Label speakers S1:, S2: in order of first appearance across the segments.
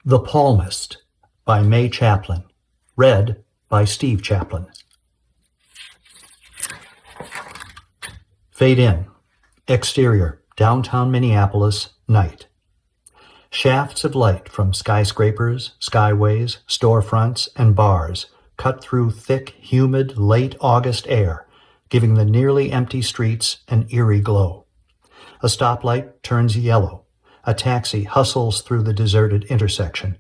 S1: The Palmist by May Chaplin. Read by Steve Chaplin. Fade in. Exterior, downtown Minneapolis, night. Shafts of light from skyscrapers, skyways, storefronts, and bars cut through thick, humid, late August air, giving the nearly empty streets an eerie glow. A stoplight turns yellow. A taxi hustles through the deserted intersection.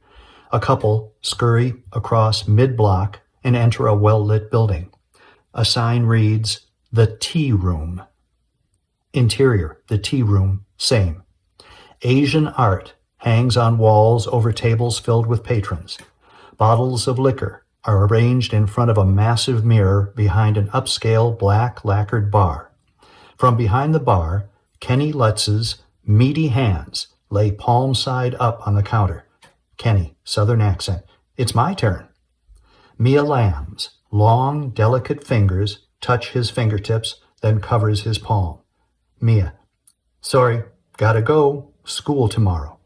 S1: A couple scurry across mid-block and enter a well-lit building. A sign reads, "The Tea Room." Interior, the tea room, same. Asian art hangs on walls over tables filled with patrons. Bottles of liquor are arranged in front of a massive mirror behind an upscale black lacquered bar. From behind the bar, Kenny Lutz's meaty hands lay palm side up on the counter. Kenny, southern accent, "It's my turn." Mia Lamb's long, delicate fingers touch his fingertips, then covers his palm. Mia, "Sorry, gotta go, school tomorrow."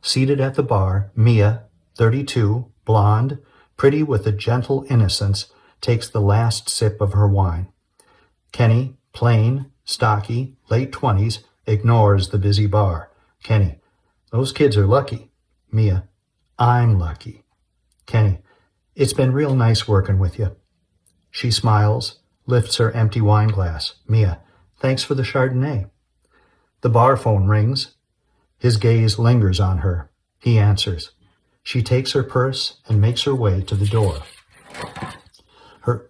S1: Seated at the bar, Mia, 32, blonde, pretty with a gentle innocence, takes the last sip of her wine. Kenny, plain, stocky, late 20s, ignores the busy bar. Kenny, "Those kids are lucky." Mia, "I'm lucky." Kenny, "It's been real nice working with you." She smiles, lifts her empty wine glass. Mia, "Thanks for the Chardonnay." The bar phone rings. His gaze lingers on her. He answers. She takes her purse and makes her way to the door.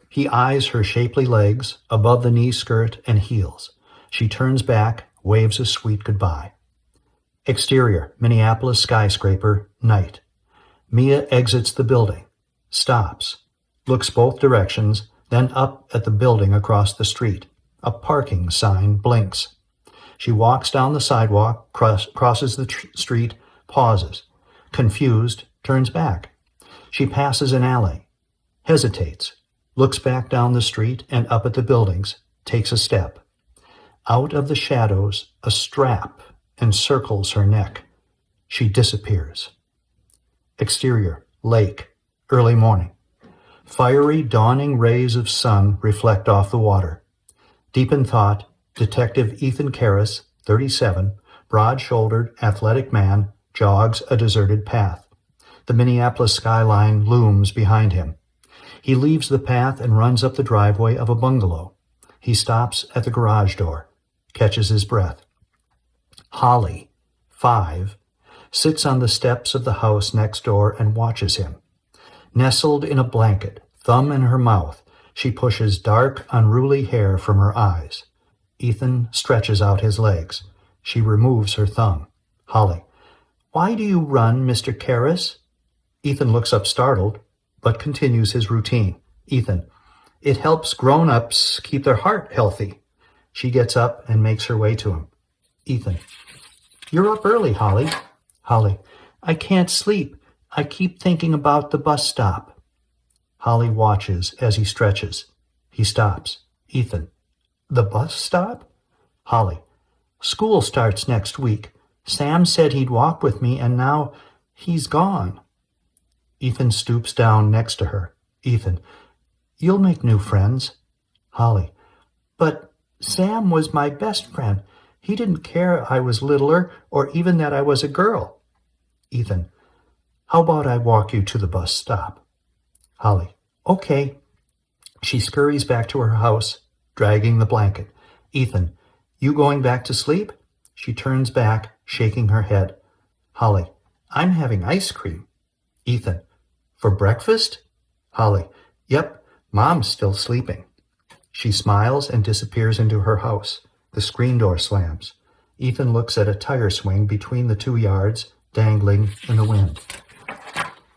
S1: He eyes her shapely legs, above the knee skirt and heels. She turns back, waves a sweet goodbye. Exterior, Minneapolis skyscraper, night. Mia exits the building, stops, looks both directions, then up at the building across the street. A parking sign blinks. She walks down the sidewalk, crosses the street, pauses. Confused, turns back. She passes an alley, hesitates, looks back down the street and up at the buildings, takes a step. Out of the shadows, a strap encircles her neck. She disappears. Exterior, lake, early morning. Fiery, dawning rays of sun reflect off the water. Deep in thought, Detective Ethan Karras, 37, broad-shouldered, athletic man, jogs a deserted path. The Minneapolis skyline looms behind him. He leaves the path and runs up the driveway of a bungalow. He stops at the garage door, catches his breath. Holly, 5, sits on the steps of the house next door and watches him. Nestled in a blanket, thumb in her mouth, she pushes dark, unruly hair from her eyes. Ethan stretches out his legs. She removes her thumb. Holly, "Why do you run, Mr. Karras?" Ethan looks up startled, but continues his routine. Ethan, "It helps grown-ups keep their heart healthy." She gets up and makes her way to him. Ethan, "You're up early, Holly." Holly, "I can't sleep. I keep thinking about the bus stop." Holly watches as he stretches. He stops. Ethan, "The bus stop?" Holly, "School starts next week. Sam said he'd walk with me, and now he's gone." Ethan stoops down next to her. Ethan, "You'll make new friends." Holly, "But Sam was my best friend. He didn't care I was littler or even that I was a girl." Ethan, "How about I walk you to the bus stop?" Holly, "Okay." She scurries back to her house, dragging the blanket. Ethan, "You going back to sleep?" She turns back, shaking her head. Holly, "I'm having ice cream." Ethan, "For breakfast?" Holly, "Yep, Mom's still sleeping." She smiles and disappears into her house. The screen door slams. Ethan looks at a tire swing between the 2 yards, dangling in the wind.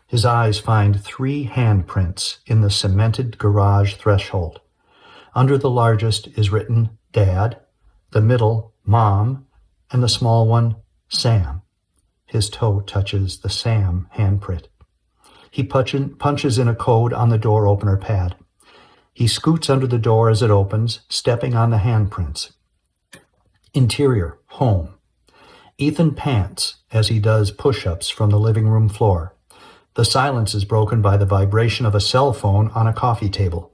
S1: His eyes find 3 handprints in the cemented garage threshold. Under the largest is written Dad, the middle Mom, and the small one Sam. His toe touches the Sam handprint. He punches in a code on the door opener pad. He scoots under the door as it opens, stepping on the handprints. Interior, home. Ethan pants as he does push-ups from the living room floor. The silence is broken by the vibration of a cell phone on a coffee table.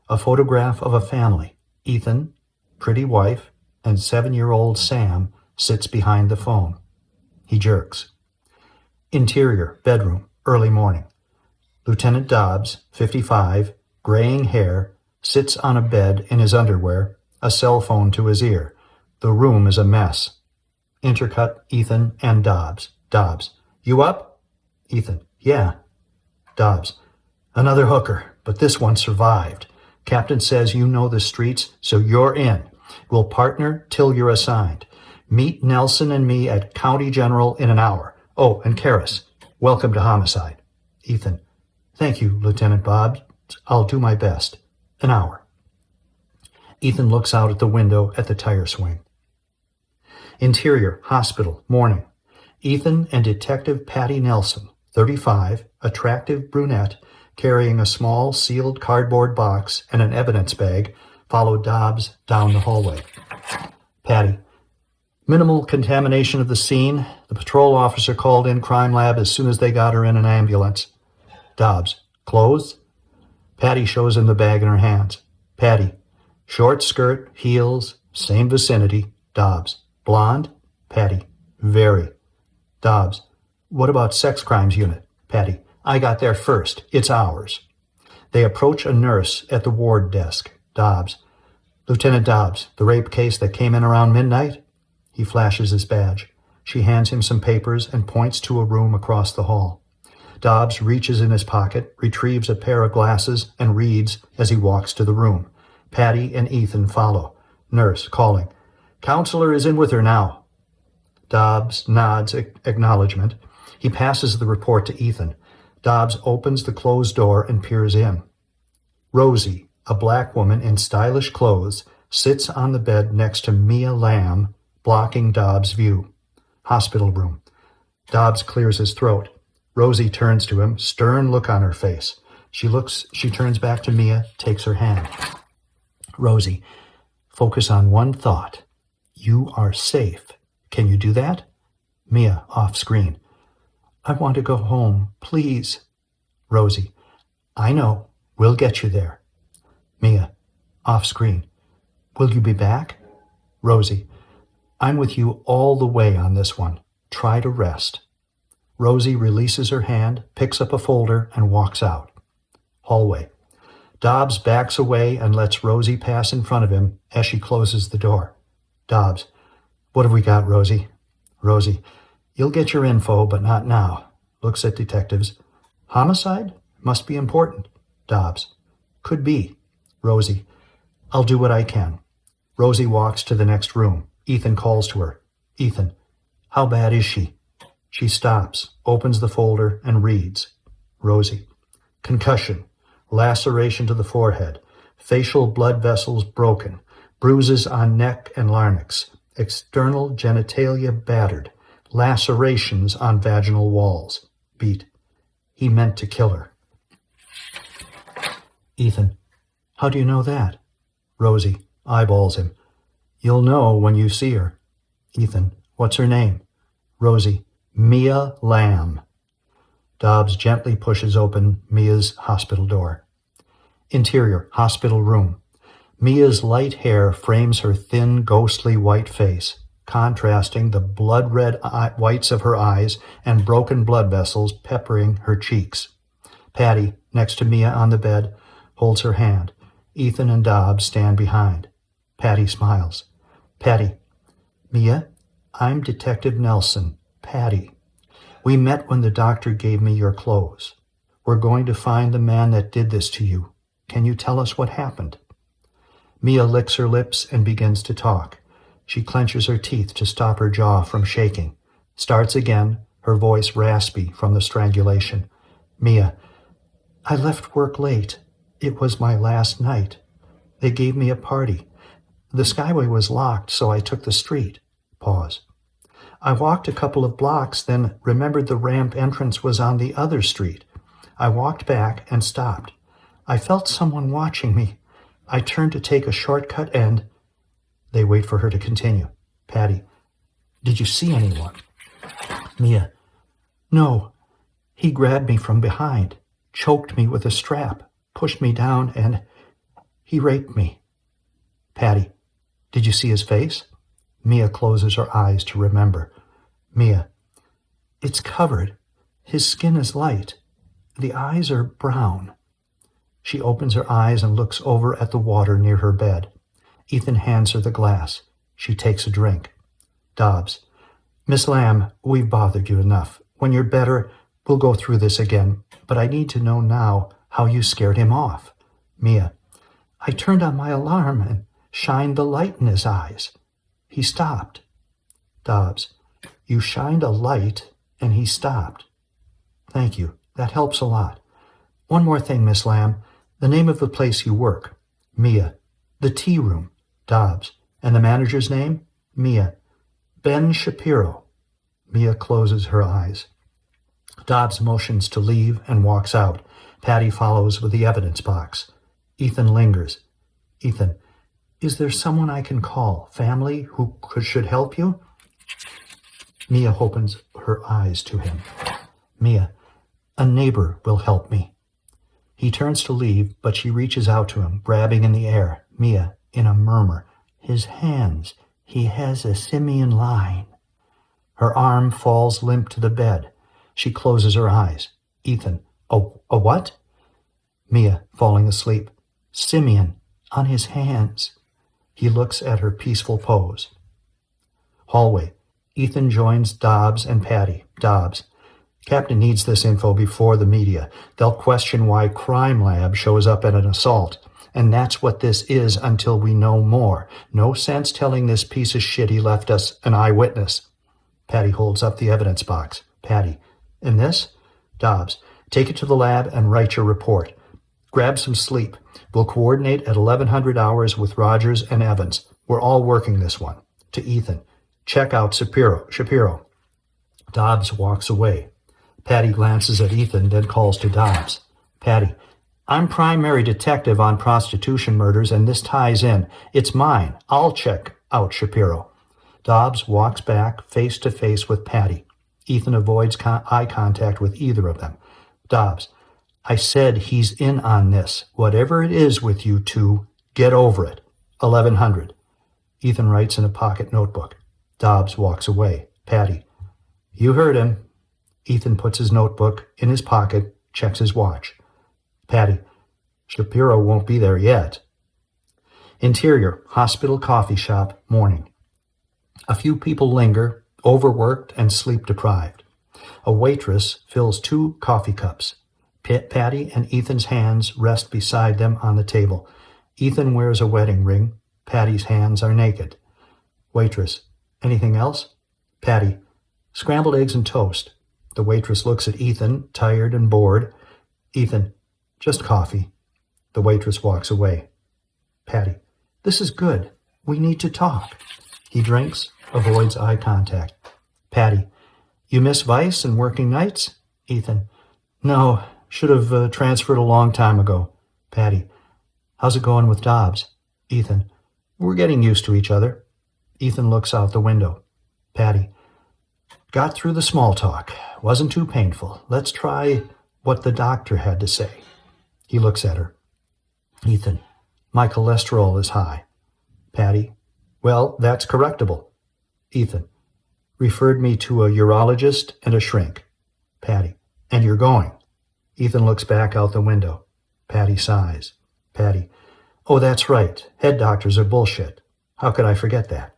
S1: A photograph of a family. Ethan, pretty wife, and 7-year-old Sam sits behind the phone. He jerks. Interior, bedroom, early morning. Lieutenant Dobbs, 55, graying hair, sits on a bed in his underwear, a cell phone to his ear. The room is a mess. Intercut Ethan and Dobbs. Dobbs. You up? Ethan. Yeah. Dobbs. Another hooker, but this one survived. Captain says you know the streets, so you're in. We'll partner till you're assigned. Meet Nelson and me at County General in an hour. Oh, and Karras, welcome to Homicide. Ethan. Thank you, Lieutenant Bob. I'll do my best. An hour. Ethan looks out at the window at the tire swing. Interior, hospital, morning. Ethan and Detective Patty Nelson, 35, attractive brunette, carrying a small sealed cardboard box and an evidence bag, followed Dobbs down the hallway. Patty. Minimal contamination of the scene. The patrol officer called in crime lab as soon as they got her in an ambulance. Dobbs. Clothes? Patty shows him the bag in her hands. Patty. Short skirt, heels, same vicinity. Dobbs. Blonde? Patty. Very. Dobbs. What about sex crimes unit? Patty. I got there first. It's ours. They approach a nurse at the ward desk. Dobbs. Lieutenant Dobbs, the rape case that came in around midnight? He flashes his badge. She hands him some papers and points to a room across the hall. Dobbs reaches in his pocket, retrieves a pair of glasses, and reads as he walks to the room. Patty and Ethan follow. Nurse calling. Counselor is in with her now. Dobbs nods acknowledgement. He passes the report to Ethan. Dobbs opens the closed door and peers in. Rosie, a black woman in stylish clothes, sits on the bed next to Mia Lamb, blocking Dobbs' view. Hospital room. Dobbs clears his throat. Rosie turns to him, stern look on her face. She turns back to Mia, takes her hand. Rosie, focus on one thought. You are safe. Can you do that? Mia, off screen. I want to go home, please. Rosie, I know. We'll get you there. Mia, off screen. Will you be back? Rosie, I'm with you all the way on this one. Try to rest. Rosie releases her hand, picks up a folder, and walks out. Hallway. Dobbs backs away and lets Rosie pass in front of him as she closes the door. Dobbs, what have we got, Rosie? Rosie, you'll get your info, but not now. Looks at detectives. Homicide? Must be important. Dobbs, could be. Rosie, I'll do what I can. Rosie walks to the next room. Ethan calls to her. Ethan, how bad is she? She stops, opens the folder, and reads. Rosie, concussion, laceration to the forehead, facial blood vessels broken, bruises on neck and larynx, external genitalia battered, lacerations on vaginal walls. Beat. He meant to kill her. Ethan, how do you know that? Rosie eyeballs him. You'll know when you see her. Ethan, what's her name? Rosie, Mia Lamb. Dobbs gently pushes open Mia's hospital door. Interior, hospital room. Mia's light hair frames her thin, ghostly white face, contrasting the blood-red whites of her eyes and broken blood vessels peppering her cheeks. Patty, next to Mia on the bed, holds her hand. Ethan and Dobbs stand behind. Patty smiles. Patty, Mia, I'm Detective Nelson. Patty. We met when the doctor gave me your clothes. We're going to find the man that did this to you. Can you tell us what happened? Mia licks her lips and begins to talk. She clenches her teeth to stop her jaw from shaking. Starts again, her voice raspy from the strangulation. Mia, I left work late. It was my last night. They gave me a party. The skyway was locked, so I took the street. Pause. I walked a couple of blocks, then remembered the ramp entrance was on the other street. I walked back and stopped. I felt someone watching me. I turned to take a shortcut and... They wait for her to continue. Patty, Did you see anyone? Mia, no. He grabbed me from behind, choked me with a strap, pushed me down, and he raped me. Patty, did you see his face? Mia closes her eyes to remember. Mia, it's covered. His skin is light. The eyes are brown. She opens her eyes and looks over at the water near her bed. Ethan hands her the glass. She takes a drink. Dobbs, Miss Lamb, we've bothered you enough. When you're better, we'll go through this again, but I need to know now how you scared him off. Mia, I turned on my alarm and shined the light in his eyes. He stopped. Dobbs, you shined a light and he stopped. Thank you. That helps a lot. One more thing, Miss Lamb. The name of the place you work. Mia. The tea room. Dobbs. And the manager's name? Mia. Ben Shapiro. Mia closes her eyes. Dobbs motions to leave and walks out. Patty follows with the evidence box. Ethan lingers. Ethan, is there someone I can call? Family who should help you? Mia opens her eyes to him. Mia, a neighbor will help me. He turns to leave, but she reaches out to him, grabbing in the air. Mia, in a murmur, his hands. He has a Simian Line. Her arm falls limp to the bed. She closes her eyes. Ethan, a what? Mia, falling asleep. Simian, on his hands. He looks at her peaceful pose. Hallway. Ethan joins Dobbs and Patty. Dobbs. Captain needs this info before the media. They'll question why Crime Lab shows up at an assault. And that's what this is until we know more. No sense telling this piece of shit he left us an eyewitness. Patty holds up the evidence box. Patty. And this? Dobbs. Take it to the lab and write your report. Grab some sleep. We'll coordinate at 1100 hours with Rogers and Evans. We're all working this one. To Ethan. Check out Shapiro. Dobbs walks away. Patty glances at Ethan, then calls to Dobbs. Patty, I'm primary detective on prostitution murders, and this ties in. It's mine. I'll check out Shapiro. Dobbs walks back, face to face with Patty. Ethan avoids eye contact with either of them. Dobbs, I said he's in on this. Whatever it is with you two, get over it. 1100. Ethan writes in a pocket notebook. Dobbs walks away. Patty, you heard him. Ethan puts his notebook in his pocket, checks his watch. Patty, Shapiro won't be there yet. Interior, hospital coffee shop, morning. A few people linger, overworked and sleep-deprived. A waitress fills 2 coffee cups. Patty and Ethan's hands rest beside them on the table. Ethan wears a wedding ring. Patty's hands are naked. Waitress, anything else? Patty, scrambled eggs and toast. The waitress looks at Ethan, tired and bored. Ethan, just coffee. The waitress walks away. Patty, this is good. We need to talk. He drinks, avoids eye contact. Patty, you miss Vice and working nights? Ethan, no, should have transferred a long time ago. Patty, how's it going with Dobbs? Ethan, we're getting used to each other. Ethan looks out the window. Patty, got through the small talk. Wasn't too painful. Let's try what the doctor had to say. He looks at her. Ethan, my cholesterol is high. Patty, well, that's correctable. Ethan, referred me to a urologist and a shrink. Patty, and you're going. Ethan looks back out the window. Patty sighs. Patty, oh, that's right. Head doctors are bullshit. How could I forget that?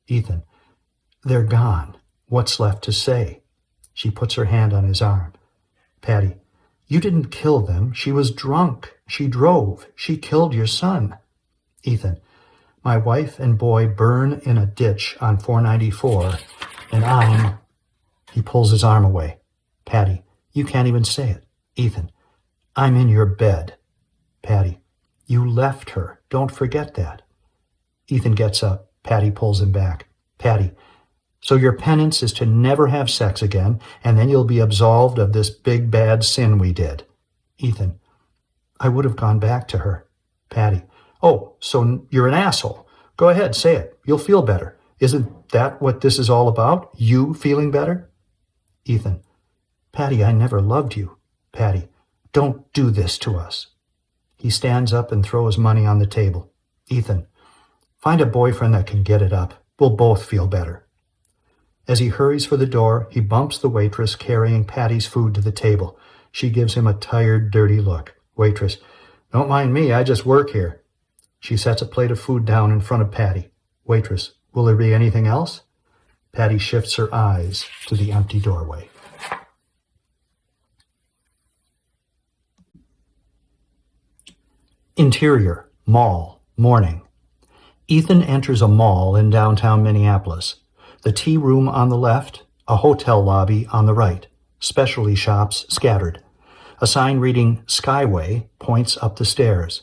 S1: Ethan, they're gone. What's left to say? She puts her hand on his arm. Patty, you didn't kill them. She was drunk. She drove. She killed your son. Ethan, my wife and boy burn in a ditch on 494, and I'm... He pulls his arm away. Patty, you can't even say it. Ethan, I'm in your bed. Patty, you left her. Don't forget that. Ethan gets up. Patty pulls him back. Patty, so your penance is to never have sex again, and then you'll be absolved of this big bad sin we did. Ethan, I would have gone back to her. Patty, oh, so you're an asshole. Go ahead, say it. You'll feel better. Isn't that what this is all about? You feeling better? Ethan, Patty, I never loved you. Patty, don't do this to us. He stands up and throws money on the table. Ethan, find a boyfriend that can get it up. We'll both feel better. As he hurries for the door, he bumps the waitress carrying Patty's food to the table. She gives him a tired, dirty look. Waitress, don't mind me, I just work here. She sets a plate of food down in front of Patty. Waitress, will there be anything else? Patty shifts her eyes to the empty doorway. Interior, mall, morning. Ethan enters a mall in downtown Minneapolis. The tea room on the left, a hotel lobby on the right, specialty shops scattered. A sign reading Skyway points up the stairs.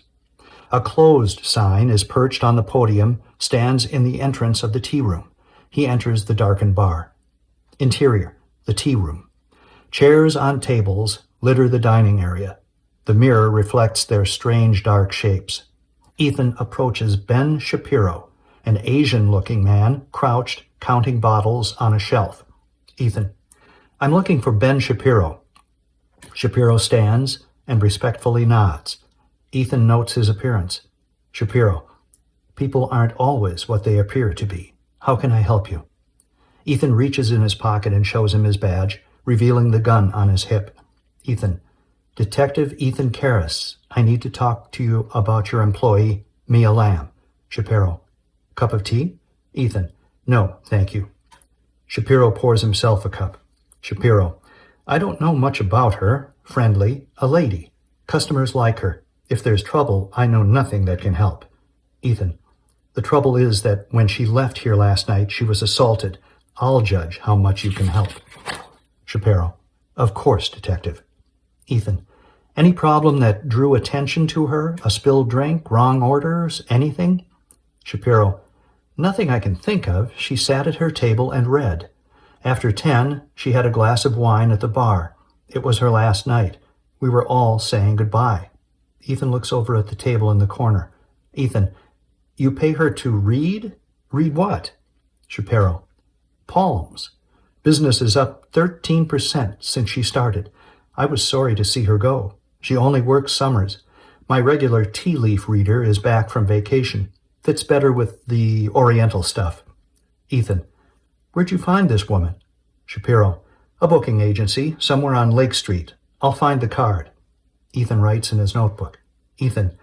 S1: A closed sign is perched on the podium, stands in the entrance of the tea room. He enters the darkened bar. Interior, the tea room. Chairs on tables litter the dining area. The mirror reflects their strange dark shapes. Ethan approaches Ben Shapiro, an Asian-looking man crouched counting bottles on a shelf. Ethan, I'm looking for Ben Shapiro. Shapiro stands and respectfully nods. Ethan notes his appearance. Shapiro, people aren't always what they appear to be. How can I help you? Ethan reaches in his pocket and shows him his badge, revealing the gun on his hip. Ethan, Detective Ethan Karras, I need to talk to you about your employee, Mia Lamb. Shapiro, cup of tea? Ethan, no, thank you. Shapiro pours himself a cup. Shapiro, I don't know much about her. Friendly, a lady. Customers like her. If there's trouble, I know nothing that can help. Ethan, the trouble is that when she left here last night, she was assaulted. I'll judge how much you can help. Shapiro, of course, Detective. Ethan, any problem that drew attention to her? A spilled drink, wrong orders, anything? Shapiro, nothing I can think of. She sat at her table and read. After 10, she had a glass of wine at the bar. It was her last night. We were all saying goodbye. Ethan looks over at the table in the corner. Ethan, you pay her to read? Read what? Shapiro, palms. Business is up 13% since she started. I was sorry to see her go. She only works summers. My regular tea leaf reader is back from vacation. Fits better with the Oriental stuff. Ethan, where'd you find this woman? Shapiro, a booking agency, somewhere on Lake Street. I'll find the card. Ethan writes in his notebook. Ethan,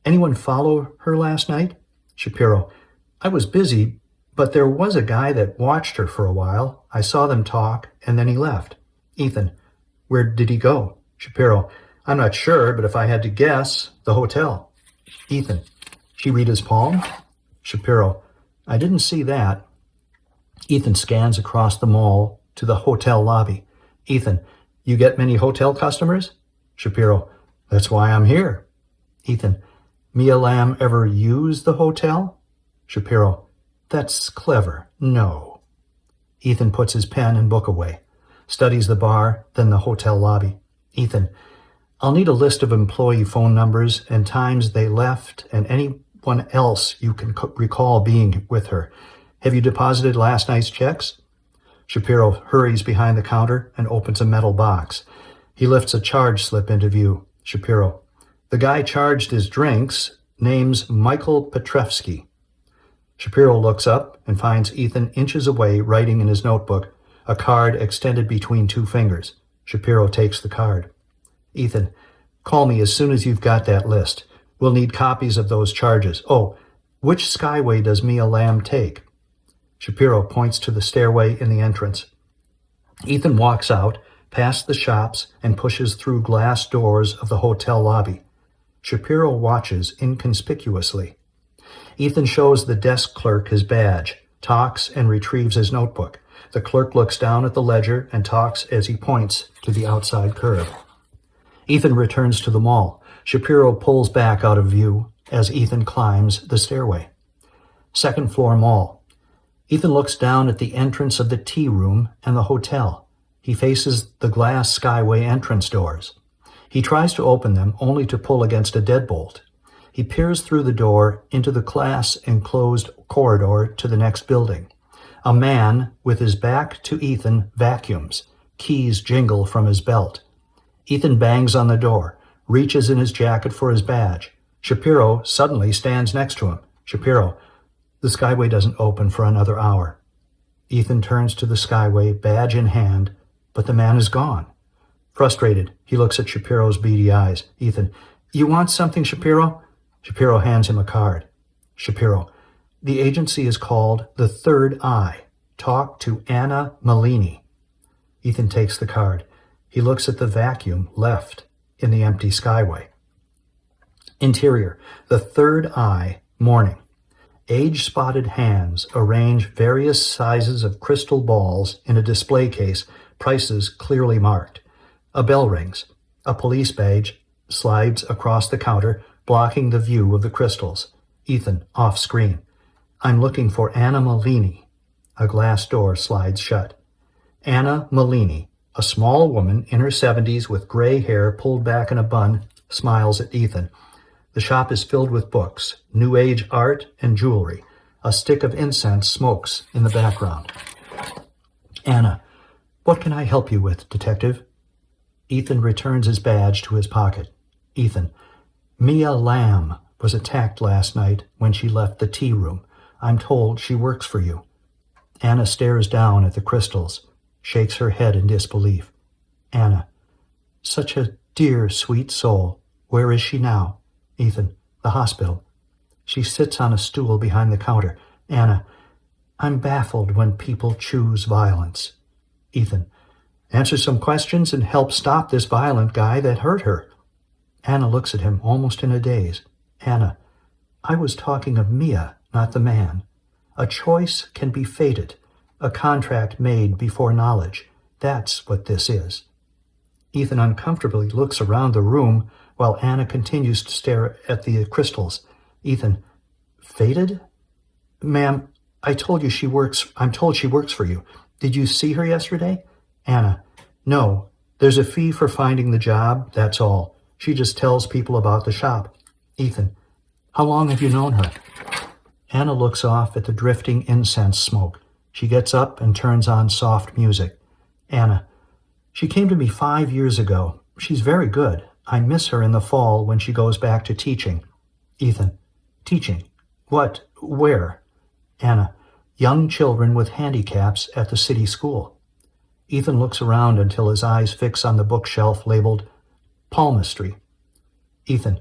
S1: anyone follow her last night? Shapiro, I was busy, but there was a guy that watched her for a while. I saw them talk, and then he left. Ethan, where did he go? Shapiro, I'm not sure, but if I had to guess, the hotel. Ethan, she read his palm? Shapiro, I didn't see that. Ethan scans across the mall to the hotel lobby. Ethan, you get many hotel customers? Shapiro, that's why I'm here. Ethan, Mia Lamb ever use the hotel? Shapiro, that's clever. No. Ethan puts his pen and book away, studies the bar, then the hotel lobby. Ethan, I'll need a list of employee phone numbers and times they left and anyone else you can recall being with her. Have you deposited last night's checks? Shapiro hurries behind the counter and opens a metal box. He lifts a charge slip into view. Shapiro, the guy charged his drinks, name's Michael Petrevsky. Shapiro looks up and finds Ethan inches away writing in his notebook, a card extended between two fingers. Shapiro takes the card. Ethan, call me as soon as you've got that list. We'll need copies of those charges. Oh, which skyway does Mia Lamb take? Shapiro points to the stairway in the entrance. Ethan walks out, past the shops, and pushes through glass doors of the hotel lobby. Shapiro watches inconspicuously. Ethan shows the desk clerk his badge, talks, and retrieves his notebook. The clerk looks down at the ledger and talks as he points to the outside curb. Ethan returns to the mall. Shapiro pulls back out of view as Ethan climbs the stairway. Second floor mall. Ethan looks down at the entrance of the tea room and the hotel. He faces the glass skyway entrance doors. He tries to open them only to pull against a deadbolt. He peers through the door into the glass-enclosed corridor to the next building. A man with his back to Ethan vacuums. Keys jingle from his belt. Ethan bangs on the door, reaches in his jacket for his badge. Shapiro suddenly stands next to him. Shapiro, the Skyway doesn't open for another hour. Ethan turns to the Skyway, badge in hand, but the man is gone. Frustrated, he looks at Shapiro's beady eyes. Ethan, you want something, Shapiro? Shapiro hands him a card. Shapiro, the agency is called The Third Eye. Talk to Anna Malini. Ethan takes the card. He looks at the vacuum left in the empty Skyway. Interior, The Third Eye, morning. Age-spotted hands arrange various sizes of crystal balls in a display case, prices clearly marked. A bell rings. A police badge slides across the counter, blocking the view of the crystals. Ethan, off screen. I'm looking for Anna Malini. A glass door slides shut. Anna Malini, a small woman in her 70s with gray hair pulled back in a bun, smiles at Ethan. The shop is filled with books, New Age art, and jewelry. A stick of incense smokes in the background. Anna, what can I help you with, detective? Ethan returns his badge to his pocket. Ethan, Mia Lamb was attacked last night when she left the tea room. I'm told she works for you. Anna stares down at the crystals, shakes her head in disbelief. Anna, such a dear, sweet soul. Where is she now? Ethan, the hospital. She sits on a stool behind the counter. Anna, I'm baffled when people choose violence. Ethan, answer some questions and help stop this violent guy that hurt her. Anna looks at him almost in a daze. Anna, I was talking of Mia, not the man. A choice can be fated, a contract made before knowledge. That's what this is. Ethan uncomfortably looks around the room while Anna continues to stare at the crystals. Ethan, fated? Ma'am, I'm told she works for you. Did you see her yesterday? Anna, no. There's a fee for finding the job, that's all. She just tells people about the shop. Ethan, how long have you known her? Anna looks off at the drifting incense smoke. She gets up and turns on soft music. Anna, she came to me 5 years ago. She's very good. I miss her in the fall when she goes back to teaching. Ethan, teaching? What? Where? Anna, young children with handicaps at the city school. Ethan looks around until his eyes fix on the bookshelf labeled Palmistry. Ethan,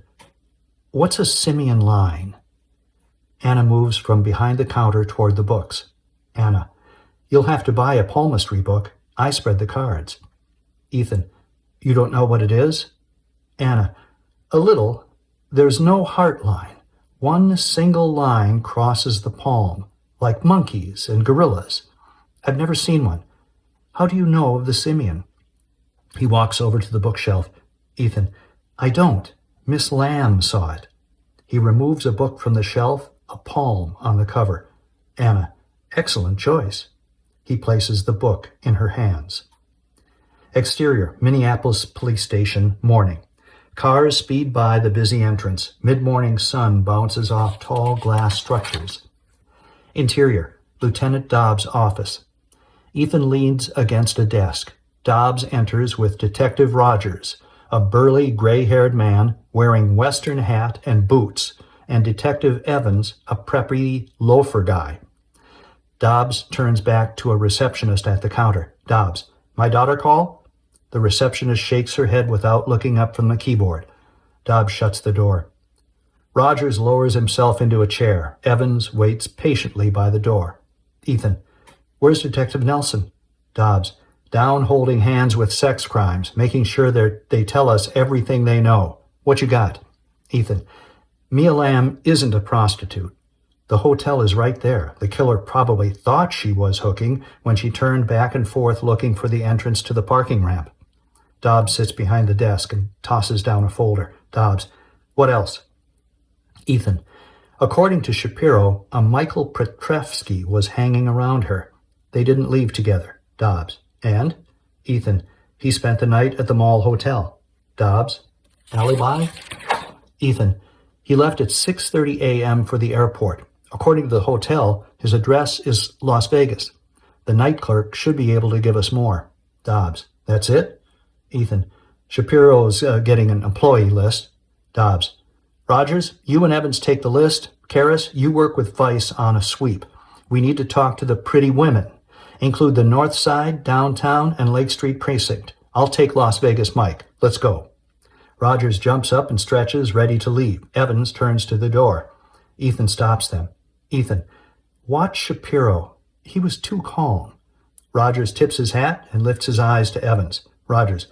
S1: what's a Simian Line? Anna moves from behind the counter toward the books. Anna, you'll have to buy a palmistry book. I spread the cards. Ethan, you don't know what it is? Anna, a little. There's no heart line. One single line crosses the palm, like monkeys and gorillas. I've never seen one. How do you know of the simian? He walks over to the bookshelf. Ethan, I don't. Miss Lamb saw it. He removes a book from the shelf, a palm on the cover. Anna, excellent choice. He places the book in her hands. Exterior, Minneapolis Police Station, morning. Cars speed by the busy entrance. Mid-morning sun bounces off tall glass structures. Interior, Lieutenant Dobbs' office. Ethan leans against a desk. Dobbs enters with Detective Rogers, a burly, gray-haired man wearing Western hat and boots, and Detective Evans, a preppy loafer guy. Dobbs turns back to a receptionist at the counter. Dobbs, my daughter call? The receptionist shakes her head without looking up from the keyboard. Dobbs shuts the door. Rogers lowers himself into a chair. Evans waits patiently by the door. Ethan, where's Detective Nelson? Dobbs, down holding hands with sex crimes, making sure they tell us everything they know. What you got? Ethan, Mia Lamb isn't a prostitute. The hotel is right there. The killer probably thought she was hooking when she turned back and forth looking for the entrance to the parking ramp. Dobbs sits behind the desk and tosses down a folder. Dobbs, what else? Ethan, according to Shapiro, a Michael Petrevsky was hanging around her. They didn't leave together. Dobbs, and? Ethan, he spent the night at the Mall Hotel. Dobbs, alibi? Ethan, he left at 6:30 a.m. for the airport. According to the hotel, His address is Las Vegas. The night clerk should be able to give us more. Dobbs. That's it? Ethan. Shapiro's getting an employee list. Dobbs. Rogers, you and Evans take the list. Karras, you work with Vice on a sweep. We need to talk to the pretty women. Include the North Side, Downtown, and Lake Street Precinct. I'll take Las Vegas Mike. Let's go. Rogers jumps up and stretches, ready to leave. Evans turns to the door. Ethan stops them. Ethan. Watch Shapiro. He was too calm. Rogers tips his hat and lifts his eyes to Evans. Rogers.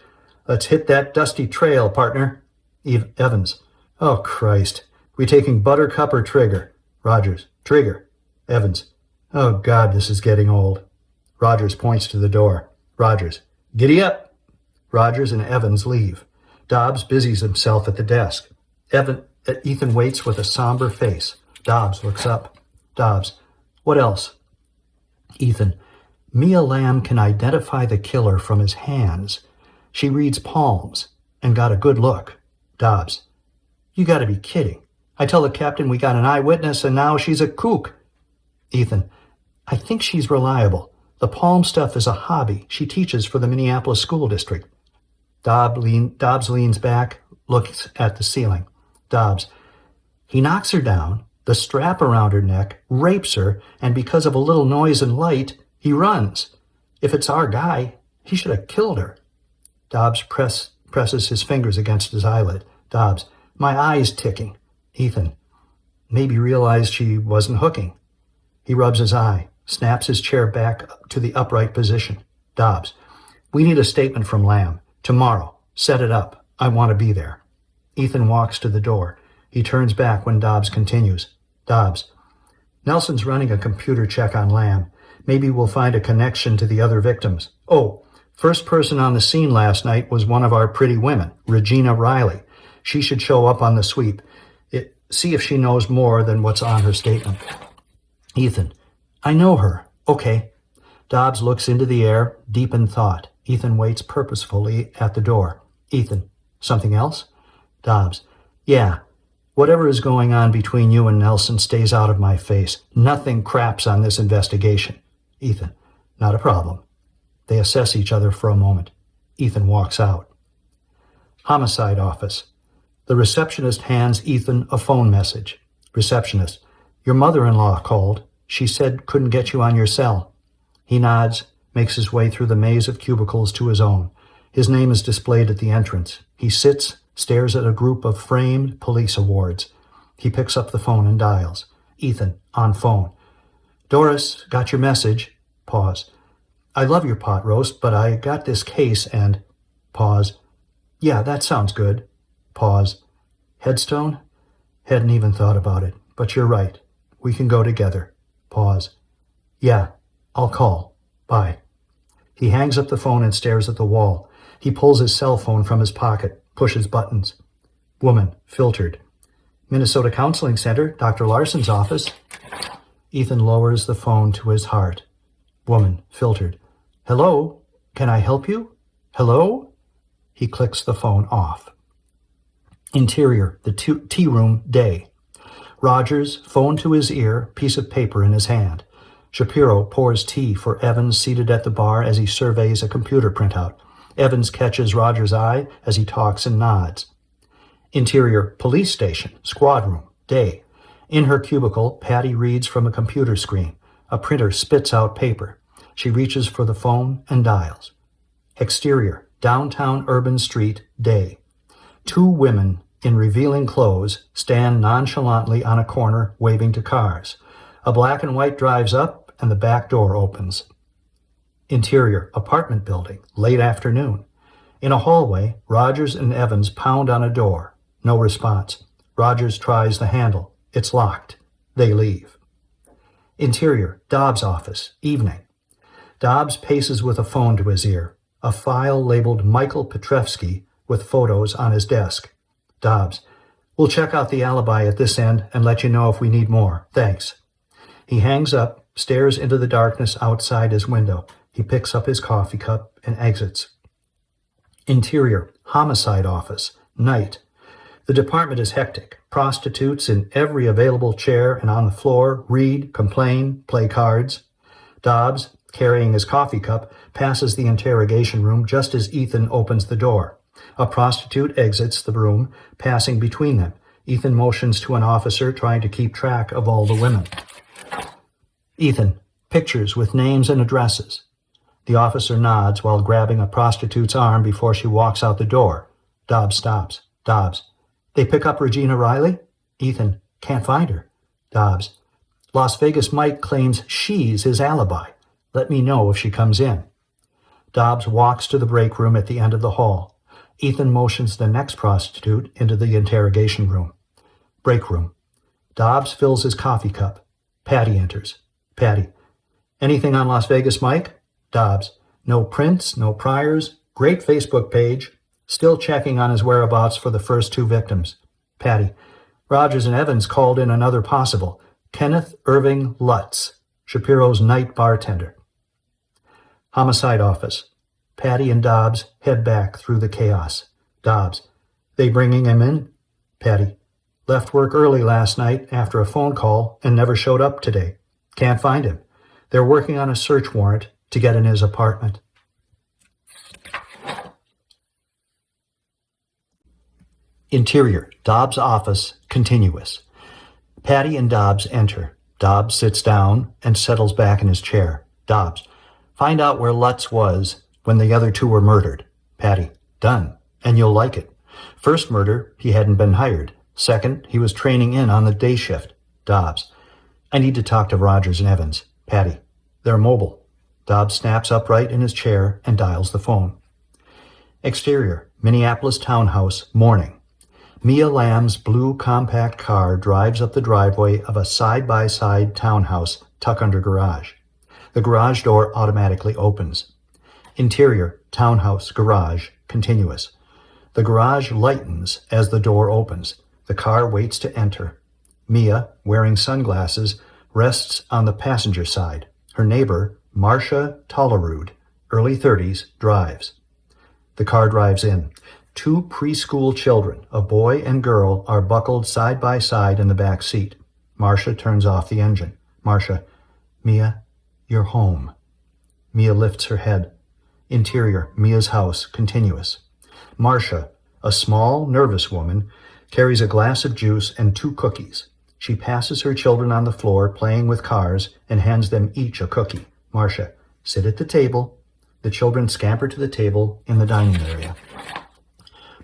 S1: Let's hit that dusty trail, partner. Evans. Oh, Christ. We taking Buttercup or Trigger? Rogers. Trigger. Evans. Oh, God, this is getting old. Rogers points to the door. Rogers. Giddy up. Rogers and Evans leave. Dobbs busies himself at the desk. Ethan waits with a somber face. Dobbs looks up. Dobbs. What else? Ethan. Mia Lamb can identify the killer from his hands. She reads palms and got a good look. Dobbs. You got to be kidding. I tell the captain we got an eyewitness and now she's a kook. Ethan. I think she's reliable. The palm stuff is a hobby. She teaches for the Minneapolis School District. Dobbs leans back, looks at the ceiling. Dobbs. He knocks her down, the strap around her neck, rapes her, and because of a little noise and light, he runs. If it's our guy, he should have killed her. Dobbs presses his fingers against his eyelid. Dobbs. My eye's ticking. Ethan. Maybe realized she wasn't hooking. He rubs his eye, snaps his chair back to the upright position. Dobbs. We need a statement from Lamb. Tomorrow. Set it up. I want to be there. Ethan walks to the door. He turns back when Dobbs continues. Dobbs. Nelson's running a computer check on Lamb. Maybe we'll find a connection to the other victims. Oh, first person on the scene last night was one of our pretty women, Regina Riley. She should show up on the sweep. See if she knows more than what's on her statement. Ethan. I know her. Okay. Dobbs looks into the air, deep in thought. Ethan waits purposefully at the door. Ethan. Something else? Dobbs. Yeah. Whatever is going on between you and Nelson stays out of my face. Nothing craps on this investigation. Ethan. Not a problem. They assess each other for a moment. Ethan walks out. Homicide office. The receptionist hands Ethan a phone message. Receptionist. Your mother-in-law called. She said couldn't get you on your cell. He nods, makes his way through the maze of cubicles to his own. His name is displayed at the entrance. He sits, stares at a group of framed police awards. He picks up the phone and dials. Ethan, on phone. Doris, got your message. Pause. I love your pot roast, but I got this case and... Pause. Yeah, that sounds good. Pause. Headstone? Hadn't even thought about it, but you're right. We can go together. Pause. Yeah, I'll call. Bye. He hangs up the phone and stares at the wall. He pulls his cell phone from his pocket, pushes buttons. Woman, filtered. Minnesota Counseling Center, Dr. Larson's office. Ethan lowers the phone to his heart. Woman, filtered. Hello? Can I help you? Hello? He clicks the phone off. Interior, the tea room, day. Rogers, phone to his ear, piece of paper in his hand. Shapiro pours tea for Evans seated at the bar as he surveys a computer printout. Evans catches Rogers' eye as he talks and nods. Interior, police station, squad room, day. In her cubicle, Patty reads from a computer screen. A printer spits out paper. She reaches for the phone and dials. Exterior, downtown urban street, day. Two women in revealing clothes stand nonchalantly on a corner waving to cars. A black and white drives up and the back door opens. Interior, apartment building, late afternoon. In a hallway, Rogers and Evans pound on a door. No response. Rogers tries the handle. It's locked. They leave. Interior, Dobbs' office, evening. Dobbs paces with a phone to his ear. A file labeled Michael Petrevsky with photos on his desk. Dobbs. We'll check out the alibi at this end and let you know if we need more. Thanks. He hangs up, stares into the darkness outside his window. He picks up his coffee cup and exits. Interior, homicide office, night. The department is hectic. Prostitutes in every available chair and on the floor read, complain, play cards. Dobbs, carrying his coffee cup, passes the interrogation room just as Ethan opens the door. A prostitute exits the room, passing between them. Ethan motions to an officer trying to keep track of all the women. Ethan, pictures with names and addresses. The officer nods while grabbing a prostitute's arm before she walks out the door. Dobbs stops. Dobbs, they pick up Regina Riley? Ethan, can't find her. Dobbs, Las Vegas Mike claims she's his alibi. Let me know if she comes in. Dobbs walks to the break room at the end of the hall. Ethan motions the next prostitute into the interrogation room. Break room. Dobbs fills his coffee cup. Patty enters. Patty, anything on Las Vegas Mike? Dobbs, no prints, no priors, great Facebook page. Still checking on his whereabouts for the first 2 victims. Patty, Rogers and Evans called in another possible. Kenneth Irving Lutz, Shapiro's night bartender. Homicide office. Patty and Dobbs head back through the chaos. Dobbs, they bringing him in? Patty, left work early last night after a phone call and never showed up today. Can't find him. They're working on a search warrant to get in his apartment. Interior, Dobbs' office, continuous. Patty and Dobbs enter. Dobbs sits down and settles back in his chair. Dobbs, find out where Lutz was when the other 2 were murdered. Patty, done. And you'll like it. First murder, he hadn't been hired. Second, he was training in on the day shift. Dobbs, I need to talk to Rogers and Evans. Patty, they're mobile. Dobbs snaps upright in his chair and dials the phone. Exterior, Minneapolis townhouse, morning. Mia Lamb's blue compact car drives up the driveway of a side-by-side townhouse tucked under garage. The garage door automatically opens. Interior, townhouse, garage, continuous. The garage lightens as the door opens. The car waits to enter. Mia, wearing sunglasses, rests on the passenger side. Her neighbor, Marcia Tollerud, early 30s, drives. The car drives in. 2 preschool children, a boy and girl, are buckled side by side in the back seat. Marcia turns off the engine. Marcia, Mia, you're home. Mia lifts her head. Interior, Mia's house, continuous. Marcia, a small, nervous woman, carries a glass of juice and 2 cookies. She passes her children on the floor playing with cars and hands them each a cookie. Marcia, sit at the table. The children scamper to the table in the dining area.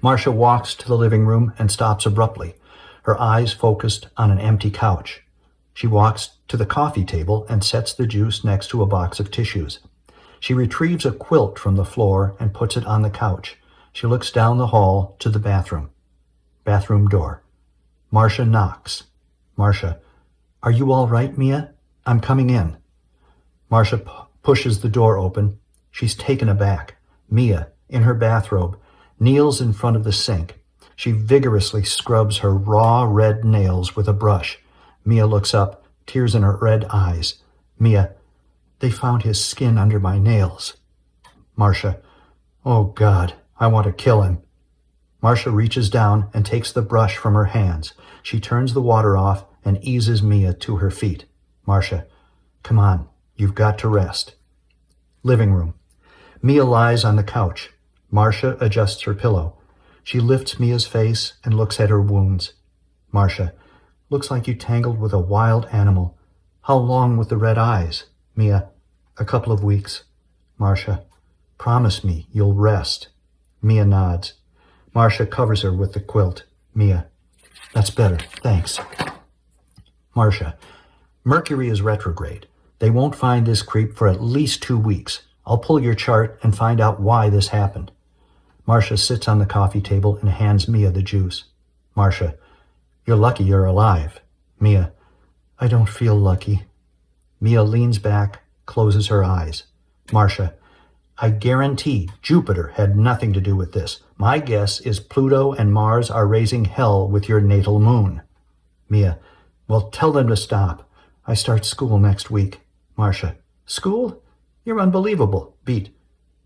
S1: Marcia walks to the living room and stops abruptly, her eyes focused on an empty couch. She walks to the coffee table and sets the juice next to a box of tissues. She retrieves a quilt from the floor and puts it on the couch. She looks down the hall to the bathroom. Bathroom door. Marcia knocks. Marcia, are you all right, Mia? I'm coming in. Marcia pushes the door open. She's taken aback. Mia, in her bathrobe, kneels in front of the sink. She vigorously scrubs her raw red nails with a brush. Mia looks up, tears in her red eyes. Mia, they found his skin under my nails. Marcia, oh God, I want to kill him. Marcia reaches down and takes the brush from her hands. She turns the water off and eases Mia to her feet. Marcia, come on, you've got to rest. Living room. Mia lies on the couch. Marcia adjusts her pillow. She lifts Mia's face and looks at her wounds. Marcia, looks like you tangled with a wild animal. How long with the red eyes? Mia, a couple of weeks. Marcia, promise me you'll rest. Mia nods. Marcia covers her with the quilt. Mia, that's better, thanks. Marcia, Mercury is retrograde. They won't find this creep for at least 2 weeks. I'll pull your chart and find out why this happened. Marcia sits on the coffee table and hands Mia the juice. Marcia, you're lucky you're alive. Mia, I don't feel lucky. Mia leans back, closes her eyes. Marcia, I guarantee Jupiter had nothing to do with this. My guess is Pluto and Mars are raising hell with your natal moon. Mia, well, tell them to stop. I start school next week. Marcia, school? You're unbelievable. Beat.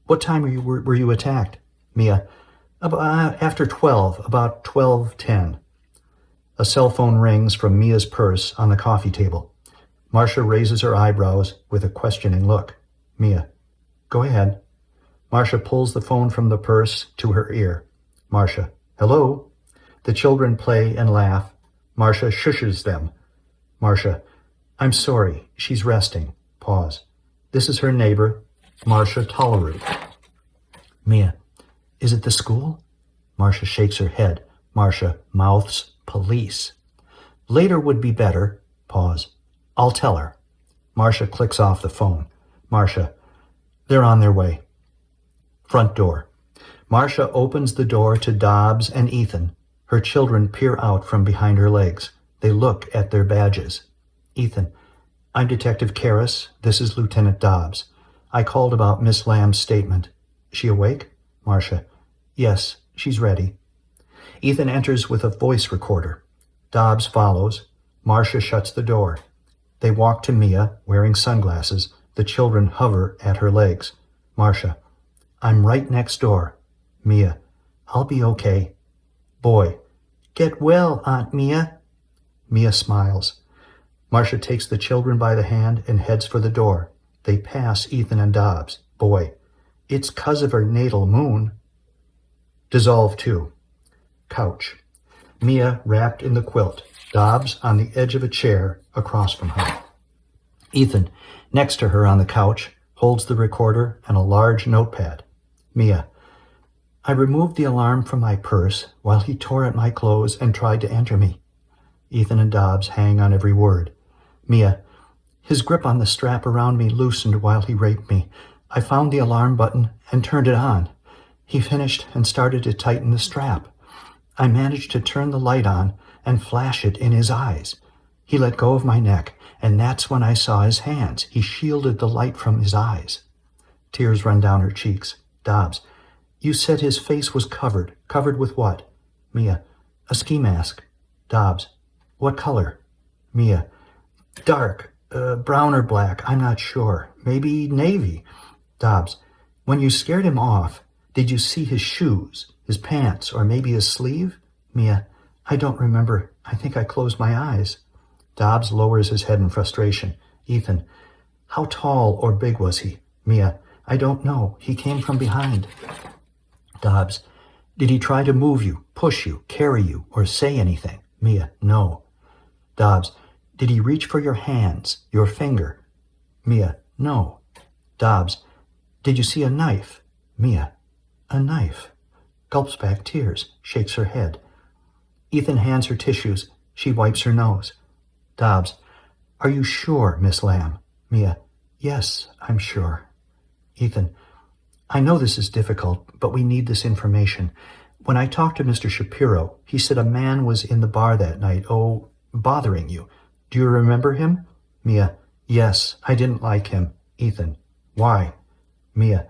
S1: What time were you attacked? Mia, after 12, about 12:10. A cell phone rings from Mia's purse on the coffee table. Marcia raises her eyebrows with a questioning look. Mia, go ahead. Marcia pulls the phone from the purse to her ear. Marcia, hello? The children play and laugh. Marcia shushes them. Marcia, I'm sorry, she's resting. Pause. This is her neighbor, Marcia Tollerud. Mia, is it the school? Marcia shakes her head. Marcia mouths police. Later would be better. Pause. I'll tell her. Marcia clicks off the phone. Marcia, they're on their way. Front door. Marcia opens the door to Dobbs and Ethan. Her children peer out from behind her legs. They look at their badges. Ethan, I'm Detective Karras. This is Lieutenant Dobbs. I called about Miss Lamb's statement. She awake? Marcia, yes, she's ready. Ethan enters with a voice recorder. Dobbs follows. Marcia shuts the door. They walk to Mia, wearing sunglasses. The children hover at her legs. Marcia, I'm right next door. Mia, I'll be okay. Boy, get well, Aunt Mia. Mia smiles. Marcia takes the children by the hand and heads for the door. They pass Ethan and Dobbs. Boy, it's 'cause of her natal moon. Dissolve 2. Couch. Mia wrapped in the quilt. Dobbs on the edge of a chair across from her. Ethan, next to her on the couch, holds the recorder and a large notepad. Mia, I removed the alarm from my purse while he tore at my clothes and tried to enter me. Ethan and Dobbs hang on every word. Mia, his grip on the strap around me loosened while he raped me. I found the alarm button and turned it on. He finished and started to tighten the strap. I managed to turn the light on and flash it in his eyes. He let go of my neck, and that's when I saw his hands. He shielded the light from his eyes. Tears run down her cheeks. Dobbs, you said his face was covered. Covered with what? Mia, a ski mask. Dobbs, what color? Mia, dark, brown or black, I'm not sure. Maybe navy. Dobbs, when you scared him off, did you see his shoes, his pants, or maybe his sleeve? Mia, I don't remember. I think I closed my eyes. Dobbs lowers his head in frustration. Ethan, how tall or big was he? Mia, I don't know. He came from behind. Dobbs, did he try to move you, push you, carry you, or say anything? Mia, no. Dobbs, did he reach for your hands, your finger? Mia, no. Dobbs, did you see a knife? Mia, a knife. Gulps back tears, shakes her head. Ethan hands her tissues. She wipes her nose. Dobbs, are you sure, Miss Lamb? Mia, yes, I'm sure. Ethan, I know this is difficult, but we need this information. When I talked to Mr. Shapiro, he said a man was in the bar that night, bothering you. Do you remember him? Mia, yes, I didn't like him. Ethan, why? Mia,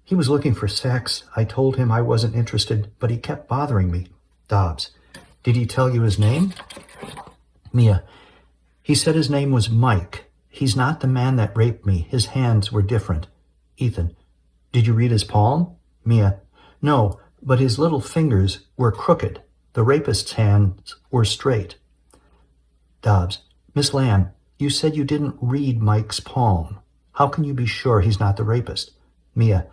S1: he was looking for sex. I told him I wasn't interested, but he kept bothering me. Dobbs, did he tell you his name? Mia, he said his name was Mike. He's not the man that raped me. His hands were different. Ethan, did you read his palm? Mia, no, but his little fingers were crooked. The rapist's hands were straight. Dobbs, Miss Lamb, you said you didn't read Mike's palm. How can you be sure he's not the rapist? Mia,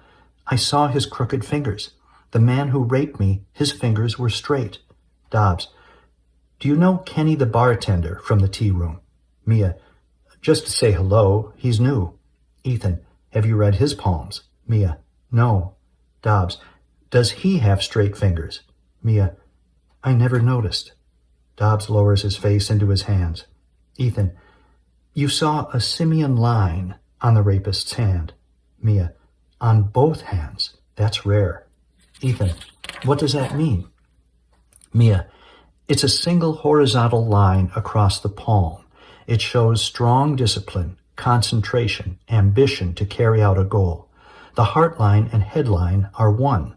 S1: I saw his crooked fingers. The man who raped me, his fingers were straight. Dobbs, do you know Kenny the bartender from the tea room? Mia, just to say hello, he's new. Ethan, have you read his palms? Mia, no. Dobbs, does he have straight fingers? Mia, I never noticed. Dobbs lowers his face into his hands. Ethan, you saw a Simian line on the rapist's hand. Mia, on both hands. That's rare. Ethan, what does that mean? Mia, it's a single horizontal line across the palm. It shows strong discipline, concentration, ambition to carry out a goal. The heart line and head line are one.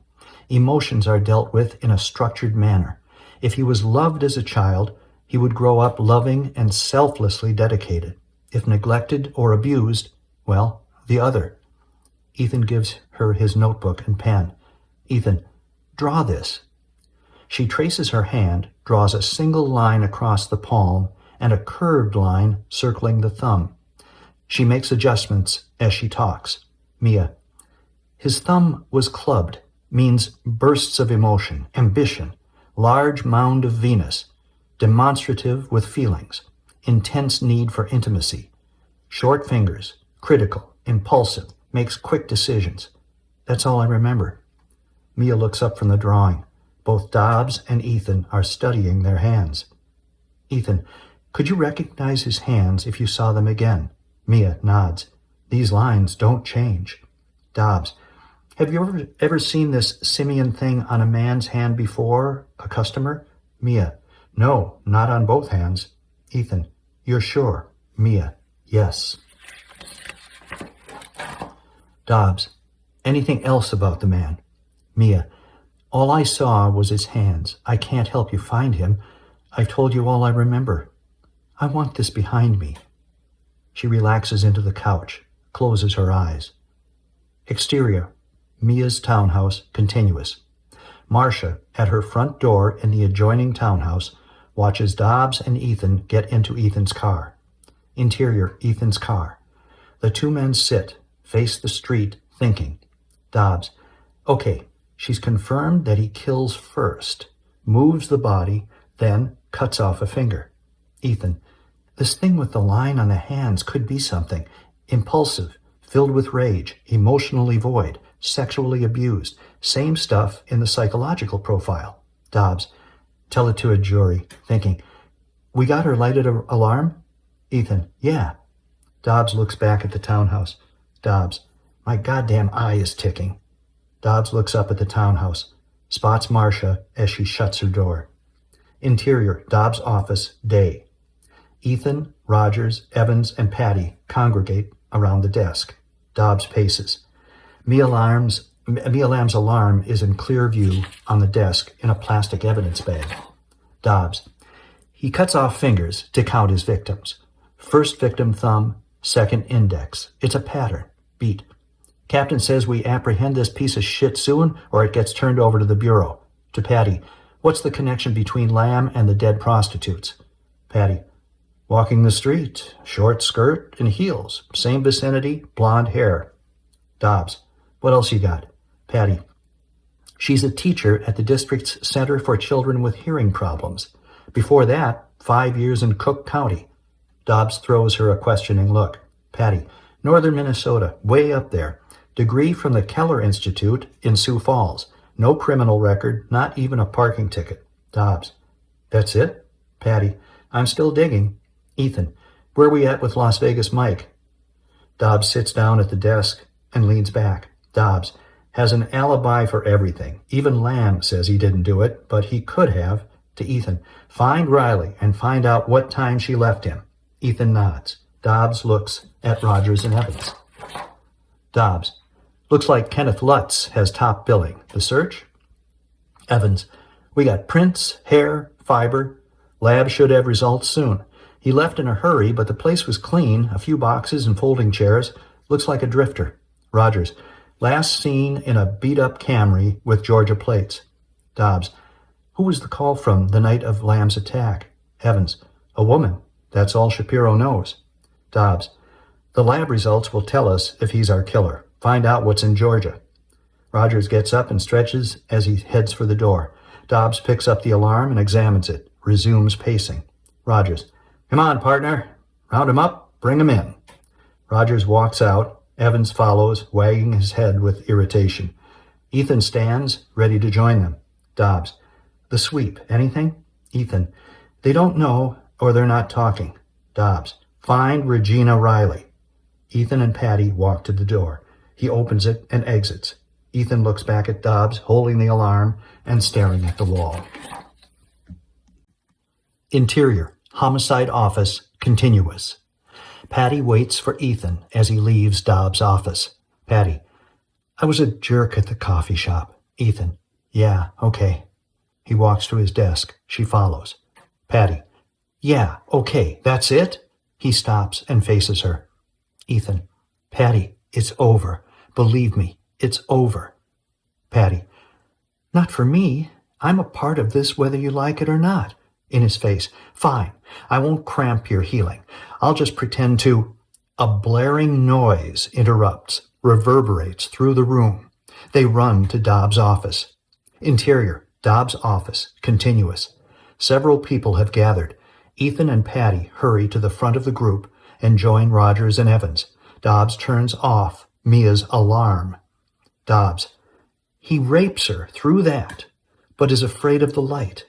S1: Emotions are dealt with in a structured manner. If he was loved as a child, he would grow up loving and selflessly dedicated. If neglected or abused, well, the other. Ethan gives her his notebook and pen. Ethan, draw this. She traces her hand, draws a single line across the palm and a curved line circling the thumb. She makes adjustments as she talks. Mia. His thumb was clubbed, means bursts of emotion, ambition, large mound of Venus, demonstrative with feelings, intense need for intimacy, short fingers, critical, impulsive, makes quick decisions. That's all I remember. Mia looks up from the drawing. Both Dobbs and Ethan are studying their hands. Ethan, could you recognize his hands if you saw them again? Mia nods. These lines don't change. Dobbs, have you ever seen this simian thing on a man's hand before, a customer? Mia, no, not on both hands. Ethan, you're sure? Mia, yes. Dobbs, anything else about the man? Mia, all I saw was his hands. I can't help you find him. I've told you all I remember. I want this behind me. She relaxes into the couch, closes her eyes. Exterior, Mia's townhouse, continuous. Marcia, at her front door in the adjoining townhouse, watches Dobbs and Ethan get into Ethan's car. Interior, Ethan's car. The two men sit, face the street, thinking. Dobbs, okay, she's confirmed that he kills first, moves the body, then cuts off a finger. Ethan, this thing with the line on the hands could be something. Impulsive, filled with rage, emotionally void, sexually abused. Same stuff in the psychological profile. Dobbs, tell it to a jury, thinking. We got her lighted alarm? Ethan, yeah. Dobbs looks back at the townhouse. Dobbs, my goddamn eye is ticking. Dobbs looks up at the townhouse, spots Marcia as she shuts her door. Interior, Dobbs' office, day. Ethan, Rogers, Evans, and Patty congregate around the desk. Dobbs paces. Mia Lamb's alarm is in clear view on the desk in a plastic evidence bag. Dobbs. He cuts off fingers to count his victims. First victim thumb, second index. It's a pattern. Beat. Captain says we apprehend this piece of shit soon or it gets turned over to the Bureau. To Patty. What's the connection between Lamb and the dead prostitutes? Patty. Walking the street, short skirt and heels, same vicinity, blonde hair. Dobbs, what else you got? Patty, she's a teacher at the district's Center for Children with Hearing Problems. Before that, 5 years in Cook County. Dobbs throws her a questioning look. Patty, northern Minnesota, way up there. Degree from the Keller Institute in Sioux Falls. No criminal record, not even a parking ticket. Dobbs, that's it? Patty, I'm still digging. Ethan, where we at with Las Vegas Mike? Dobbs sits down at the desk and leans back. Dobbs has an alibi for everything. Even Lamb says he didn't do it, but he could have. To Ethan, find Riley and find out what time she left him. Ethan nods. Dobbs looks at Rogers and Evans. Dobbs, looks like Kenneth Lutz has top billing. The search? Evans, we got prints, hair, fiber. Lab should have results soon. He left in a hurry, but the place was clean, a few boxes and folding chairs. Looks like a drifter. Rogers, last seen in a beat-up Camry with Georgia plates. Dobbs, who was the call from the night of Lamb's attack? Evans, a woman. That's all Shapiro knows. Dobbs, the lab results will tell us if he's our killer. Find out what's in Georgia. Rogers gets up and stretches as he heads for the door. Dobbs picks up the alarm and examines it, resumes pacing. Rogers, come on, partner. Round him up, bring him in. Rogers walks out. Evans follows, wagging his head with irritation. Ethan stands, ready to join them. Dobbs, the sweep, anything? Ethan, they don't know or they're not talking. Dobbs, find Regina Riley. Ethan and Patty walk to the door. He opens it and exits. Ethan looks back at Dobbs, holding the alarm and staring at the wall. Interior, homicide office, continuous. Patty waits for Ethan as he leaves Dobbs' office. Patty, I was a jerk at the coffee shop. Ethan, yeah, okay. He walks to his desk. She follows. Patty, yeah, okay, that's it? He stops and faces her. Ethan, Patty, it's over. Believe me, it's over. Patty, not for me. I'm a part of this whether you like it or not. In his face. Fine. I won't cramp your healing. I'll just pretend to... A blaring noise interrupts, reverberates through the room. They run to Dobbs' office. Interior, Dobbs' office, continuous. Several people have gathered. Ethan and Patty hurry to the front of the group and join Rogers and Evans. Dobbs turns off Mia's alarm. Dobbs. He rapes her through that, but is afraid of the light.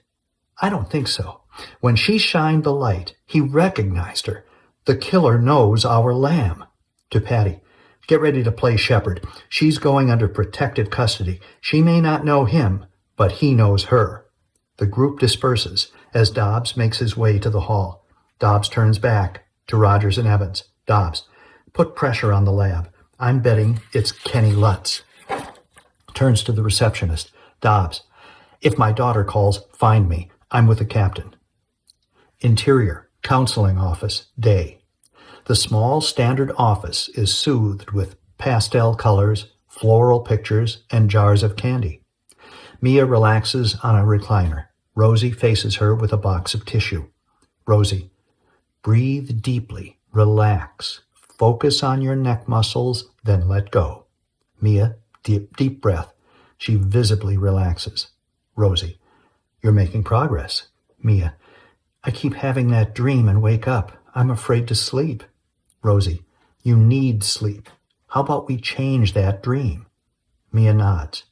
S1: I don't think so. When she shined the light, he recognized her. The killer knows our lamb. To Patty. Get ready to play shepherd. She's going under protective custody. She may not know him, but he knows her. The group disperses as Dobbs makes his way to the hall. Dobbs turns back to Rogers and Evans. Dobbs. Put pressure on the lab. I'm betting it's Kenny Lutz. Turns to the receptionist. Dobbs. If my daughter calls, find me. I'm with the captain. Interior, counseling office, day. The small standard office is soothed with pastel colors, floral pictures, and jars of candy. Mia relaxes on a recliner. Rosie faces her with a box of tissue. Rosie. Breathe deeply. Relax. Focus on your neck muscles, then let go. Mia, deep breath. She visibly relaxes. Rosie. You're making progress. Mia. I keep having that dream and wake up. I'm afraid to sleep. Rosie. You need sleep. How about we change that dream? Mia nods.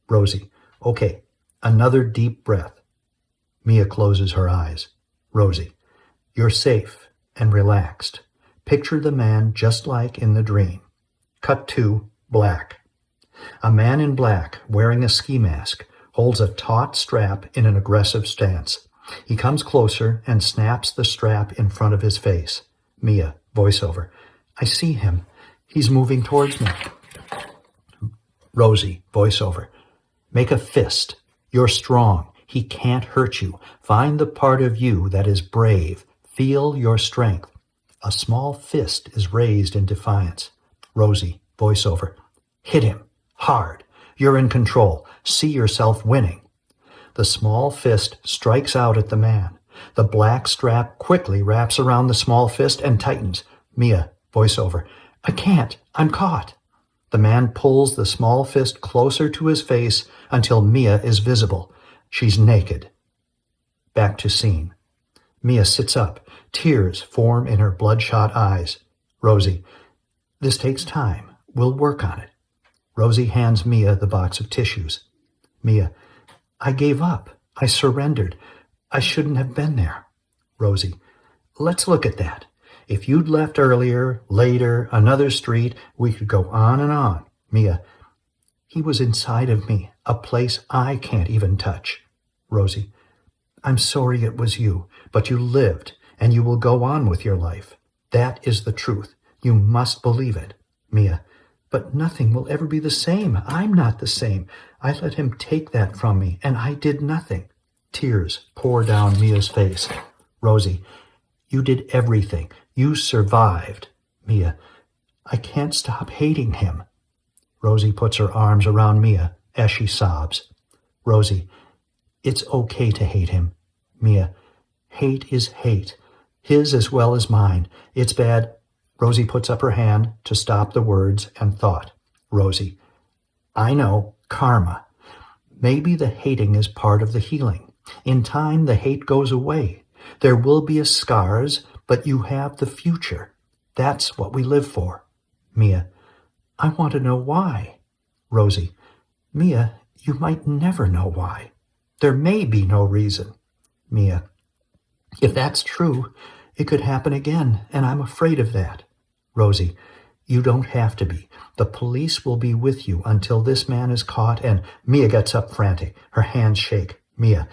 S1: Rosie. Okay. Another deep breath. Mia closes her eyes. Rosie. You're safe and relaxed. Picture the man just like in the dream. Cut to black. A man in black, wearing a ski mask, holds a taut strap in an aggressive stance. He comes closer and snaps the strap in front of his face. Mia, voiceover. I see him. He's moving towards me. Rosie, voiceover. Make a fist. You're strong. He can't hurt you. Find the part of you that is brave. Feel your strength. A small fist is raised in defiance. Rosie, voiceover. Hit him. Hard. You're in control. See yourself winning. The small fist strikes out at the man. The black strap quickly wraps around the small fist and tightens. Mia, voiceover. I can't. I'm caught. The man pulls the small fist closer to his face until Mia is visible. She's naked. Back to scene. Mia sits up. Tears form in her bloodshot eyes. Rosie. This takes time. We'll work on it. Rosie hands Mia the box of tissues. Mia. I gave up. I surrendered. I shouldn't have been there. Rosie. Let's look at that. If you'd left earlier, later, another street, we could go on and on. Mia. He was inside of me, a place I can't even touch. Rosie. I'm sorry it was you, but you lived, and you will go on with your life. That is the truth. You must believe it. Mia. But nothing will ever be the same. I'm not the same. I let him take that from me, and I did nothing. Tears pour down Mia's face. Rosie. You did everything. You survived. Mia. I can't stop hating him. Rosie puts her arms around Mia as she sobs. Rosie. It's okay to hate him. Mia. Hate is hate. His as well as mine. It's bad. Rosie puts up her hand to stop the words and thought. Rosie. I know. Karma. Maybe the hating is part of the healing. In time, the hate goes away. There will be a scars, but you have the future. That's what we live for. Mia. I want to know why. Rosie. Mia, you might never know why. There may be no reason. Mia. If that's true, it could happen again, and I'm afraid of that. Rosie. You don't have to be. The police will be with you until this man is caught, and Mia gets up frantic. Her hands shake. Mia.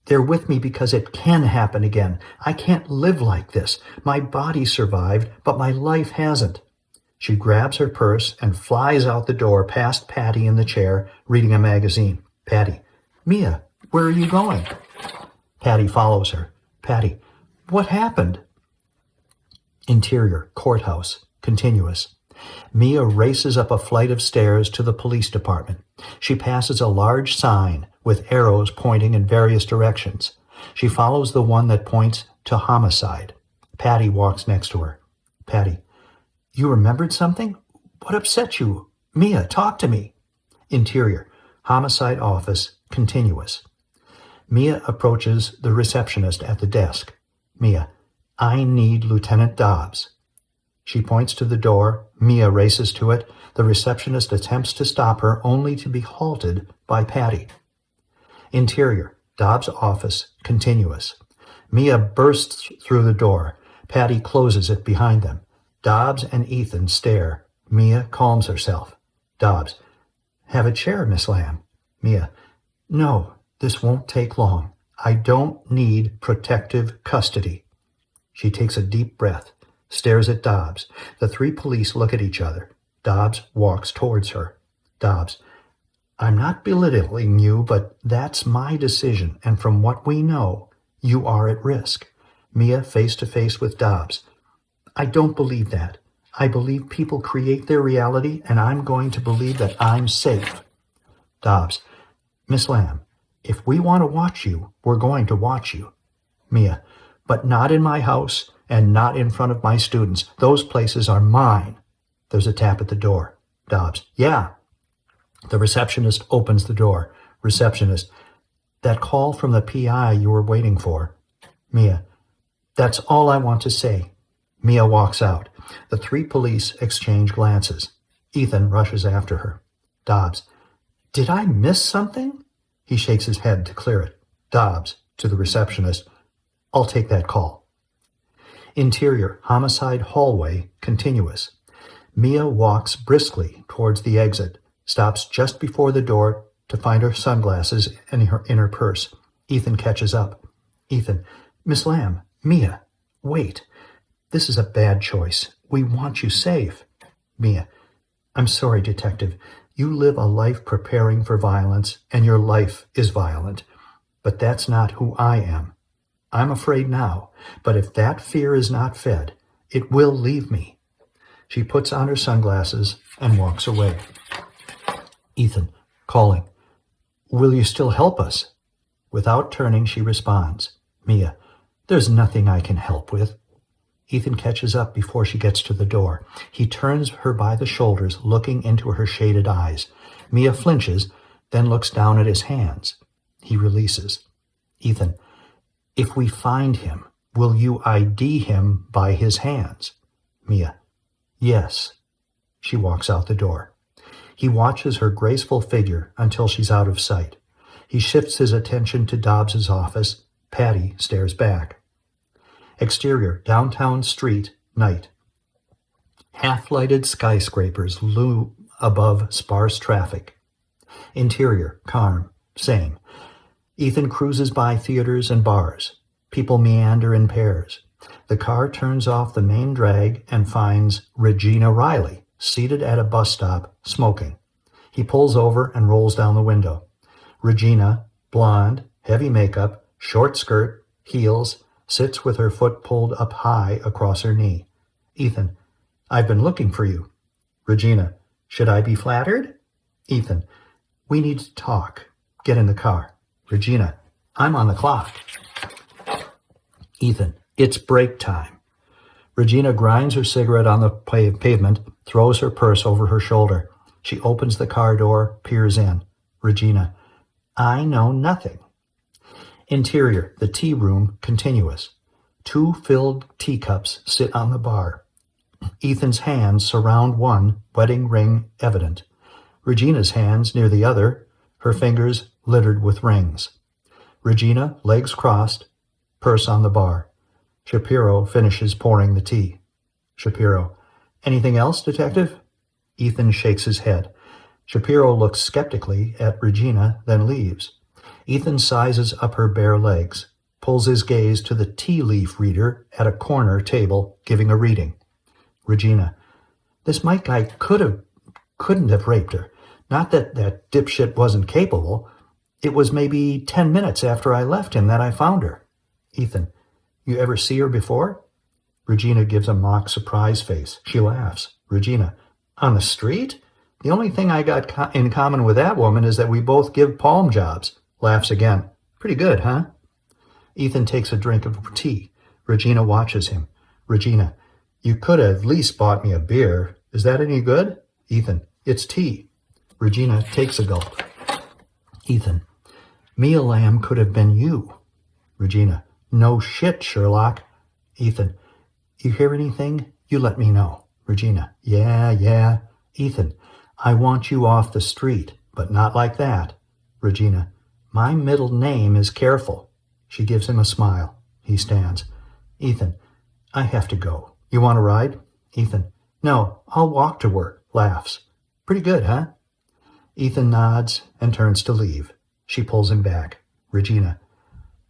S1: They're with me because it can happen again. I can't live like this. My body survived, but my life hasn't. She grabs her purse and flies out the door past Patty in the chair, reading a magazine. Patty. Mia, where are you going? Patty follows her. Patty. What happened? Interior, courthouse, continuous. Mia races up a flight of stairs to the police department. She passes a large sign with with arrows pointing in various directions. She follows the one that points to homicide. Patty walks next to her. Patty, you remembered something? What upset you? Mia, talk to me. Interior, homicide office, continuous. Mia approaches the receptionist at the desk. Mia, I need Lieutenant Dobbs. She points to the door. Mia races to it. The receptionist attempts to stop her, only to be halted by Patty. Interior, Dobbs' office, continuous. Mia bursts through the door. Patty closes it behind them. Dobbs and Ethan stare. Mia calms herself. Dobbs, have a chair, Miss Lamb. Mia, no, this won't take long. I don't need protective custody. She takes a deep breath, stares at Dobbs. The three police look at each other. Dobbs walks towards her. Dobbs, I'm not belittling you, but that's my decision, and from what we know, you are at risk. Mia face to face with Dobbs. I don't believe that. I believe people create their reality, and I'm going to believe that I'm safe. Dobbs, Miss Lamb, if we want to watch you, we're going to watch you. Mia, but not in my house and not in front of my students. Those places are mine. There's a tap at the door. Dobbs, yeah. The receptionist opens the door. Receptionist, that call from the PI you were waiting for. Mia, that's all I want to say. Mia walks out. The three police exchange glances. Ethan rushes after her. Dobbs, did I miss something? He shakes his head to clear it. Dobbs, to the receptionist, I'll take that call. Interior, homicide hallway, continuous. Mia walks briskly towards the exit, stops just before the door to find her sunglasses in her purse. Ethan catches up. Ethan, Miss Lamb, Mia, wait. This is a bad choice. We want you safe. Mia, I'm sorry, Detective. You live a life preparing for violence, and your life is violent. But that's not who I am. I'm afraid now, but if that fear is not fed, it will leave me. She puts on her sunglasses and walks away. Ethan, calling. Will you still help us? Without turning, she responds. Mia, there's nothing I can help with. Ethan catches up before she gets to the door. He turns her by the shoulders, looking into her shaded eyes. Mia flinches, then looks down at his hands. He releases. Ethan, if we find him, will you ID him by his hands? Mia, yes. She walks out the door. He watches her graceful figure until she's out of sight. He shifts his attention to Dobbs's office. Patty stares back. Exterior, downtown street, night. Half-lighted skyscrapers loom above sparse traffic. Interior, calm, same. Ethan cruises by theaters and bars. People meander in pairs. The car turns off the main drag and finds Regina Riley seated at a bus stop, smoking. He pulls over and rolls down the window. Regina, blonde, heavy makeup, short skirt, heels, sits with her foot pulled up high across her knee. Ethan, I've been looking for you. Regina, should I be flattered? Ethan, we need to talk. Get in the car. Regina, I'm on the clock. Ethan, it's break time. Regina grinds her cigarette on the pavement, throws her purse over her shoulder. She opens the car door, peers in. Regina, I know nothing. Interior, the tea room, continuous. 2 filled teacups sit on the bar. Ethan's hands surround one, wedding ring evident. Regina's hands near the other, her fingers littered with rings. Regina, legs crossed, purse on the bar. Shapiro finishes pouring the tea. Shapiro, anything else, Detective? Ethan shakes his head. Shapiro looks skeptically at Regina, then leaves. Ethan sizes up her bare legs, pulls his gaze to the tea leaf reader at a corner table, giving a reading. Regina, this Mike guy couldn't have raped her. Not that that dipshit wasn't capable. It was maybe 10 minutes after I left him that I found her. Ethan, you ever see her before? Regina gives a mock surprise face. She laughs. Regina, on the street? The only thing I got in common with that woman is that we both give palm jobs. Laughs again. Pretty good, huh? Ethan takes a drink of tea. Regina watches him. Regina, you could have at least bought me a beer. Is that any good? Ethan, it's tea. Regina takes a gulp. Ethan, Mia Lamb could have been you. Regina, no shit, Sherlock. Ethan, you hear anything? You let me know. Regina, yeah. Ethan, I want you off the street, but not like that. Regina, my middle name is Careful. She gives him a smile. He stands. Ethan, I have to go. You want a ride? Ethan, no, I'll walk to work. Laughs. Pretty good, huh? Ethan nods and turns to leave. She pulls him back. Regina,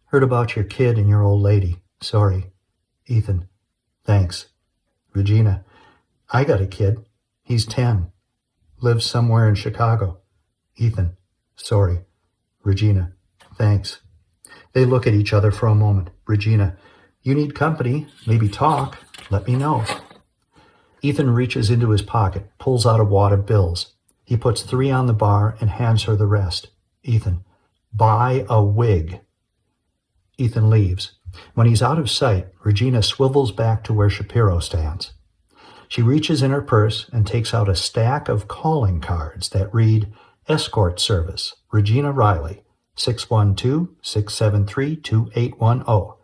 S1: heard about your kid and your old lady. Sorry. Ethan, thanks. Regina, I got a kid. He's 10. Lives somewhere in Chicago. Ethan, sorry. Regina, thanks. They look at each other for a moment. Regina, you need company, maybe talk. Let me know. Ethan reaches into his pocket, pulls out a wad of bills. He puts 3 on the bar and hands her the rest. Ethan, buy a wig. Ethan leaves. When he's out of sight, Regina swivels back to where Shapiro stands. She reaches in her purse and takes out a stack of calling cards that read, Escort Service, Regina Riley, 612-673-2810.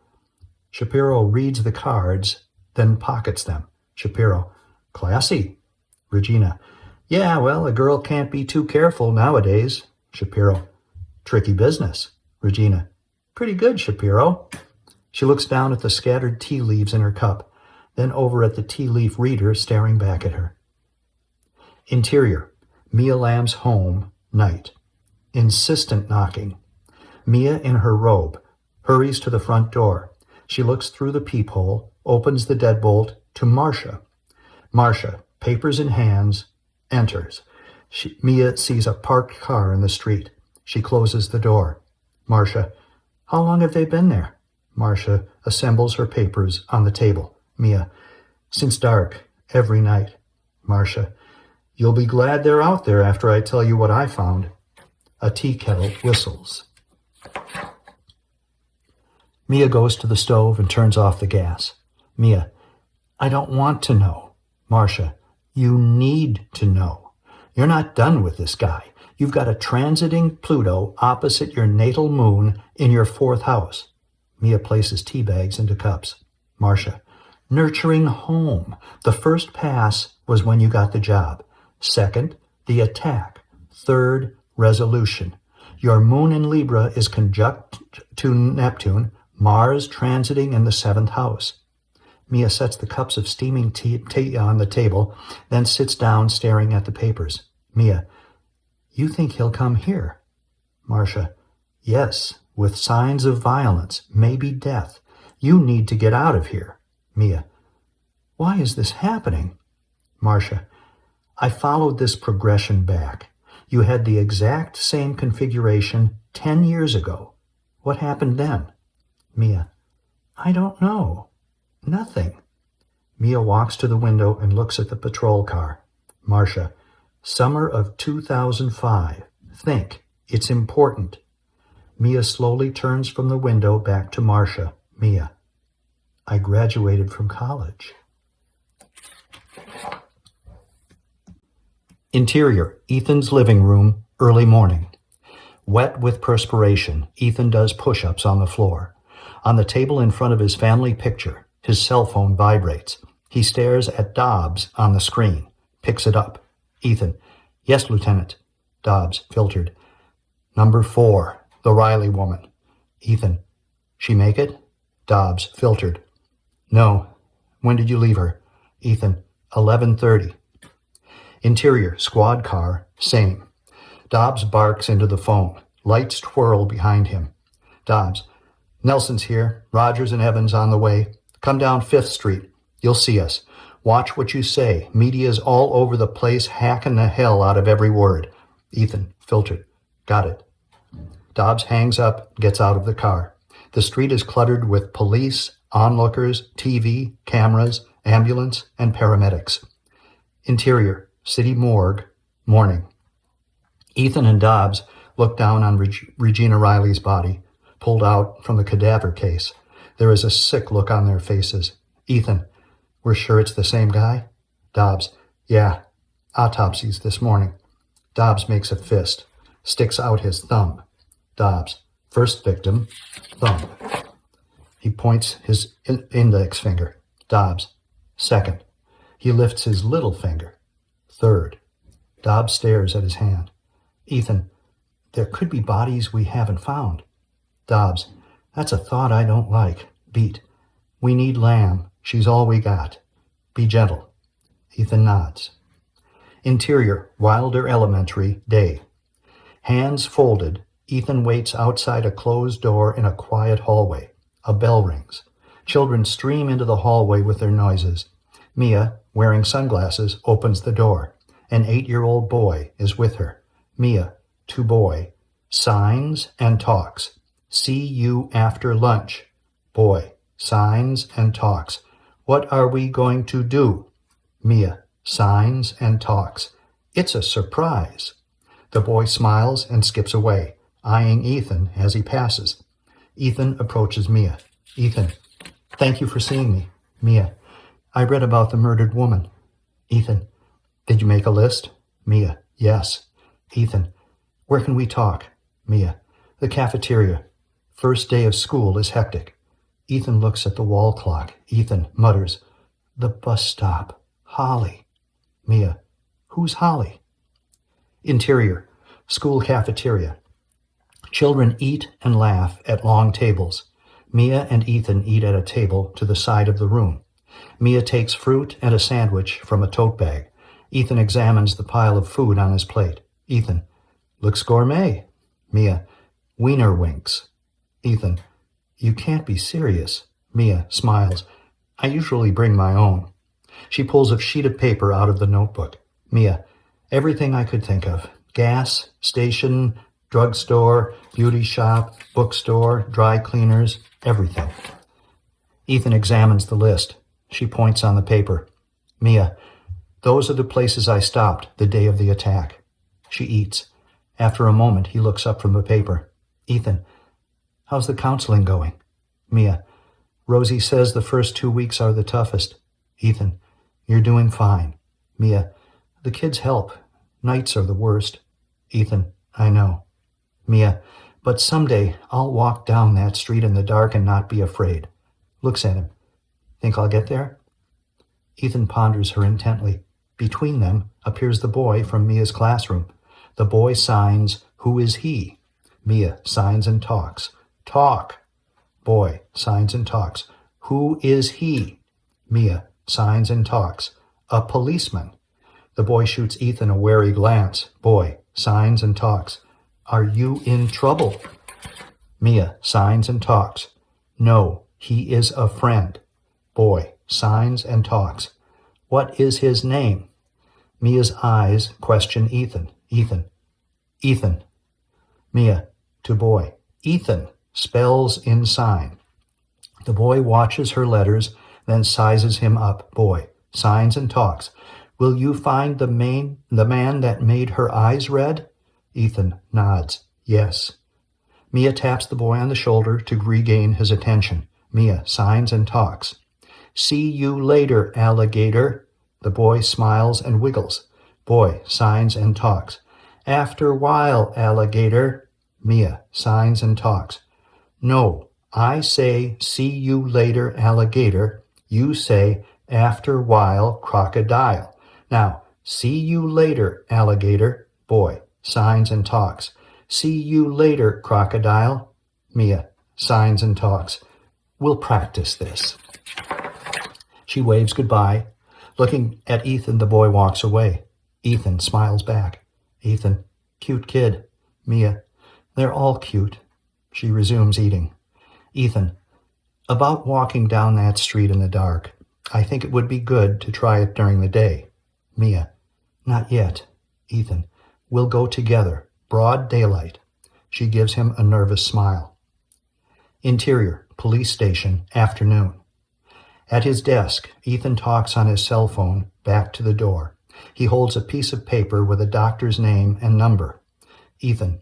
S1: Shapiro reads the cards, then pockets them. Shapiro, classy. Regina, yeah, well, a girl can't be too careful nowadays. Shapiro, tricky business. Regina, pretty good, Shapiro. She looks down at the scattered tea leaves in her cup, then over at the tea leaf reader staring back at her. Interior, Mia Lamb's home, night. Insistent knocking. Mia, in her robe, hurries to the front door. She looks through the peephole, opens the deadbolt to Marcia. Marcia, papers in hands, enters. Mia sees a parked car in the street. She closes the door. Marcia, how long have they been there? Marcia assembles her papers on the table. Mia, since dark, every night. Marcia, you'll be glad they're out there after I tell you what I found. A tea kettle whistles. Mia goes to the stove and turns off the gas. Mia, I don't want to know. Marcia, you need to know. You're not done with this guy. You've got a transiting Pluto opposite your natal moon in your 4th house. Mia places tea bags into cups. Marcia, nurturing home. The first pass was when you got the job. 2nd, the attack. 3rd, resolution. Your moon in Libra is conjunct to Neptune, Mars transiting in the 7th house. Mia sets the cups of steaming tea on the table, then sits down staring at the papers. Mia, you think he'll come here? Marcia, yes, with signs of violence, maybe death. You need to get out of here. Mia, why is this happening? Marcia, I followed this progression back. You had the exact same configuration 10 years ago. What happened then? Mia, I don't know. Nothing. Mia walks to the window and looks at the patrol car. Marcia, summer of 2005. Think, it's important. Mia slowly turns from the window back to Marcia. Mia, I graduated from college. Interior, Ethan's living room, early morning. Wet with perspiration, Ethan does push-ups on the floor. On the table in front of his family picture, his cell phone vibrates. He stares at Dobbs on the screen, picks it up. Ethan, yes, Lieutenant. Dobbs, filtered. Number 4, the Riley woman. Ethan, she make it? Dobbs, filtered. No. When did you leave her? Ethan, 11:30. Interior, squad car, same. Dobbs barks into the phone. Lights twirl behind him. Dobbs, Nelson's here. Rogers and Evans on the way. Come down 5th Street. You'll see us. Watch what you say. Media's all over the place, hacking the hell out of every word. Ethan, filtered. Got it. Dobbs hangs up, gets out of the car. The street is cluttered with police, onlookers, TV, cameras, ambulance, and paramedics. Interior, city morgue, morning. Ethan and Dobbs look down on Regina Riley's body, pulled out from the cadaver case. There is a sick look on their faces. Ethan, we're sure it's the same guy? Dobbs, yeah, autopsies this morning. Dobbs makes a fist, sticks out his thumb. Dobbs, first victim, thumb. He points his index finger. Dobbs, second. He lifts his little finger. Third. Dobbs stares at his hand. Ethan, there could be bodies we haven't found. Dobbs, that's a thought I don't like. Beat, we need Lamb. She's all we got. Be gentle. Ethan nods. Interior, Wilder Elementary, day. Hands folded, Ethan waits outside a closed door in a quiet hallway. A bell rings. Children stream into the hallway with their noises. Mia, wearing sunglasses, opens the door. An 8-year-old boy is with her. Mia, to boy, signs and talks. See you after lunch. Boy, signs and talks. What are we going to do? Mia, signs and talks. It's a surprise. The boy smiles and skips away, eyeing Ethan as he passes. Ethan approaches Mia. Ethan, thank you for seeing me. Mia, I read about the murdered woman. Ethan, did you make a list? Mia, yes. Ethan, where can we talk? Mia, the cafeteria. First day of school is hectic. Ethan looks at the wall clock. Ethan mutters, the bus stop. Holly. Mia, who's Holly? Interior, school cafeteria. Children eat and laugh at long tables. Mia and Ethan eat at a table to the side of the room. Mia takes fruit and a sandwich from a tote bag. Ethan examines the pile of food on his plate. Ethan, looks gourmet. Mia, wiener winks. Ethan, you can't be serious. Mia smiles. I usually bring my own. She pulls a sheet of paper out of the notebook. Mia, everything I could think of. Gas, station, drugstore, beauty shop, bookstore, dry cleaners, everything. Ethan examines the list. She points on the paper. Mia, those are the places I stopped the day of the attack. She eats. After a moment, he looks up from the paper. Ethan, how's the counseling going? Mia, Rosie says the first 2 weeks are the toughest. Ethan, you're doing fine. Mia, the kids help. Nights are the worst. Ethan, I know. Mia, but someday I'll walk down that street in the dark and not be afraid. Looks at him. Think I'll get there? Ethan ponders her intently. Between them appears the boy from Mia's classroom. The boy signs, who is he? Mia signs and talks. Talk. Boy signs and talks. Who is he? Mia signs and talks. A policeman. The boy shoots Ethan a wary glance. Boy signs and talks. Are you in trouble? Mia signs and talks. No, he is a friend. Boy signs and talks. What is his name? Mia's eyes question Ethan. Ethan. Ethan. Mia to boy. Ethan spells in sign. The boy watches her letters, then sizes him up. Boy signs and talks. Will you find the man that made her eyes red? Ethan nods. Yes. Mia taps the boy on the shoulder to regain his attention. Mia signs and talks. See you later, alligator. The boy smiles and wiggles. Boy signs and talks. After while, alligator. Mia signs and talks. No, I say see you later, alligator. You say after while, crocodile. Now, see you later, alligator. Boy signs and talks. See you later, crocodile. Mia signs and talks. We'll practice this. She waves goodbye. Looking at Ethan, the boy walks away. Ethan smiles back. Ethan, cute kid. Mia, they're all cute. She resumes eating. Ethan, about walking down that street in the dark. I think it would be good to try it during the day. Mia, not yet. Ethan, we'll go together. Broad daylight. She gives him a nervous smile. Interior, police station, afternoon. At his desk, Ethan talks on his cell phone back to the door. He holds a piece of paper with a doctor's name and number. Ethan,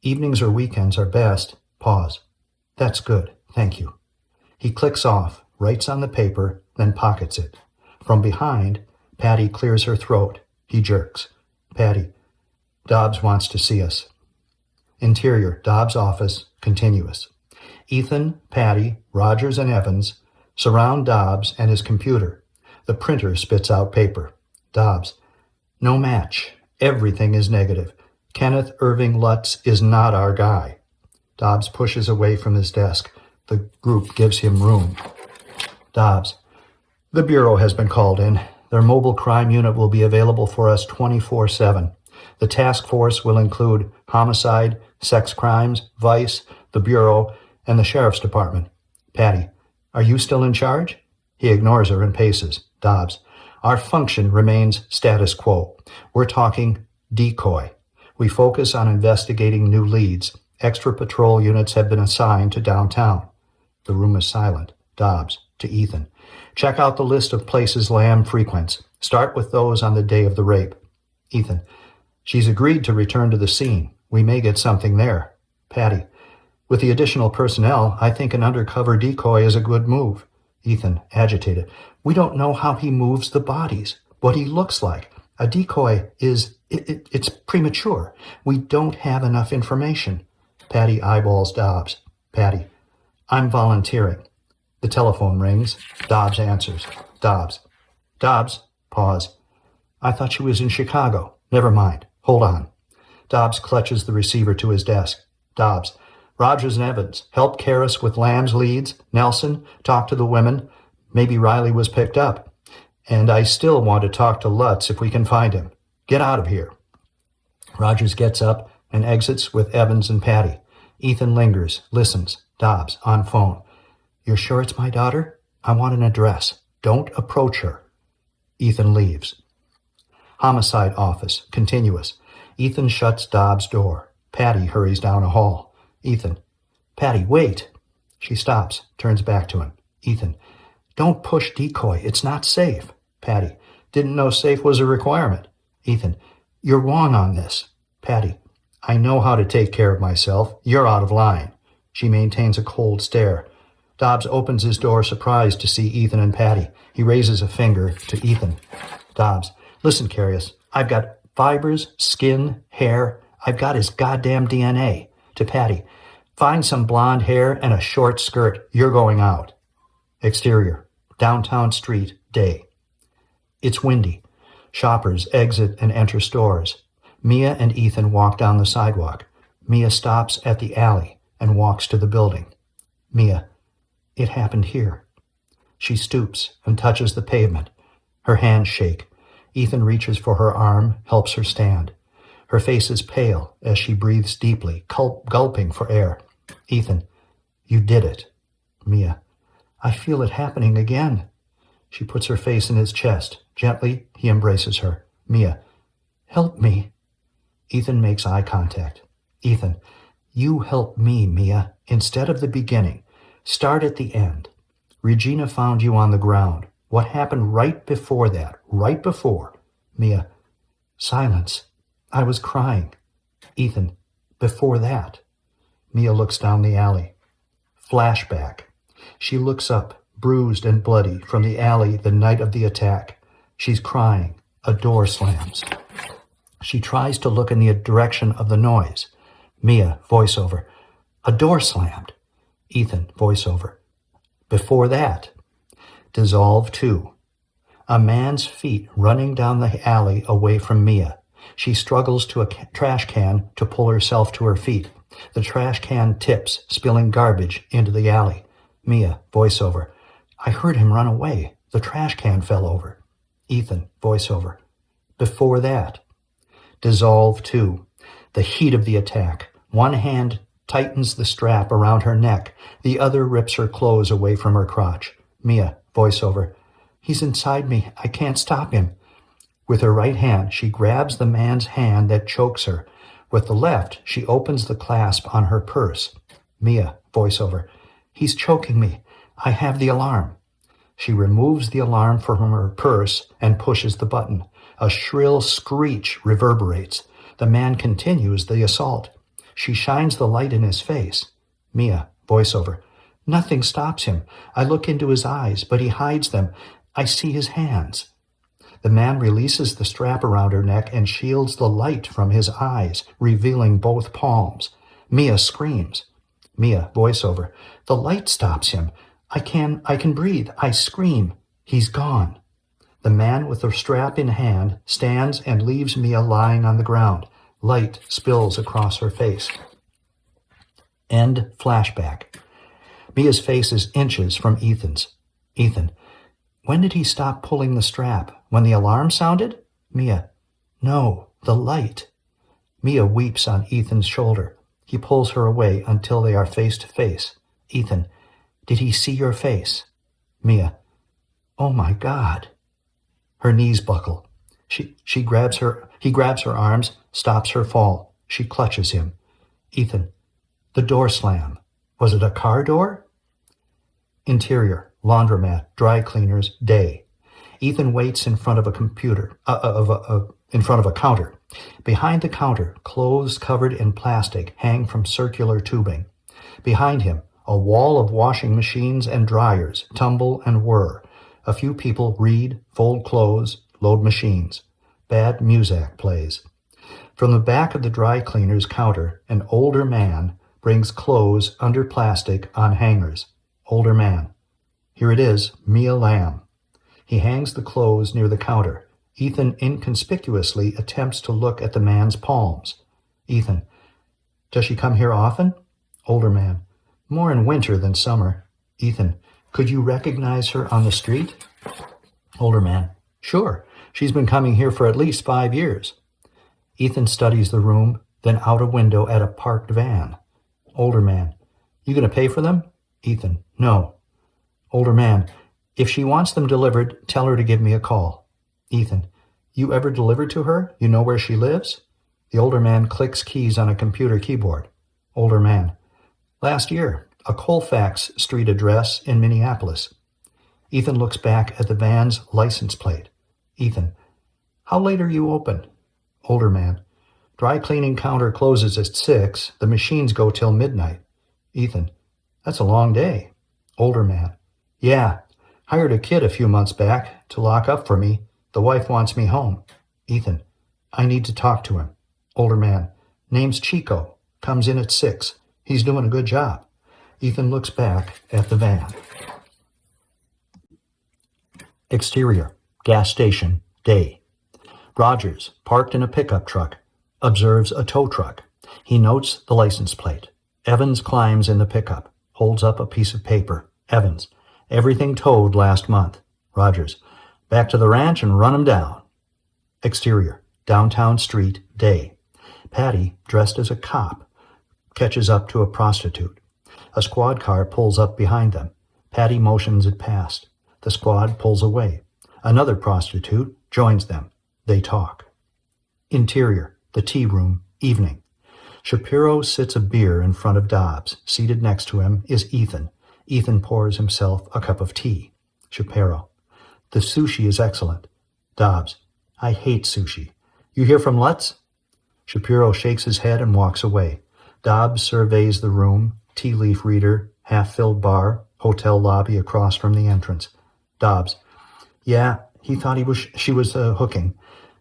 S1: Evenings or weekends are best. Pause. That's good. Thank you. He clicks off, writes on the paper, then pockets it. From behind, Patty clears her throat. He jerks. Patty. Dobbs wants to see us. Interior, Dobbs' office, continuous. Ethan, Patty, Rogers, and Evans surround Dobbs and his computer. The printer spits out paper. Dobbs. No match. Everything is negative. Kenneth Irving Lutz is not our guy. Dobbs pushes away from his desk. The group gives him room. Dobbs. The Bureau has been called in. Their mobile crime unit will be available for us 24/7. The task force will include homicide, sex crimes, vice, the Bureau, and the Sheriff's Department. Patty. Are you still in charge? He ignores her and paces. Dobbs. Our function remains status quo. We're talking decoy. We focus on investigating new leads. Extra patrol units have been assigned to downtown. The room is silent. Dobbs. To Ethan. Check out the list of places Lamb frequents. Start with those on the day of the rape. Ethan. She's agreed to return to the scene. We may get something there. Patty. With the additional personnel, I think an undercover decoy is a good move. Ethan, agitated. We don't know how he moves the bodies, what he looks like. A decoy it's premature. We don't have enough information. Patty eyeballs Dobbs. Patty. I'm volunteering. The telephone rings. Dobbs answers. Dobbs. Dobbs. Pause. I thought she was in Chicago. Never mind. Hold on. Dobbs clutches the receiver to his desk. Dobbs. Rogers and Evans, help Karras with Lamb's leads. Nelson, talk to the women. Maybe Riley was picked up. And I still want to talk to Lutz if we can find him. Get out of here. Rogers gets up and exits with Evans and Patty. Ethan lingers, listens. Dobbs, on phone. You're sure it's my daughter? I want an address. Don't approach her. Ethan leaves. Homicide office, continuous. Ethan shuts Dobbs' door. Patty hurries down a hall. Ethan. Patty, wait. She stops, turns back to him. Ethan. Don't push decoy. It's not safe. Patty. Didn't know safe was a requirement. Ethan. You're wrong on this. Patty. I know how to take care of myself. You're out of line. She maintains a cold stare. Dobbs opens his door, surprised to see Ethan and Patty. He raises a finger to Ethan. Dobbs. Listen, Karras. I've got fibers, skin, hair. I've got his goddamn DNA. To Patty. Find some blonde hair and a short skirt. You're going out. Exterior. Downtown street. Day. It's windy. Shoppers exit and enter stores. Mia and Ethan walk down the sidewalk. Mia stops at the alley and walks to the building. Mia. It happened here. She stoops and touches the pavement. Her hands shake. Ethan reaches for her arm, helps her stand. Her face is pale as she breathes deeply, gulping for air. Ethan, you did it. Mia, I feel it happening again. She puts her face in his chest. Gently, he embraces her. Mia, help me. Ethan makes eye contact. Ethan, you help me, Mia, instead of the beginning. Start at the end. Regina found you on the ground. What happened right before that? Right before? Mia, silence. I was crying. Ethan, before that. Mia looks down the alley. Flashback. She looks up, bruised and bloody, from the alley the night of the attack. She's crying. A door slams. She tries to look in the direction of the noise. Mia, voiceover. A door slammed. Ethan, voiceover. Before that. Dissolve 2. A man's feet running down the alley away from Mia. She struggles to a trash can to pull herself to her feet. The trash can tips, spilling garbage into the alley. Mia, voiceover. I heard him run away. The trash can fell over. Ethan, voiceover. Before that. Dissolve 2. The heat of the attack. One hand tightens the strap around her neck. The other rips her clothes away from her crotch. Mia, voiceover. He's inside me. I can't stop him. With her right hand, she grabs the man's hand that chokes her. With the left, she opens the clasp on her purse. Mia, voiceover. He's choking me. I have the alarm. She removes the alarm from her purse and pushes the button. A shrill screech reverberates. The man continues the assault. She shines the light in his face. Mia, voiceover. Nothing stops him. I look into his eyes, but he hides them. I see his hands. The man releases the strap around her neck and shields the light from his eyes, revealing both palms. Mia screams. Mia, voiceover. The light stops him. I can breathe. I scream. He's gone. The man with the strap in hand stands and leaves Mia lying on the ground. Light spills across her face. End flashback. Mia's face is inches from Ethan's. Ethan. When did he stop pulling the strap? When the alarm sounded? Mia. No, the light. Mia weeps on Ethan's shoulder. He pulls her away until they are face to face. Ethan. Did he see your face? Mia. Oh my God. Her knees buckle. He grabs her arms, stops her fall. She clutches him. Ethan. The door slam. Was it a car door? Interior, laundromat, dry cleaners, day. Ethan waits in front of a counter. Behind the counter, clothes covered in plastic hang from circular tubing. Behind him, a wall of washing machines and dryers tumble and whir. A few people read, fold clothes, load machines. Bad music plays. From the back of the dry cleaner's counter, an older man brings clothes under plastic on hangers. Older man. Here it is, Mia Lamb. He hangs the clothes near the counter. Ethan inconspicuously attempts to look at the man's palms. Ethan. Does she come here often? Older man. More in winter than summer. Ethan. Could you recognize her on the street? Older man. Sure. She's been coming here for at least 5 years. Ethan studies the room, then out a window at a parked van. Older man. You going to pay for them? Ethan. No. Older man. If she wants them delivered, tell her to give me a call. Ethan. You ever delivered to her? You know where she lives? The older man clicks keys on a computer keyboard. Older man. Last year, a Colfax Street address in Minneapolis. Ethan looks back at the van's license plate. Ethan. How late are you open? Older man. Dry cleaning counter closes at 6. The machines go till midnight. Ethan. That's a long day. Older man. Yeah. Hired a kid a few months back to lock up for me. The wife wants me home. Ethan. I need to talk to him. Older man. Name's Chico. Comes in at 6. He's doing a good job. Ethan looks back at the van. Exterior. Gas station. Day. Rogers, parked in a pickup truck, observes a tow truck. He notes the license plate. Evans climbs in the pickup, holds up a piece of paper. Evans. Everything towed last month. Rogers. Back to the ranch and run 'em down. Exterior. Downtown street. Day. Patty, dressed as a cop, catches up to a prostitute. A squad car pulls up behind them. Patty motions it past. The squad pulls away. Another prostitute joins them. They talk. Interior. The tea room. Evening. Shapiro sits a beer in front of Dobbs. Seated next to him is Ethan. Ethan pours himself a cup of tea. Shapiro. The sushi is excellent. Dobbs. I hate sushi. You hear from Lutz? Shapiro shakes his head and walks away. Dobbs surveys the room, tea leaf reader, half-filled bar, hotel lobby across from the entrance. Dobbs. Yeah, he thought she was hooking.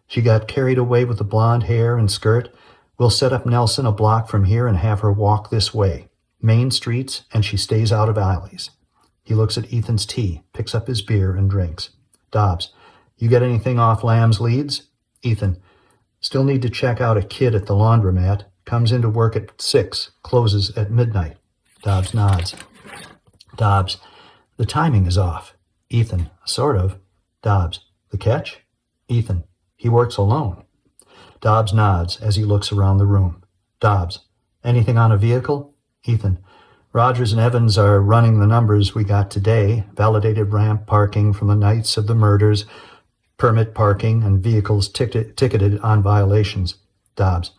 S1: She got carried away with the blonde hair and skirt. We'll set up Nelson a block from here and have her walk this way. Main streets, and she stays out of alleys. He looks at Ethan's tea, picks up his beer, and drinks. Dobbs. You get anything off Lamb's leads? Ethan. Still need to check out a kid at the laundromat. Comes into work at 6, closes at midnight. Dobbs nods. Dobbs. The timing is off. Ethan. Sort of. Dobbs. The catch? Ethan. He works alone. Dobbs nods as he looks around the room. Dobbs. Anything on a vehicle? Ethan. Rogers and Evans are running the numbers we got today. Validated ramp parking from the nights of the murders, permit parking, and vehicles ticketed on violations. Dobbs.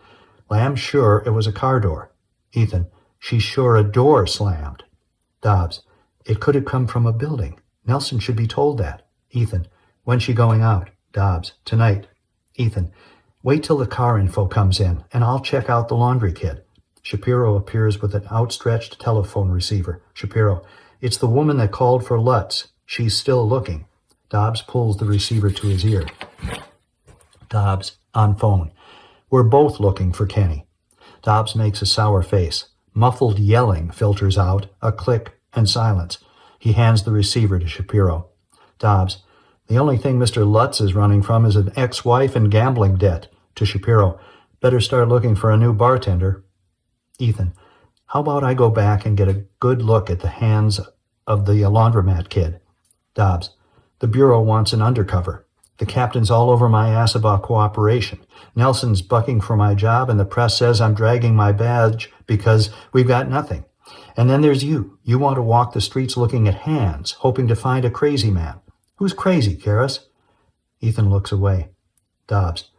S1: Lamb's sure it was a car door. Ethan. She's sure a door slammed. Dobbs. It could have come from a building. Nelson should be told that. Ethan. When's she going out? Dobbs. Tonight. Ethan. Wait till the car info comes in, and I'll check out the laundry kid. Shapiro appears with an outstretched telephone receiver. Shapiro, it's the woman that called for Lutz. She's still looking. Dobbs pulls the receiver to his ear. Dobbs, on phone. We're both looking for Kenny. Dobbs makes a sour face. Muffled yelling filters out, a click, and silence. He hands the receiver to Shapiro. Dobbs, the only thing Mr. Lutz is running from is an ex-wife and gambling debt. To Shapiro, better start looking for a new bartender. Ethan, how about I go back and get a good look at the hands of the laundromat kid? Dobbs, the Bureau wants an undercover. The captain's all over my ass about cooperation. Nelson's bucking for my job, and the press says I'm dragging my badge because we've got nothing. And then there's you. You want to walk the streets looking at hands, hoping to find a crazy man. Who's crazy, Karras? Ethan looks away. Dobbs,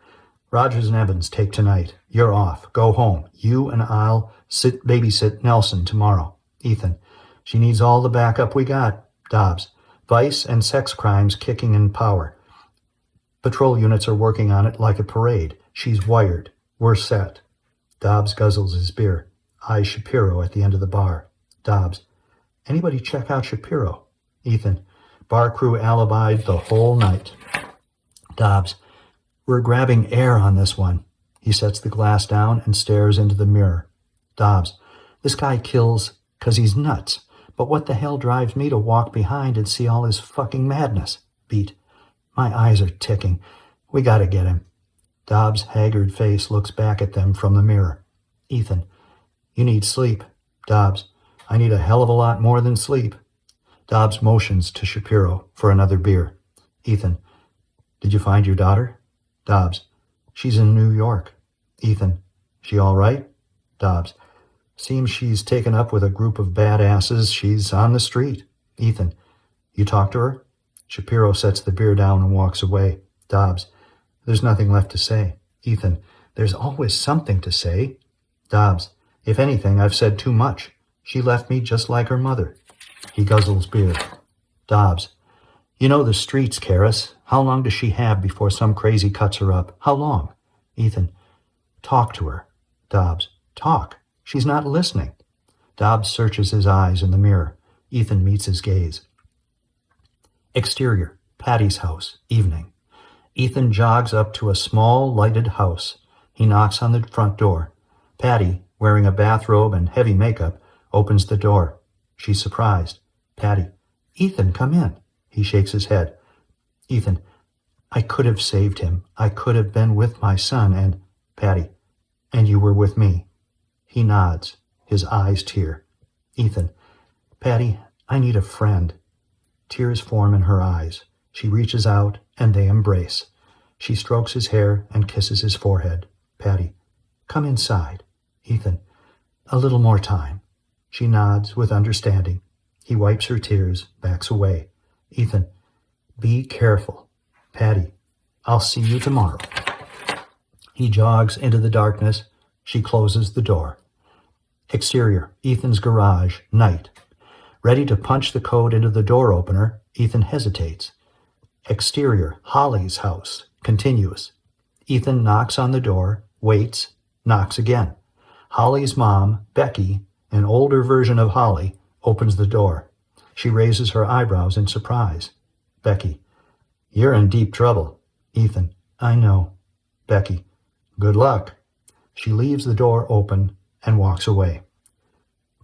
S1: Rogers and Evans take tonight. You're off. Go home. You and I'll babysit Nelson tomorrow. Ethan, she needs all the backup we got. Dobbs, vice and sex crimes kicking in power. Patrol units are working on it like a parade. She's wired. We're set. Dobbs guzzles his beer. Eyes Shapiro at the end of the bar. Dobbs, anybody check out Shapiro? Ethan, bar crew alibied the whole night. Dobbs, we're grabbing air on this one. He sets the glass down and stares into the mirror. Dobbs, this guy kills 'cause he's nuts. But what the hell drives me to walk behind and see all his fucking madness? Beat, my eyes are ticking. We gotta get him. Dobbs' haggard face looks back at them from the mirror. Ethan, you need sleep. Dobbs, I need a hell of a lot more than sleep. Dobbs motions to Shapiro for another beer. Ethan, did you find your daughter? Dobbs, she's in New York. Ethan, she all right? Dobbs, seems she's taken up with a group of badasses. She's on the street. Ethan, you talked to her? Shapiro sets the beer down and walks away. Dobbs, there's nothing left to say. Ethan, there's always something to say. Dobbs, if anything, I've said too much. She left me just like her mother. He guzzles beer. Dobbs, you know the streets, Karras. How long does she have before some crazy cuts her up? How long? Ethan, talk to her. Dobbs, talk. She's not listening. Dobbs searches his eyes in the mirror. Ethan meets his gaze. Exterior, Patty's house, evening. Ethan jogs up to a small, lighted house. He knocks on the front door. Patty, wearing a bathrobe and heavy makeup, opens the door. She's surprised. Patty, Ethan, come in. He shakes his head. Ethan, I could have saved him. I could have been with my son and... Patty, and you were with me. He nods. His eyes tear. Ethan, Patty, I need a friend. Tears form in her eyes. She reaches out and they embrace. She strokes his hair and kisses his forehead. Patty, come inside. Ethan, a little more time. She nods with understanding. He wipes her tears, backs away. Ethan, be careful. Patty, I'll see you tomorrow. He jogs into the darkness. She closes the door. Exterior, Ethan's garage, night. Ready to punch the code into the door opener, Ethan hesitates. Exterior, Holly's house, continuous. Ethan knocks on the door, waits, knocks again. Holly's mom, Becky, an older version of Holly, opens the door. She raises her eyebrows in surprise. Becky, you're in deep trouble. Ethan, I know. Becky, good luck. She leaves the door open and walks away.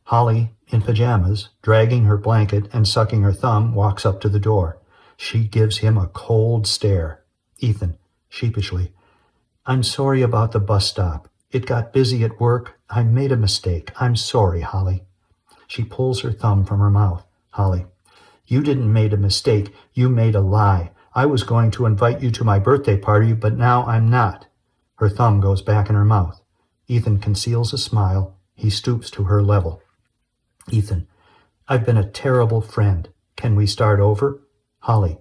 S1: Holly, in pajamas, dragging her blanket and sucking her thumb, walks up to the door. She gives him a cold stare. Ethan, sheepishly, I'm sorry about the bus stop. It got busy at work. I made a mistake. I'm sorry, Holly. She pulls her thumb from her mouth. Holly, you didn't make a mistake. You made a lie. I was going to invite you to my birthday party, but now I'm not. Her thumb goes back in her mouth. Ethan conceals a smile. He stoops to her level. Ethan, I've been a terrible friend. Can we start over? Holly,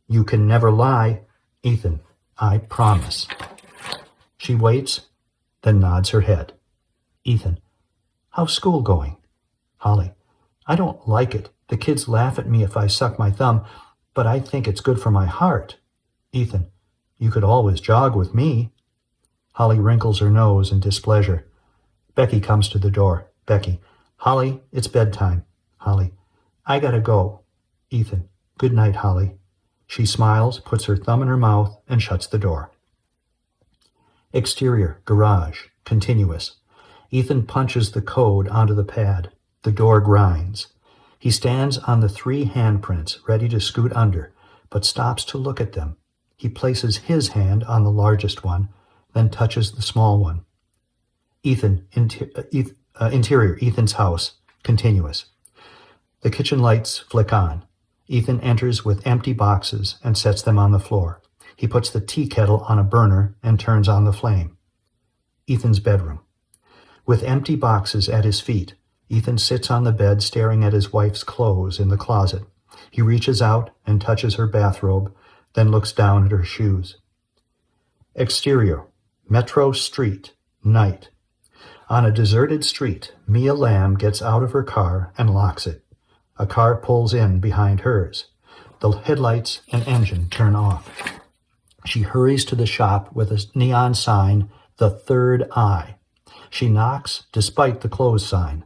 S1: you can never lie. Ethan, I promise. She waits, then nods her head. Ethan, how's school going? Holly, I don't like it. The kids laugh at me if I suck my thumb, but I think it's good for my heart. Ethan, you could always jog with me. Holly wrinkles her nose in displeasure. Becky comes to the door. Becky, Holly, it's bedtime. Holly, I gotta go. Ethan, good night, Holly. She smiles, puts her thumb in her mouth, and shuts the door. Exterior, garage, continuous. Ethan punches the code onto the pad. The door grinds. He stands on the 3 handprints, ready to scoot under, but stops to look at them. He places his hand on the largest one, then touches the small one. Interior, Ethan's house, continuous. The kitchen lights flick on. Ethan enters with empty boxes and sets them on the floor. He puts the tea kettle on a burner and turns on the flame. Ethan's bedroom. With empty boxes at his feet, Ethan sits on the bed staring at his wife's clothes in the closet. He reaches out and touches her bathrobe, then looks down at her shoes. Exterior, Metro Street, night. On a deserted street, Mia Lamb gets out of her car and locks it. A car pulls in behind hers. The headlights and engine turn off. She hurries to the shop with a neon sign, The Third Eye. She knocks despite the closed sign.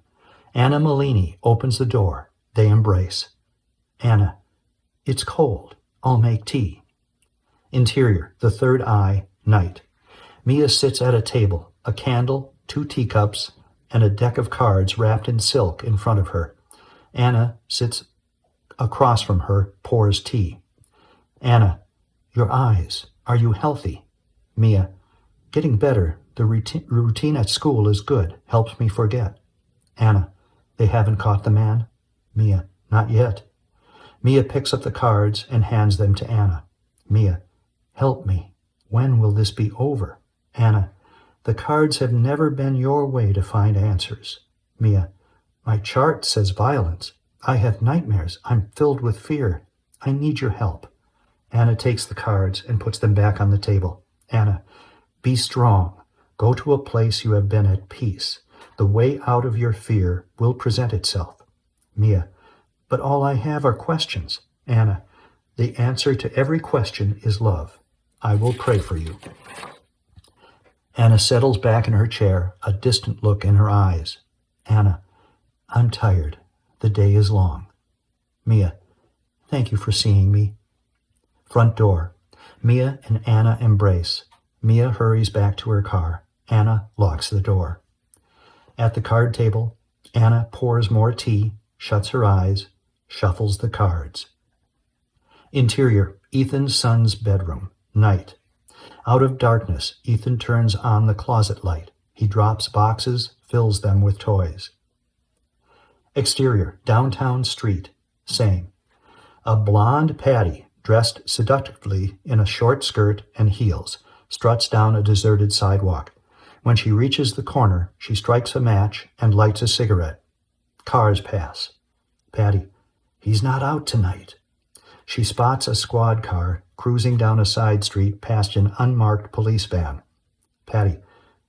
S1: Anna Malini opens the door. They embrace. Anna, it's cold. I'll make tea. Interior, The Third Eye, night. Mia sits at a table, a candle, 2 teacups, and a deck of cards wrapped in silk in front of her. Anna sits across from her, pours tea. Anna, your eyes, are you healthy? Mia, getting better. The routine at school is good, helps me forget. Anna, they haven't caught the man? Mia, not yet. Mia picks up the cards and hands them to Anna. Mia, help me. When will this be over? Anna, the cards have never been your way to find answers. Mia, my chart says violence. I have nightmares. I'm filled with fear. I need your help. Anna takes the cards and puts them back on the table. Anna, be strong. Go to a place you have been at peace. The way out of your fear will present itself. Mia, but all I have are questions. Anna, the answer to every question is love. I will pray for you. Anna settles back in her chair, a distant look in her eyes. Anna, I'm tired. The day is long. Mia, thank you for seeing me. Front door. Mia and Anna embrace. Mia hurries back to her car. Anna locks the door. At the card table, Anna pours more tea, shuts her eyes, shuffles the cards. Interior, Ethan's son's bedroom, night. Out of darkness, Ethan turns on the closet light. He drops boxes, fills them with toys. Exterior, downtown street, same. A blonde Patty, dressed seductively in a short skirt and heels, struts down a deserted sidewalk. When she reaches the corner, she strikes a match and lights a cigarette. Cars pass. Patty, he's not out tonight. She spots a squad car cruising down a side street past an unmarked police van. Patty,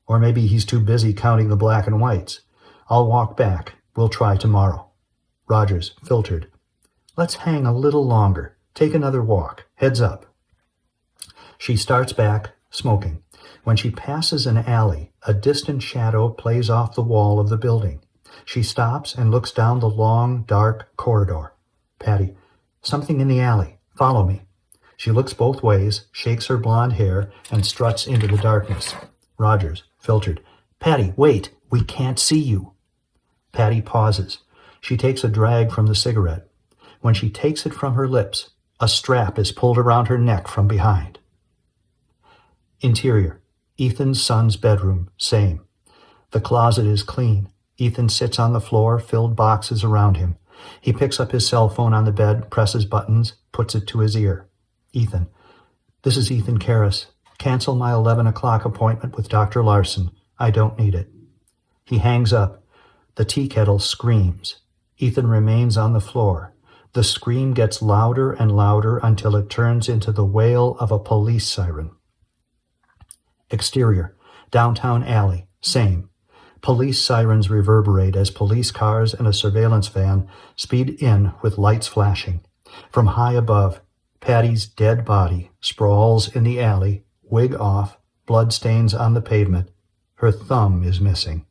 S1: or maybe he's too busy counting the black and whites. I'll walk back. We'll try tomorrow. Rogers, filtered. Let's hang a little longer. Take another walk. Heads up. She starts back, smoking. When she passes an alley, a distant shadow plays off the wall of the building. She stops and looks down the long, dark corridor. Patty, something in the alley. Follow me. She looks both ways, shakes her blonde hair, and struts into the darkness. Rogers, filtered. Patty, wait. We can't see you. Patty pauses. She takes a drag from the cigarette. When she takes it from her lips, a strap is pulled around her neck from behind. Interior, Ethan's son's bedroom, same. The closet is clean. Ethan sits on the floor, filled boxes around him. He picks up his cell phone on the bed, presses buttons, puts it to his ear. Ethan, this is Ethan Karras. Cancel my 11 o'clock appointment with Dr. Larson. I don't need it. He hangs up. The tea kettle screams. Ethan remains on the floor. The scream gets louder and louder until it turns into the wail of a police siren. Exterior, downtown alley, same. Police sirens reverberate as police cars and a surveillance van speed in with lights flashing. From high above, Patty's dead body sprawls in the alley, wig off, bloodstains on the pavement. Her thumb is missing.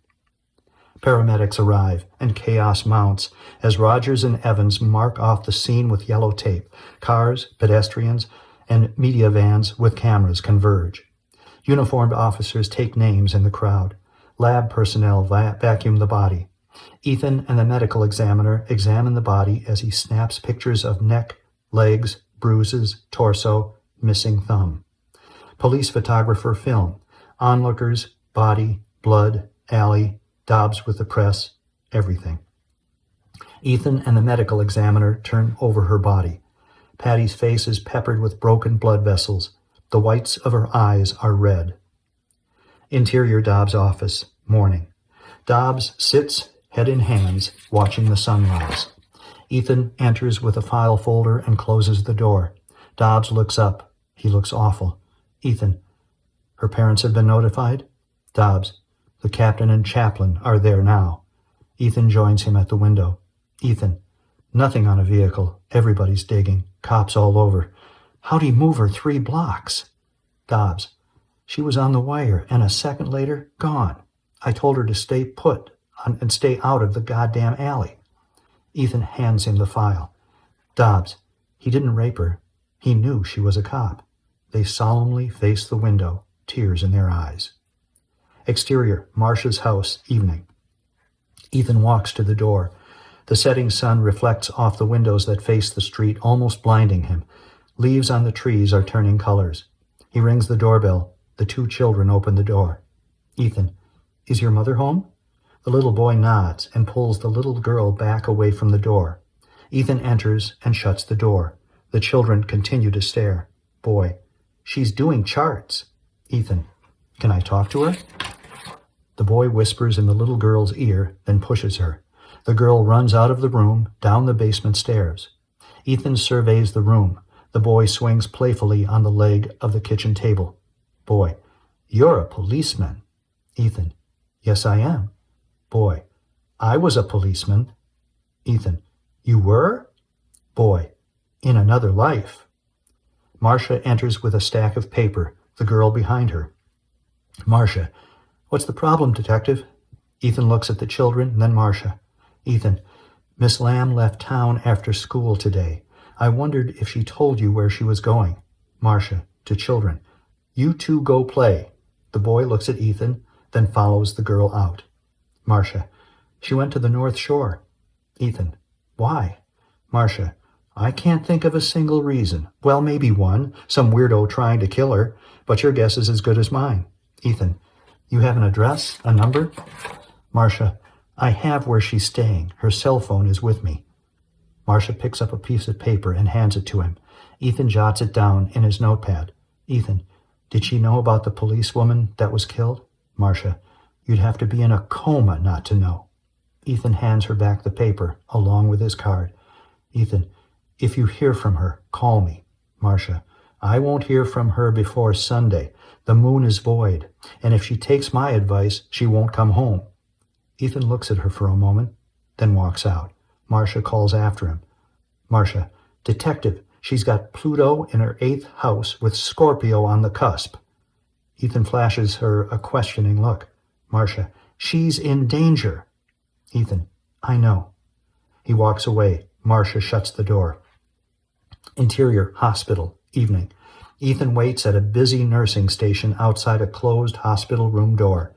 S1: Paramedics arrive, and chaos mounts as Rogers and Evans mark off the scene with yellow tape. Cars, pedestrians, and media vans with cameras converge. Uniformed officers take names in the crowd. Lab personnel vacuum the body. Ethan and the medical examiner examine the body as he snaps pictures of neck, legs, bruises, torso, missing thumb. Police photographer film. Onlookers, body, blood, alley, Dobbs with the press, everything. Ethan and the medical examiner turn over her body. Patty's face is peppered with broken blood vessels. The whites of her eyes are red. Interior Dobbs' office, morning. Dobbs sits, head in hands, watching the sunrise. Ethan enters with a file folder and closes the door. Dobbs looks up. He looks awful. Ethan, her parents have been notified? Dobbs, the captain and Chaplin are there now. Ethan joins him at the window. Ethan, nothing on a vehicle. Everybody's digging. Cops all over. How'd he move her 3 blocks? Dobbs, she was on the wire, and a second later, gone. I told her to stay put and stay out of the goddamn alley. Ethan hands him the file. Dobbs, he didn't rape her. He knew she was a cop. They solemnly face the window, tears in their eyes. Exterior, Marcia's house, evening. Ethan walks to the door. The setting sun reflects off the windows that face the street, almost blinding him. Leaves on the trees are turning colors. He rings the doorbell. The 2 children open the door. Ethan, is your mother home? The little boy nods and pulls the little girl back away from the door. Ethan enters and shuts the door. The children continue to stare. Boy, she's doing charts. Ethan, can I talk to her? The boy whispers in the little girl's ear, then pushes her. The girl runs out of the room, down the basement stairs. Ethan surveys the room. The boy swings playfully on the leg of the kitchen table. Boy, you're a policeman. Ethan, yes, I am. Boy, I was a policeman. Ethan, you were? Boy, in another life. Marcia enters with a stack of paper, the girl behind her. Marcia, what's the problem, detective? Ethan looks at the children, then Marcia. Ethan, Miss Lamb left town after school today. I wondered if she told you where she was going. Marcia, to children. You 2 go play. The boy looks at Ethan, then follows the girl out. Marcia, she went to the North Shore. Ethan, why? Marcia, I can't think of a single reason. Well, maybe one, some weirdo trying to kill her, but your guess is as good as mine. Ethan, you have an address, a number? Marcia, I have where she's staying. Her cell phone is with me. Marcia picks up a piece of paper and hands it to him. Ethan jots it down in his notepad. Ethan, did she know about the policewoman that was killed? Marcia, you'd have to be in a coma not to know. Ethan hands her back the paper, along with his card. Ethan, if you hear from her, call me. Marcia, I won't hear from her before Sunday. The moon is void, and if she takes my advice, she won't come home. Ethan looks at her for a moment, then walks out. Marcia calls after him. Marcia, detective, she's got Pluto in her 8th house with Scorpio on the cusp. Ethan flashes her a questioning look. Marcia, she's in danger. Ethan, I know. He walks away. Marcia shuts the door. Interior, hospital, evening. Ethan waits at a busy nursing station outside a closed hospital room door.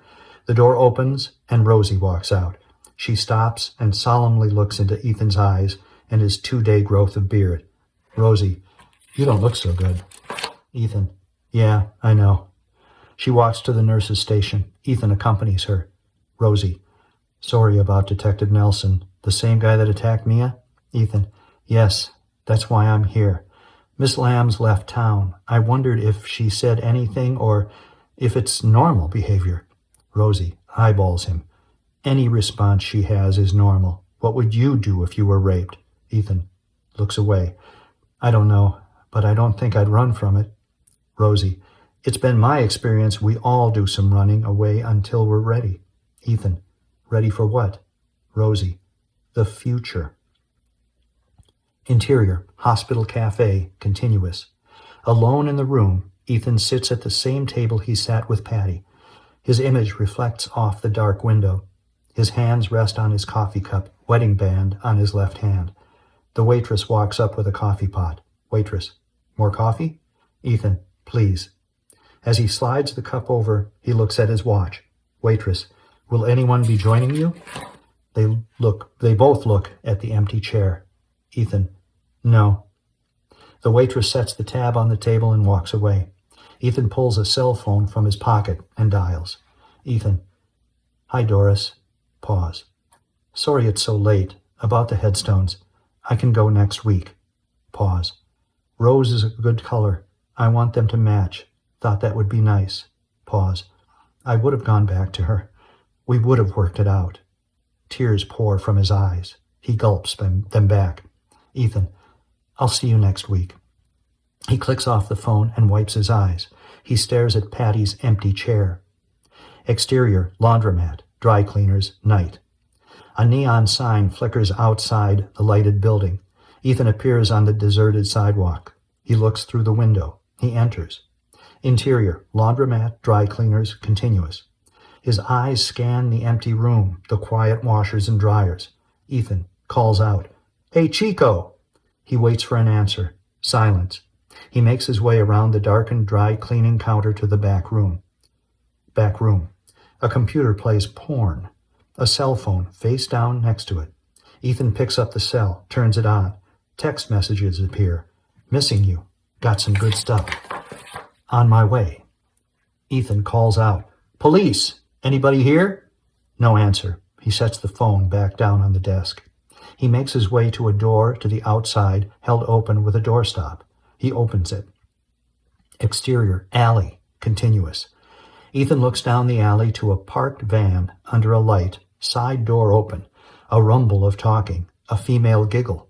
S1: The door opens and Rosie walks out. She stops and solemnly looks into Ethan's eyes and his 2-day growth of beard. Rosie, you don't look so good. Ethan, yeah, I know. She walks to the nurse's station. Ethan accompanies her. Rosie, sorry about Detective Nelson. The same guy that attacked Mia? Ethan, yes, that's why I'm here. Miss Lamb's left town. I wondered if she said anything or if it's normal behavior. Rosie eyeballs him. Any response she has is normal. What would you do if you were raped? Ethan looks away. I don't know, but I don't think I'd run from it. Rosie, it's been my experience we all do some running away until we're ready. Ethan, ready for what? Rosie, the future. Interior, hospital cafe, continuous. Alone in the room, Ethan sits at the same table he sat with Patty. His image reflects off the dark window. His hands rest on his coffee cup, wedding band on his left hand. The waitress walks up with a coffee pot. Waitress, more coffee? Ethan, please. As he slides the cup over, he looks at his watch. Waitress, will anyone be joining you? They both look at the empty chair. Ethan, no. The waitress sets the tab on the table and walks away. Ethan pulls a cell phone from his pocket and dials. Ethan, hi Doris. Pause. Sorry it's so late. About the headstones. I can go next week. Pause. Rose is a good color. I want them to match. Thought that would be nice. Pause. I would have gone back to her. We would have worked it out. Tears pour from his eyes. He gulps them back. Ethan, I'll see you next week. He clicks off the phone and wipes his eyes. He stares at Patty's empty chair. Exterior, laundromat, dry cleaners, night. A neon sign flickers outside the lighted building. Ethan appears on the deserted sidewalk. He looks through the window. He enters. Interior, laundromat, dry cleaners, continuous. His eyes scan the empty room, the quiet washers and dryers. Ethan calls out, Hey, Chico! He waits for an answer. Silence. He makes his way around the darkened dry cleaning counter to the back room. Back room. A computer plays porn. A cell phone face down next to it. Ethan picks up the cell, turns it on. Text messages appear. Missing you. Got some good stuff. On my way. Ethan calls out, Police! Anybody here? No answer. He sets the phone back down on the desk. He makes his way to a door to the outside, held open with a doorstop. He opens it. Exterior, alley, continuous. Ethan looks down the alley to a parked van under a light, side door open, a rumble of talking, a female giggle.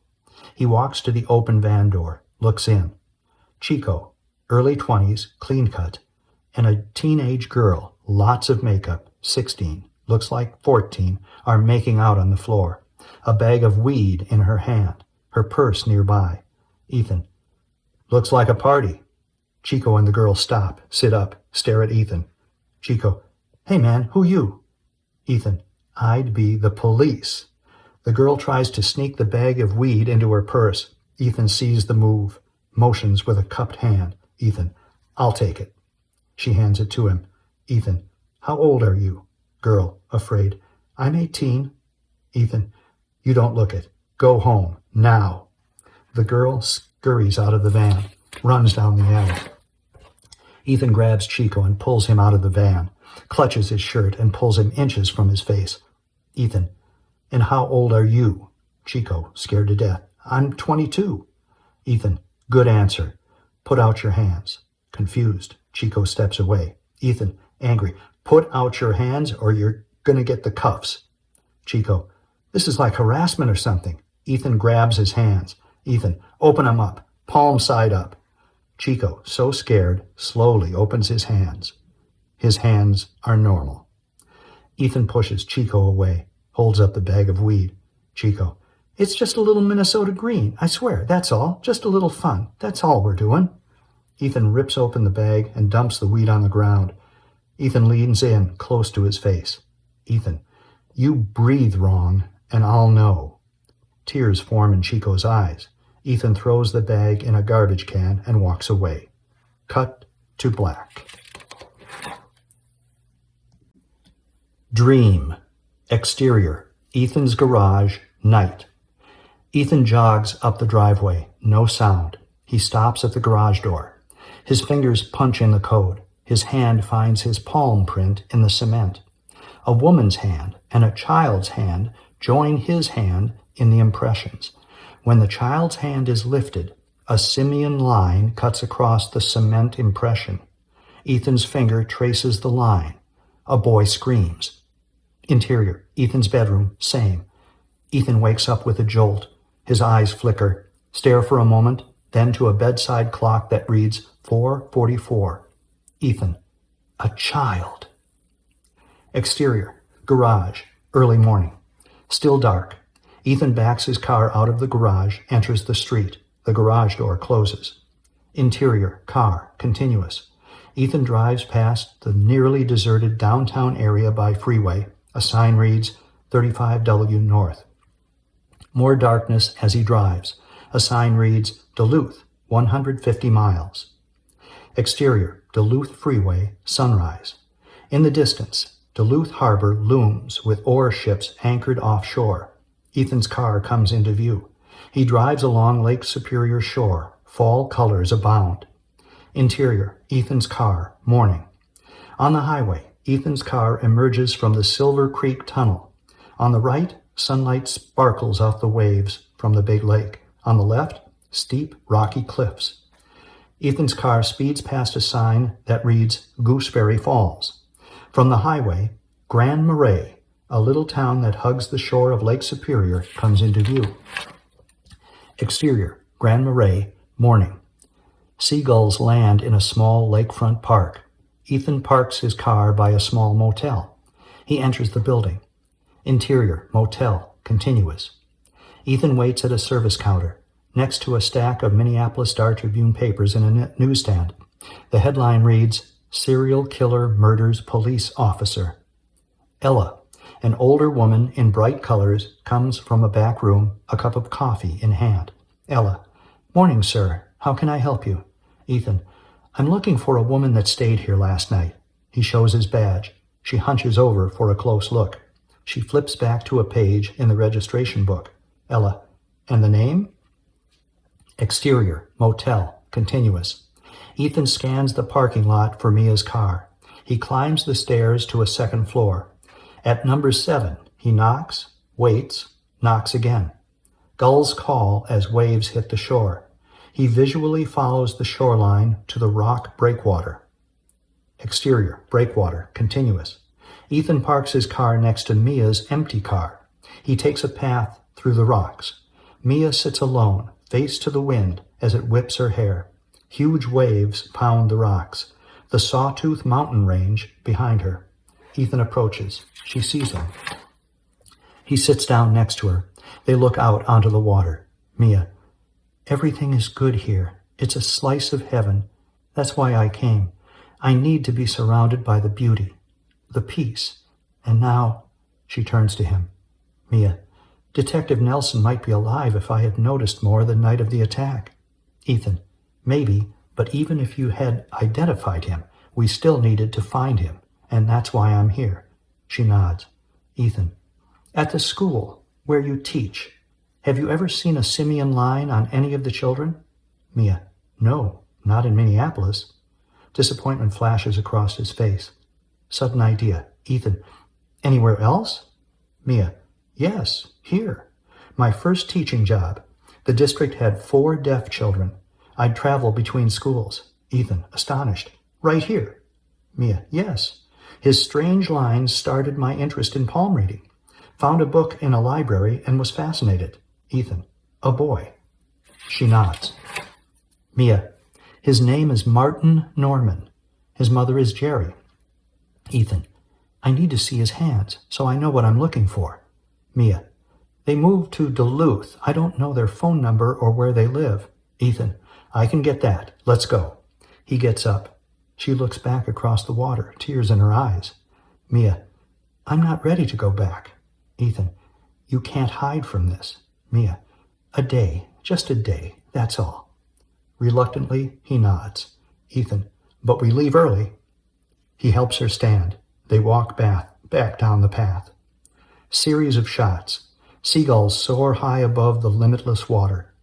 S1: He walks to the open van door, looks in. Chico, early 20s, clean cut, and a teenage girl, lots of makeup, 16, looks like 14, are making out on the floor. A bag of weed in her hand, her purse nearby. Ethan, looks like a party. Chico and the girl stop, sit up, stare at Ethan. Chico, hey man, who you? Ethan, I'd be the police. The girl tries to sneak the bag of weed into her purse. Ethan sees the move, motions with a cupped hand. Ethan, I'll take it. She hands it to him. Ethan, how old are you? Girl, afraid. I'm 18. Ethan, you don't look it. Go home, now. The girl scurries out of the van, runs down the alley. Ethan grabs Chico and pulls him out of the van, clutches his shirt and pulls him inches from his face. Ethan, and how old are you? Chico, scared to death. I'm 22. Ethan, good answer. Put out your hands. Confused, Chico steps away. Ethan, angry. Put out your hands or you're gonna get the cuffs. Chico, this is like harassment or something. Ethan grabs his hands. Ethan, open them up, palm side up. Chico, so scared, slowly opens his hands. His hands are normal. Ethan pushes Chico away, holds up the bag of weed. Chico, it's just a little Minnesota green, I swear, that's all. Just a little fun, that's all we're doing. Ethan rips open the bag and dumps the weed on the ground. Ethan leans in, close to his face. Ethan, you breathe wrong, and I'll know. Tears form in Chico's eyes. Ethan throws the bag in a garbage can and walks away. Cut to black. Dream. Exterior. Ethan's garage. Night. Ethan jogs up the driveway. No sound. He stops at the garage door. His fingers punch in the code. His hand finds his palm print in the cement. A woman's hand and a child's hand join his hand in the impressions. When the child's hand is lifted, a Simian line cuts across the cement impression. Ethan's finger traces the line. A boy screams. Interior, Ethan's bedroom, same. Ethan wakes up with a jolt. His eyes flicker, stare for a moment, then to a bedside clock that reads 4:44. Ethan, a child. Exterior, garage, early morning. Still dark. Ethan backs his car out of the garage, enters the street. The garage door closes. Interior, car, continuous. Ethan drives past the nearly deserted downtown area by freeway. A sign reads, 35W North. More darkness as he drives. A sign reads, Duluth, 150 miles. Exterior, Duluth Freeway, sunrise. In the distance, Duluth Harbor looms with ore ships anchored offshore. Ethan's car comes into view. He drives along Lake Superior shore. Fall colors abound. Interior, Ethan's car, morning. On the highway, Ethan's car emerges from the Silver Creek Tunnel. On the right, sunlight sparkles off the waves from the big lake. On the left, steep, rocky cliffs. Ethan's car speeds past a sign that reads Gooseberry Falls. From the highway, Grand Marais, a little town that hugs the shore of Lake Superior, comes into view. Exterior, Grand Marais, morning. Seagulls land in a small lakefront park. Ethan parks his car by a small motel. He enters the building. Interior, motel, continuous. Ethan waits at a service counter, next to a stack of Minneapolis Star-Tribune papers in a newsstand. The headline reads, Serial Killer Murders Police Officer. Ella, an older woman in bright colors, comes from a back room, a cup of coffee in hand. Ella, morning, sir. How can I help you? Ethan, I'm looking for a woman that stayed here last night. He shows his badge. She hunches over for a close look. She flips back to a page in the registration book. Ella, and the name? Exterior, motel, continuous. Ethan scans the parking lot for Mia's car. He climbs the stairs to a second floor. At number 7, he knocks, waits, knocks again. Gulls call as waves hit the shore. He visually follows the shoreline to the rock breakwater. Exterior, breakwater, continuous. Ethan parks his car next to Mia's empty car. He takes a path through the rocks. Mia sits alone, face to the wind as it whips her hair. Huge waves pound the rocks. The Sawtooth mountain range behind her. Ethan approaches. She sees him. He sits down next to her. They look out onto the water. Mia, everything is good here. It's a slice of heaven. That's why I came. I need to be surrounded by the beauty, the peace. And now, she turns to him. Mia, Detective Nelson might be alive if I had noticed more the night of the attack. Ethan, maybe, but even if you had identified him, we still needed to find him, and that's why I'm here. She nods. Ethan, at the school where you teach, have you ever seen a Simian Line on any of the children? Mia, no, not in Minneapolis. Disappointment flashes across his face. Sudden idea. Ethan, anywhere else? Mia, yes, here. My first teaching job. The district had 4 deaf children. I'd travel between schools. Ethan, astonished. Right here. Mia, yes. His strange lines started my interest in palm reading. Found a book in a library and was fascinated. Ethan, a boy. She nods. Mia, his name is Martin Norman. His mother is Jerry. Ethan, I need to see his hands so I know what I'm looking for. Mia, they moved to Duluth. I don't know their phone number or where they live. Ethan, I can get that. Let's go. He gets up. She looks back across the water, tears in her eyes. Mia, I'm not ready to go back. Ethan, you can't hide from this. Mia, a day, just a day, that's all. Reluctantly, he nods. Ethan, but we leave early. He helps her stand. They walk back down the path. Series of shots. Seagulls soar high above the limitless water.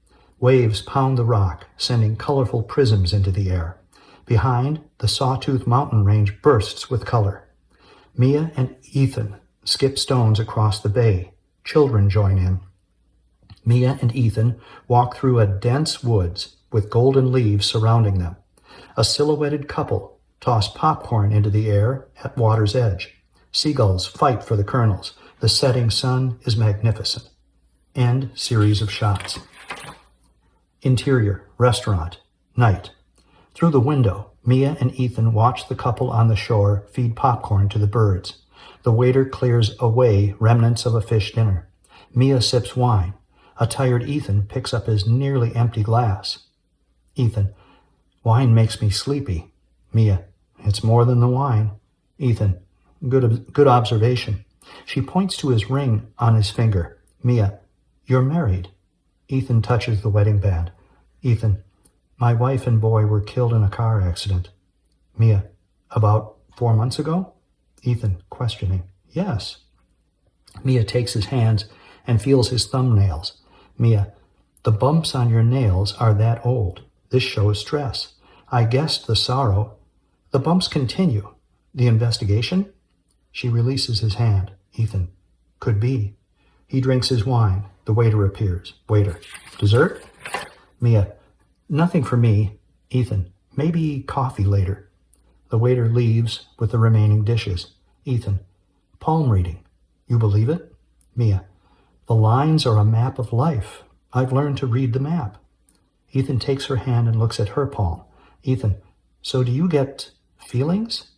S1: Waves pound the rock, sending colorful prisms into the air. Behind, the Sawtooth mountain range bursts with color. Mia and Ethan skip stones across the bay. Children join in. Mia and Ethan walk through a dense woods with golden leaves surrounding them. A silhouetted couple toss popcorn into the air at water's edge. Seagulls fight for the kernels. The setting sun is magnificent. End series of shots. Interior, restaurant, night. Through the window, Mia and Ethan watch the couple on the shore feed popcorn to the birds. The waiter clears away remnants of a fish dinner. Mia sips wine. A tired Ethan picks up his nearly empty glass. Ethan, wine makes me sleepy. Mia, it's more than the wine. Ethan, good observation. She points to his ring on his finger. Mia, you're married. Ethan touches the wedding band. Ethan, my wife and boy were killed in a car accident. Mia, about 4 months ago? Ethan, questioning. Yes. Mia takes his hands and feels his thumbnails. Mia, the bumps on your nails are that old. This shows stress. I guessed the sorrow. The bumps continue. The investigation? She releases his hand. Ethan, could be. He drinks his wine. The waiter appears. Waiter, dessert? Mia, nothing for me. Ethan, maybe coffee later. The waiter leaves with the remaining dishes. Ethan, palm reading. You believe it? Mia, the lines are a map of life. I've learned to read the map. Ethan takes her hand and looks at her palm. Ethan, so do you get feelings?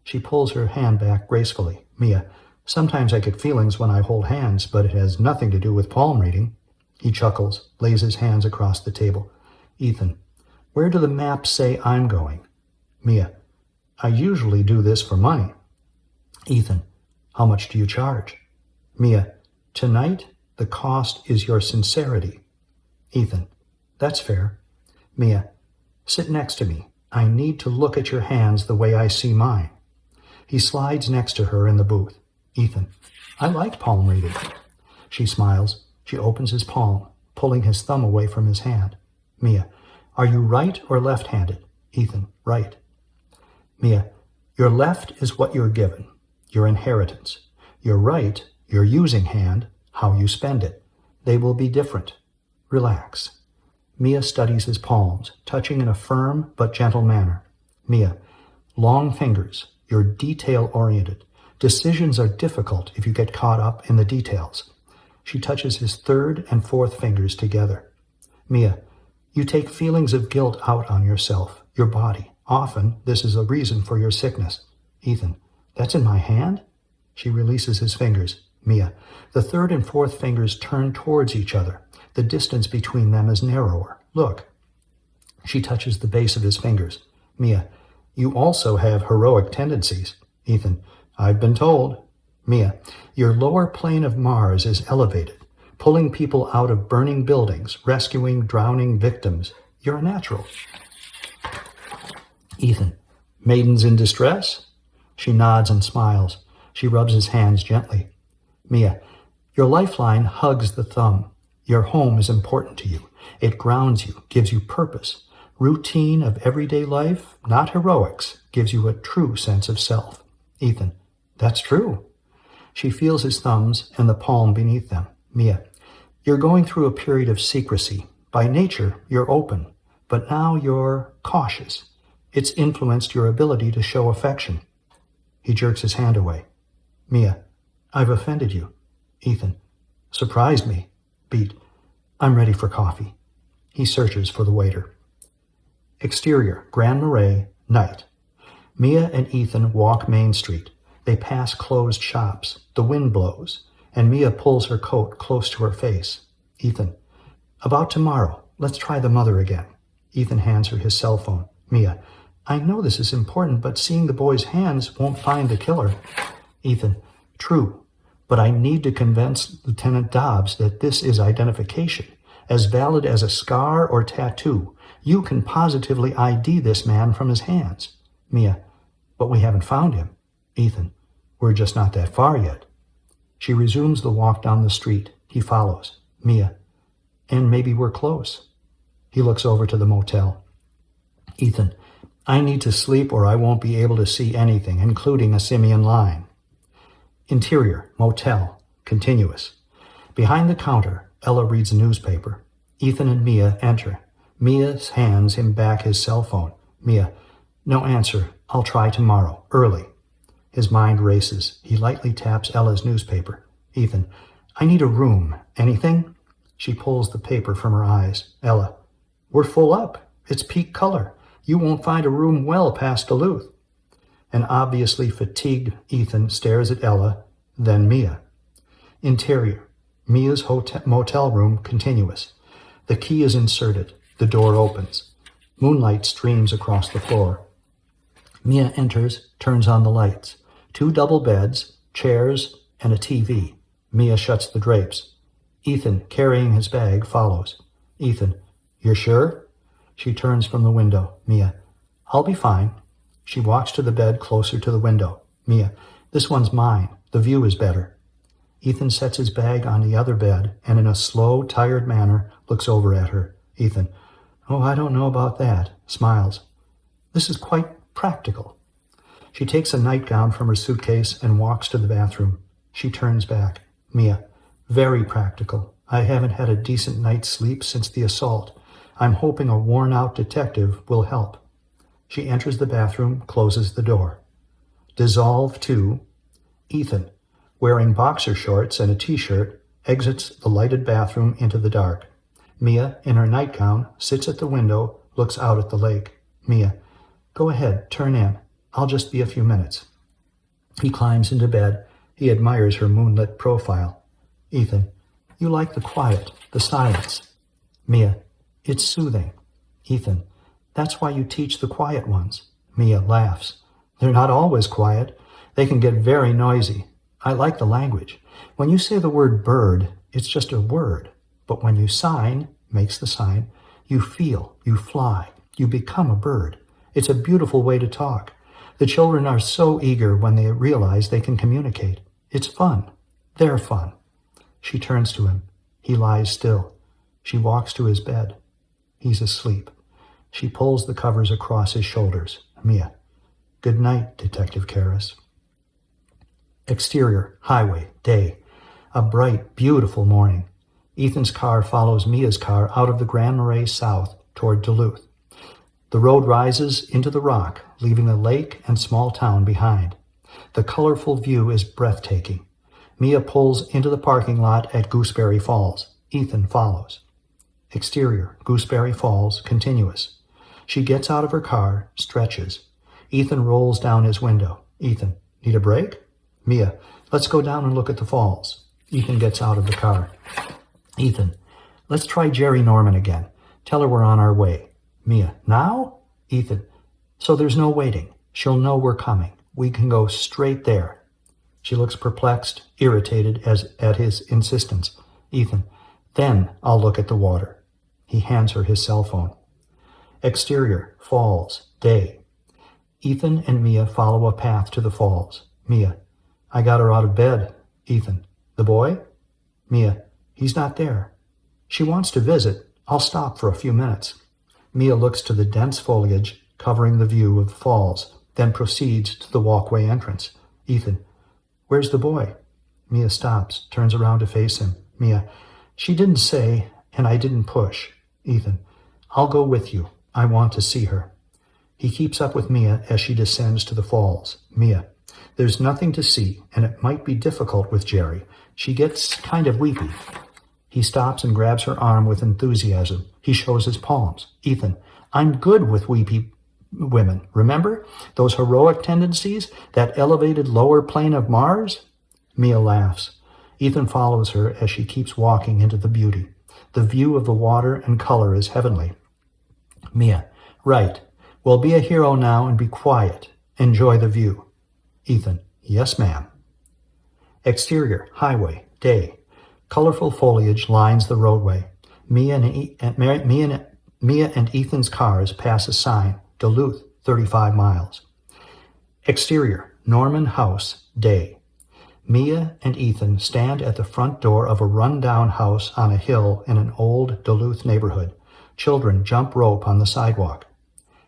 S1: She pulls her hand back gracefully. Mia, sometimes I get feelings when I hold hands, but it has nothing to do with palm reading. He chuckles, lays his hands across the table. Ethan, where do the maps say I'm going? Mia, I usually do this for money. Ethan, how much do you charge? Mia, tonight the cost is your sincerity. Ethan, that's fair. Mia, sit next to me. I need to look at your hands the way I see mine. He slides next to her in the booth. Ethan, I like palm reading. She smiles. She opens his palm, pulling his thumb away from his hand. Mia, are you right or left-handed? Ethan, right. Mia, your left is what you're given, your inheritance. Your right, your using hand, how you spend it. They will be different. Relax. Mia studies his palms, touching in a firm but gentle manner. Mia, long fingers, you're detail-oriented. Decisions are difficult if you get caught up in the details. She touches his third and fourth fingers together. Mia, you take feelings of guilt out on yourself, your body. Often, this is a reason for your sickness. Ethan, that's in my hand? She releases his fingers. Mia, the third and fourth fingers turn towards each other. The distance between them is narrower. Look. She touches the base of his fingers. Mia, you also have heroic tendencies. Ethan, I've been told. Mia, your lower plane of Mars is elevated, pulling people out of burning buildings, rescuing drowning victims. You're a natural. Ethan, maidens in distress? She nods and smiles. She rubs his hands gently. Mia, your lifeline hugs the thumb. Your home is important to you. It grounds you, gives you purpose. Routine of everyday life, not heroics, gives you a true sense of self. Ethan, that's true. She feels his thumbs and the palm beneath them. Mia, you're going through a period of secrecy. By nature, you're open, but now you're cautious. It's influenced your ability to show affection. He jerks his hand away. Mia, I've offended you. Ethan, surprised me. Beat, I'm ready for coffee. He searches for the waiter. Exterior, Grand Marais, night. Mia and Ethan walk Main Street. They pass closed shops. The wind blows, and Mia pulls her coat close to her face. Ethan, about tomorrow, let's try the mother again. Ethan hands her his cell phone. Mia, I know this is important, but seeing the boy's hands won't find the killer. Ethan, true, but I need to convince Lieutenant Dobbs that this is identification, as valid as a scar or tattoo. You can positively ID this man from his hands. Mia, but we haven't found him. Ethan, we're just not that far yet. She resumes the walk down the street. He follows. Mia, and maybe we're close. He looks over to the motel. Ethan, I need to sleep or I won't be able to see anything, including a Simian Line. Interior, motel, continuous. Behind the counter, Ella reads a newspaper. Ethan and Mia enter. Mia hands him back his cell phone. Mia, no answer. I'll try tomorrow, early. His mind races. He lightly taps Ella's newspaper. Ethan, I need a room. Anything? She pulls the paper from her eyes. Ella, we're full up. It's peak color. You won't find a room well past Duluth. An obviously fatigued Ethan stares at Ella, then Mia. Interior, Mia's motel room continuous. The key is inserted. The door opens. Moonlight streams across the floor. Mia enters, turns on the lights. 2 double beds, chairs, and a TV. Mia shuts the drapes. Ethan, carrying his bag, follows. Ethan, you're sure? She turns from the window. Mia, I'll be fine. She walks to the bed closer to the window. Mia, this one's mine. The view is better. Ethan sets his bag on the other bed and in a slow, tired manner looks over at her. Ethan, oh, I don't know about that. Smiles. This is quite practical. She takes a nightgown from her suitcase and walks to the bathroom. She turns back. Mia, very practical. I haven't had a decent night's sleep since the assault. I'm hoping a worn-out detective will help. She enters the bathroom, closes the door. Dissolve to Ethan, wearing boxer shorts and a t-shirt, exits the lighted bathroom into the dark. Mia, in her nightgown, sits at the window, looks out at the lake. Mia, go ahead, turn in. I'll just be a few minutes. He climbs into bed. He admires her moonlit profile. Ethan, you like the quiet, the silence. Mia, it's soothing. Ethan, that's why you teach the quiet ones. Mia laughs. They're not always quiet. They can get very noisy. I like the language. When you say the word bird, it's just a word. But when you sign, makes the sign, you feel, you fly, you become a bird. It's a beautiful way to talk. The children are so eager when they realize they can communicate. It's fun. They're fun. She turns to him. He lies still. She walks to his bed. He's asleep. She pulls the covers across his shoulders. Mia, good night, Detective Karras. Exterior, highway, day. A bright, beautiful morning. Ethan's car follows Mia's car out of the Grand Marais south toward Duluth. The road rises into the rock, leaving the lake and small town behind. The colorful view is breathtaking. Mia pulls into the parking lot at Gooseberry Falls. Ethan follows. Exterior, Gooseberry Falls, continuous. She gets out of her car, stretches. Ethan rolls down his window. Ethan, need a break? Mia, let's go down and look at the falls. Ethan gets out of the car. Ethan, let's try Jerry Norman again. Tell her we're on our way. Mia, now? Ethan, so there's no waiting. She'll know we're coming. We can go straight there. She looks perplexed, irritated at his insistence. Ethan, then I'll look at the water. He hands her his cell phone. Exterior, falls, day. Ethan and Mia follow a path to the falls. Mia, I got her out of bed. Ethan, the boy? Mia, he's not there. She wants to visit. I'll stop for a few minutes. Mia looks to the dense foliage covering the view of the falls, then proceeds to the walkway entrance. Ethan, where's the boy? Mia stops, turns around to face him. Mia, she didn't say, and I didn't push. Ethan, I'll go with you. I want to see her. He keeps up with Mia as she descends to the falls. Mia, there's nothing to see, and it might be difficult with Jerry. She gets kind of weepy. He stops and grabs her arm with enthusiasm. He shows his palms. Ethan, I'm good with weepy women. Remember? Those heroic tendencies? That elevated lower plane of Mars? Mia laughs. Ethan follows her as she keeps walking into the beauty. The view of the water and color is heavenly. Mia, right. Well, be a hero now and be quiet. Enjoy the view. Ethan, yes, ma'am. Exterior, highway, day. Colorful foliage lines the roadway. Mia and Ethan's cars pass a sign, Duluth, 35 miles. Exterior, Norman house, day. Mia and Ethan stand at the front door of a run-down house on a hill in an old Duluth neighborhood. Children jump rope on the sidewalk.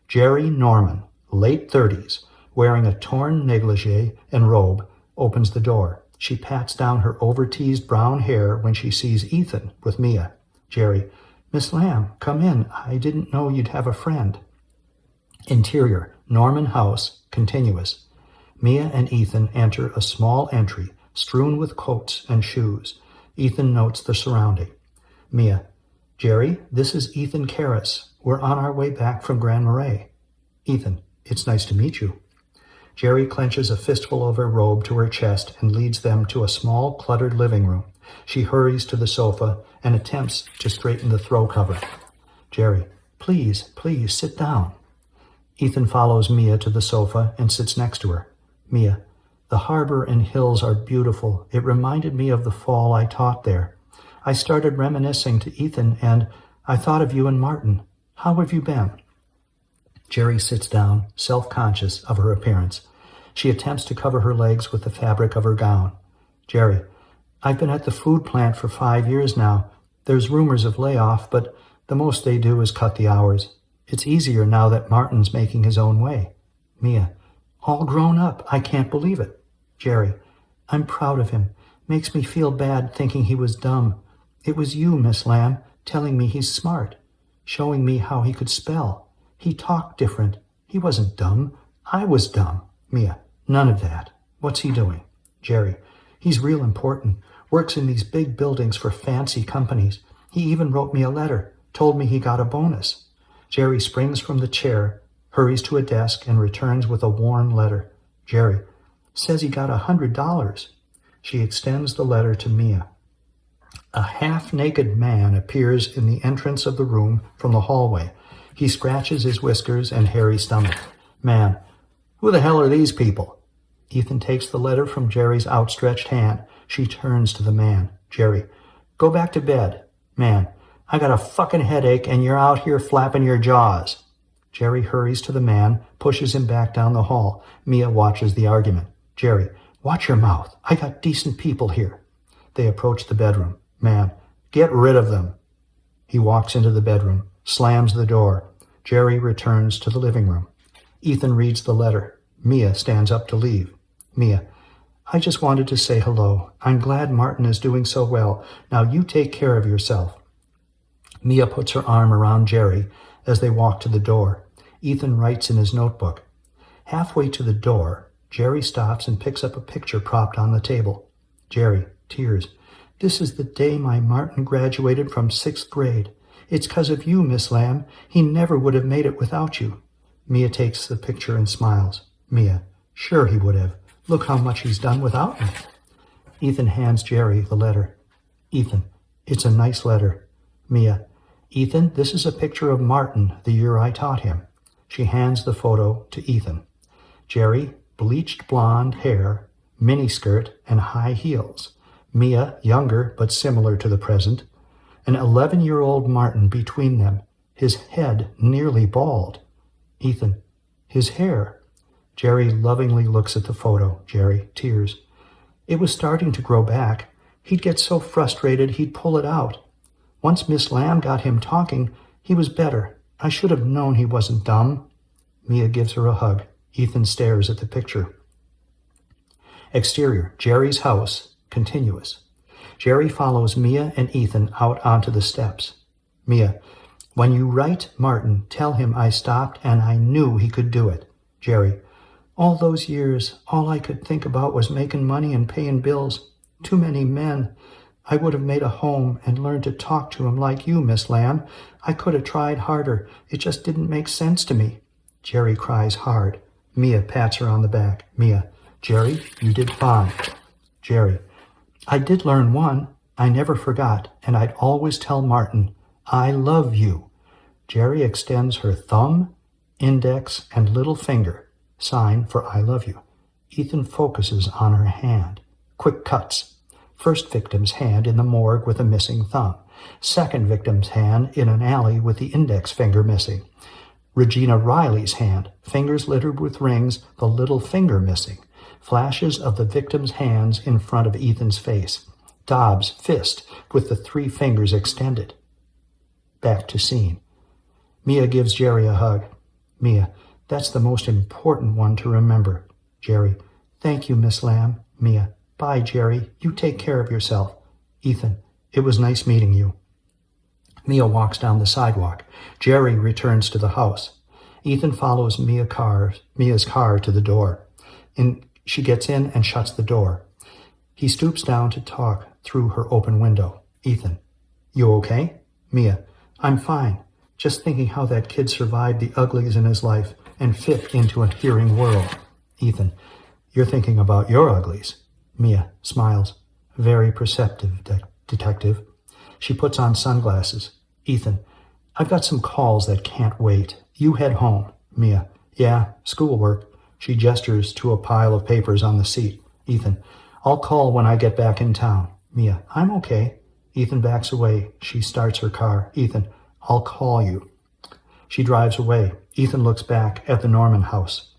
S1: Jerry Norman, late 30s, wearing a torn negligee and robe, opens the door. She pats down her over-teased brown hair when she sees Ethan with Mia. Jerry, Miss Lamb, come in. I didn't know you'd have a friend. Interior, Norman house, continuous. Mia and Ethan enter a small entry, strewn with coats and shoes. Ethan notes the surrounding. Mia, Jerry, this is Ethan Karras. We're on our way back from Grand Marais. Ethan, it's nice to meet you. Jerry clenches a fistful of her robe to her chest and leads them to a small, cluttered living room. She hurries to the sofa and attempts to straighten the throw cover. Jerry, please, sit down. Ethan follows Mia to the sofa and sits next to her. Mia, The harbor and hills are beautiful. It reminded me of the fall I taught there. I started reminiscing to Ethan, and I thought of you and Martin. How have you been?" Jerry sits down, self-conscious of her appearance. She attempts to cover her legs with the fabric of her gown. "Jerry, I've been at the food plant for 5 years now. There's rumors of layoff, but the most they do is cut the hours. It's easier now that Martin's making his own way." Mia, "All grown up. I can't believe it." Jerry, "I'm proud of him. Makes me feel bad thinking he was dumb. It was you, Miss Lamb, telling me he's smart, showing me how he could spell. He talked different. He wasn't dumb. I was dumb." Mia, "None of that. What's he doing?" Jerry, "He's real important. Works in these big buildings for fancy companies. He even wrote me a letter, told me he got a bonus." Jerry springs from the chair, hurries to a desk, and returns with a worn letter. Jerry, "Says he got $100. She extends the letter to Mia. A half-naked man appears in the entrance of the room from the hallway. He scratches his whiskers and hairy stomach. Man, "Who the hell are these people?" Ethan takes the letter from Jerry's outstretched hand. She turns to the man. Jerry, "Go back to bed." Man, "I got a fucking headache and you're out here flapping your jaws." Jerry hurries to the man, pushes him back down the hall. Mia watches the argument. Jerry, "Watch your mouth. I got decent people here." They approach the bedroom. Man, "Get rid of them." He walks into the bedroom, slams the door. Jerry returns to the living room. Ethan reads the letter. Mia stands up to leave. Mia, "I just wanted to say hello. I'm glad Martin is doing so well. Now you take care of yourself." Mia puts her arm around Jerry as they walk to the door. Ethan writes in his notebook. Halfway to the door, Jerry stops and picks up a picture propped on the table. Jerry, tears. "This is the day my Martin graduated from 6th grade. It's 'cause of you, Miss Lamb. He never would have made it without you." Mia takes the picture and smiles. Mia, "Sure he would have. Look how much he's done without me." Ethan hands Jerry the letter. Ethan, "It's a nice letter." Mia, "Ethan, this is a picture of Martin the year I taught him." She hands the photo to Ethan. Jerry, bleached blonde hair, miniskirt, and high heels. Mia, younger but similar to the present. An 11-year-old Martin between them, his head nearly bald. Ethan, "His hair." Jerry lovingly looks at the photo. Jerry, tears. "It was starting to grow back. He'd get so frustrated he'd pull it out. Once Miss Lamb got him talking, he was better. I should have known he wasn't dumb." Mia gives her a hug. Ethan stares at the picture. Exterior, Jerry's house, continuous. Jerry follows Mia and Ethan out onto the steps. Mia, "When you write Martin, tell him I stopped and I knew he could do it." Jerry, "All those years, all I could think about was making money and paying bills. Too many men. I would have made a home and learned to talk to him like you, Miss Lamb. I could have tried harder. It just didn't make sense to me." Jerry cries hard. Mia pats her on the back. Mia, "Jerry, you did fine." Jerry, "I did learn one. I never forgot, and I'd always tell Martin, I love you." Jerry extends her thumb, index, and little finger, sign for I love you. Ethan focuses on her hand. Quick cuts. First victim's hand in the morgue with a missing thumb. Second victim's hand in an alley with the index finger missing. Regina Riley's hand, fingers littered with rings, the little finger missing. Flashes of the victim's hands in front of Ethan's face. Dobbs' fist with the 3 fingers extended. Back to scene. Mia gives Jerry a hug. Mia, "That's the most important one to remember." Jerry, "Thank you, Miss Lamb." Mia, "Bye, Jerry. You take care of yourself." Ethan, "It was nice meeting you." Mia walks down the sidewalk. Jerry returns to the house. Ethan follows Mia's car to the door. She gets in and shuts the door. He stoops down to talk through her open window. Ethan, "You okay?" Mia, "I'm fine. Just thinking how that kid survived the uglies in his life and fit into a hearing world." Ethan, "You're thinking about your uglies." Mia smiles. "Very perceptive, detective." She puts on sunglasses. Ethan, "I've got some calls that can't wait. You head home." Mia, "Yeah, schoolwork." She gestures to a pile of papers on the seat. Ethan, I'll call when I get back in town. Mia, I'm okay. Ethan backs away. She starts her car. Ethan, I'll call you. She drives away. Ethan looks back at the Norman house.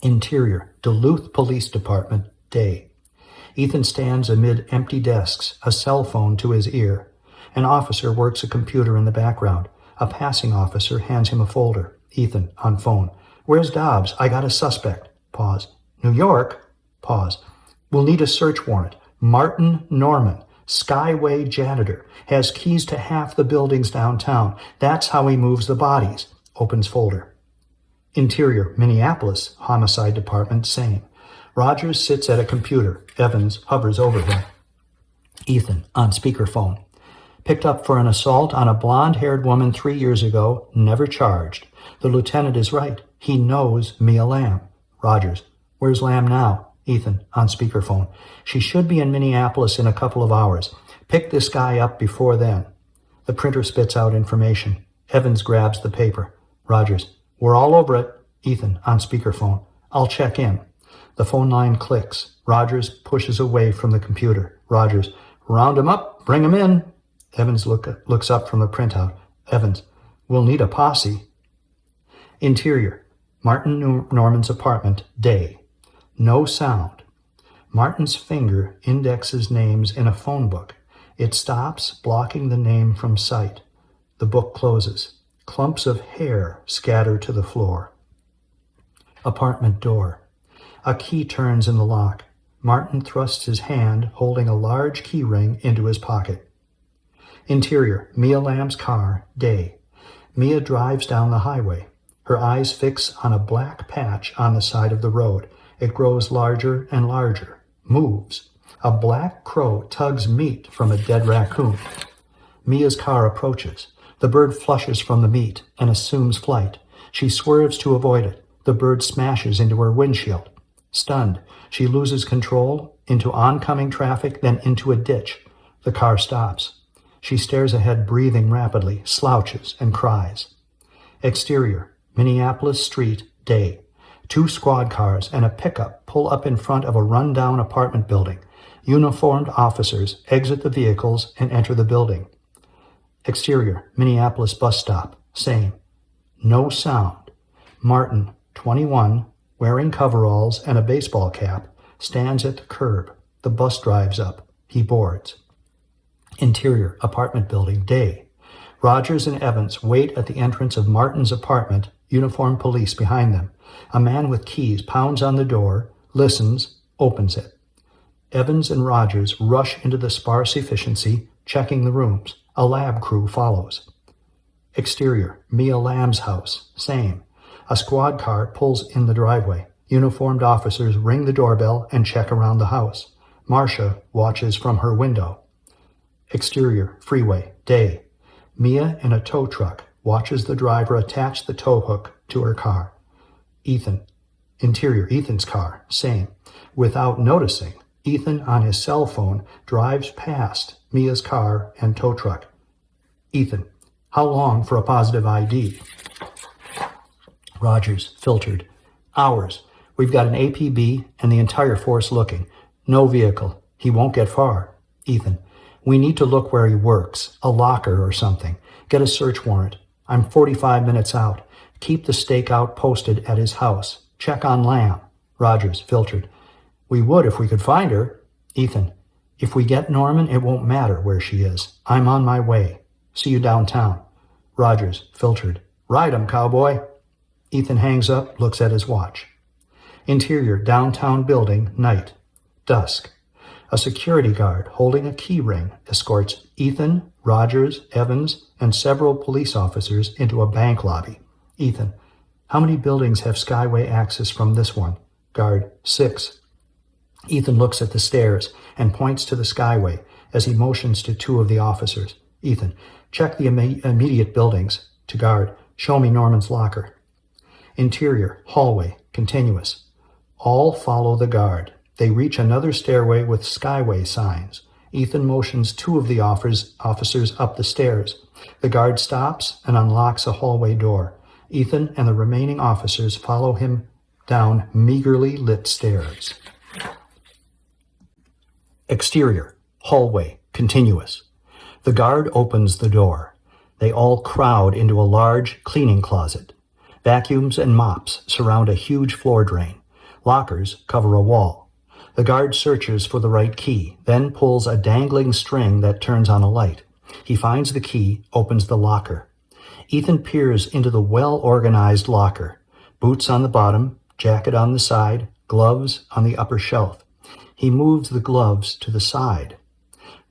S1: Interior, Duluth Police Department, day. Ethan stands amid empty desks, a cell phone to his ear. An officer works a computer in the background. A passing officer hands him a folder. Ethan, on phone. Where's Dobbs? I got a suspect. Pause. New York? Pause. We'll need a search warrant. Martin Norman, Skyway janitor, has keys to half the buildings downtown. That's how he moves the bodies. Opens folder. Interior, Minneapolis, Homicide Department, same. Rogers sits at a computer. Evans hovers over him. Ethan, on speakerphone. Picked up for an assault on a blonde-haired woman 3 years ago, never charged. The lieutenant is right. He knows Mia Lamb. Rogers, where's Lamb now? Ethan, on speakerphone. She should be in Minneapolis in a couple of hours. Pick this guy up before then. The printer spits out information. Evans grabs the paper. Rogers, we're all over it. Ethan, on speakerphone. I'll check in. The phone line clicks. Rogers pushes away from the computer. Rogers, round him up. Bring him in. Evans looks up from the printout. Evans, we'll need a posse. Interior, Martin Norman's apartment, day. No sound. Martin's finger indexes names in a phone book. It stops, blocking the name from sight. The book closes. Clumps of hair scatter to the floor. Apartment door. A key turns in the lock. Martin thrusts his hand, holding a large key ring, into his pocket. Interior, Mia Lamb's car, day. Mia drives down the highway. Her eyes fix on a black patch on the side of the road. It grows larger and larger. Moves. A black crow tugs meat from a dead raccoon. Mia's car approaches. The bird flushes from the meat and assumes flight. She swerves to avoid it. The bird smashes into her windshield. Stunned, she loses control, into oncoming traffic, then into a ditch. The car stops. She stares ahead, breathing rapidly, slouches, and cries. Exterior, Minneapolis street, day. 2 squad cars and a pickup pull up in front of a run-down apartment building. Uniformed officers exit the vehicles and enter the building. Exterior, Minneapolis bus stop, same. No sound. Martin, 21, wearing coveralls and a baseball cap, stands at the curb. The bus drives up. He boards. Interior, apartment building, day. Rogers and Evans wait at the entrance of Martin's apartment, uniformed police behind them. A man with keys pounds on the door, listens, opens it. Evans and Rogers rush into the sparse efficiency, checking the rooms. A lab crew follows. Exterior, Mia Lamb's house, same. A squad car pulls in the driveway. Uniformed officers ring the doorbell and check around the house. Marcia watches from her window. Exterior, freeway, day. Mia in a tow truck watches the driver attach the tow hook to her car. Ethan. Interior, Ethan's car, same. Without noticing, Ethan on his cell phone drives past Mia's car and tow truck. Ethan. How long for a positive ID? Rogers, filtered. Hours. We've got an APB and the entire force looking. No vehicle. He won't get far. Ethan. We need to look where he works. A locker or something. Get a search warrant. I'm 45 minutes out. Keep the stakeout posted at his house. Check on Lamb. Rogers, filtered. We would if we could find her. Ethan. If we get Norman, it won't matter where she is. I'm on my way. See you downtown. Rogers, filtered. Ride 'em, cowboy. Ethan hangs up, looks at his watch. Interior, downtown building, night. Dusk. A security guard holding a key ring escorts Ethan, Rogers, Evans, and several police officers into a bank lobby. Ethan. How many buildings have Skyway access from this one? Guard, 6. Ethan looks at the stairs and points to the Skyway as he motions to 2 of the officers. Ethan. Check the immediate buildings. To guard. Show me Norman's locker. Interior, hallway, continuous. All follow the guard. They reach another stairway with Skyway signs. Ethan motions 2 of the officers up the stairs. The guard stops and unlocks a hallway door. Ethan and the remaining officers follow him down meagerly lit stairs. Exterior, hallway, continuous. The guard opens the door. They all crowd into a large cleaning closet. Vacuums and mops surround a huge floor drain. Lockers cover a wall. The guard searches for the right key, then pulls a dangling string that turns on a light. He finds the key, opens the locker. Ethan peers into the well-organized locker. Boots on the bottom, jacket on the side, gloves on the upper shelf. He moves the gloves to the side.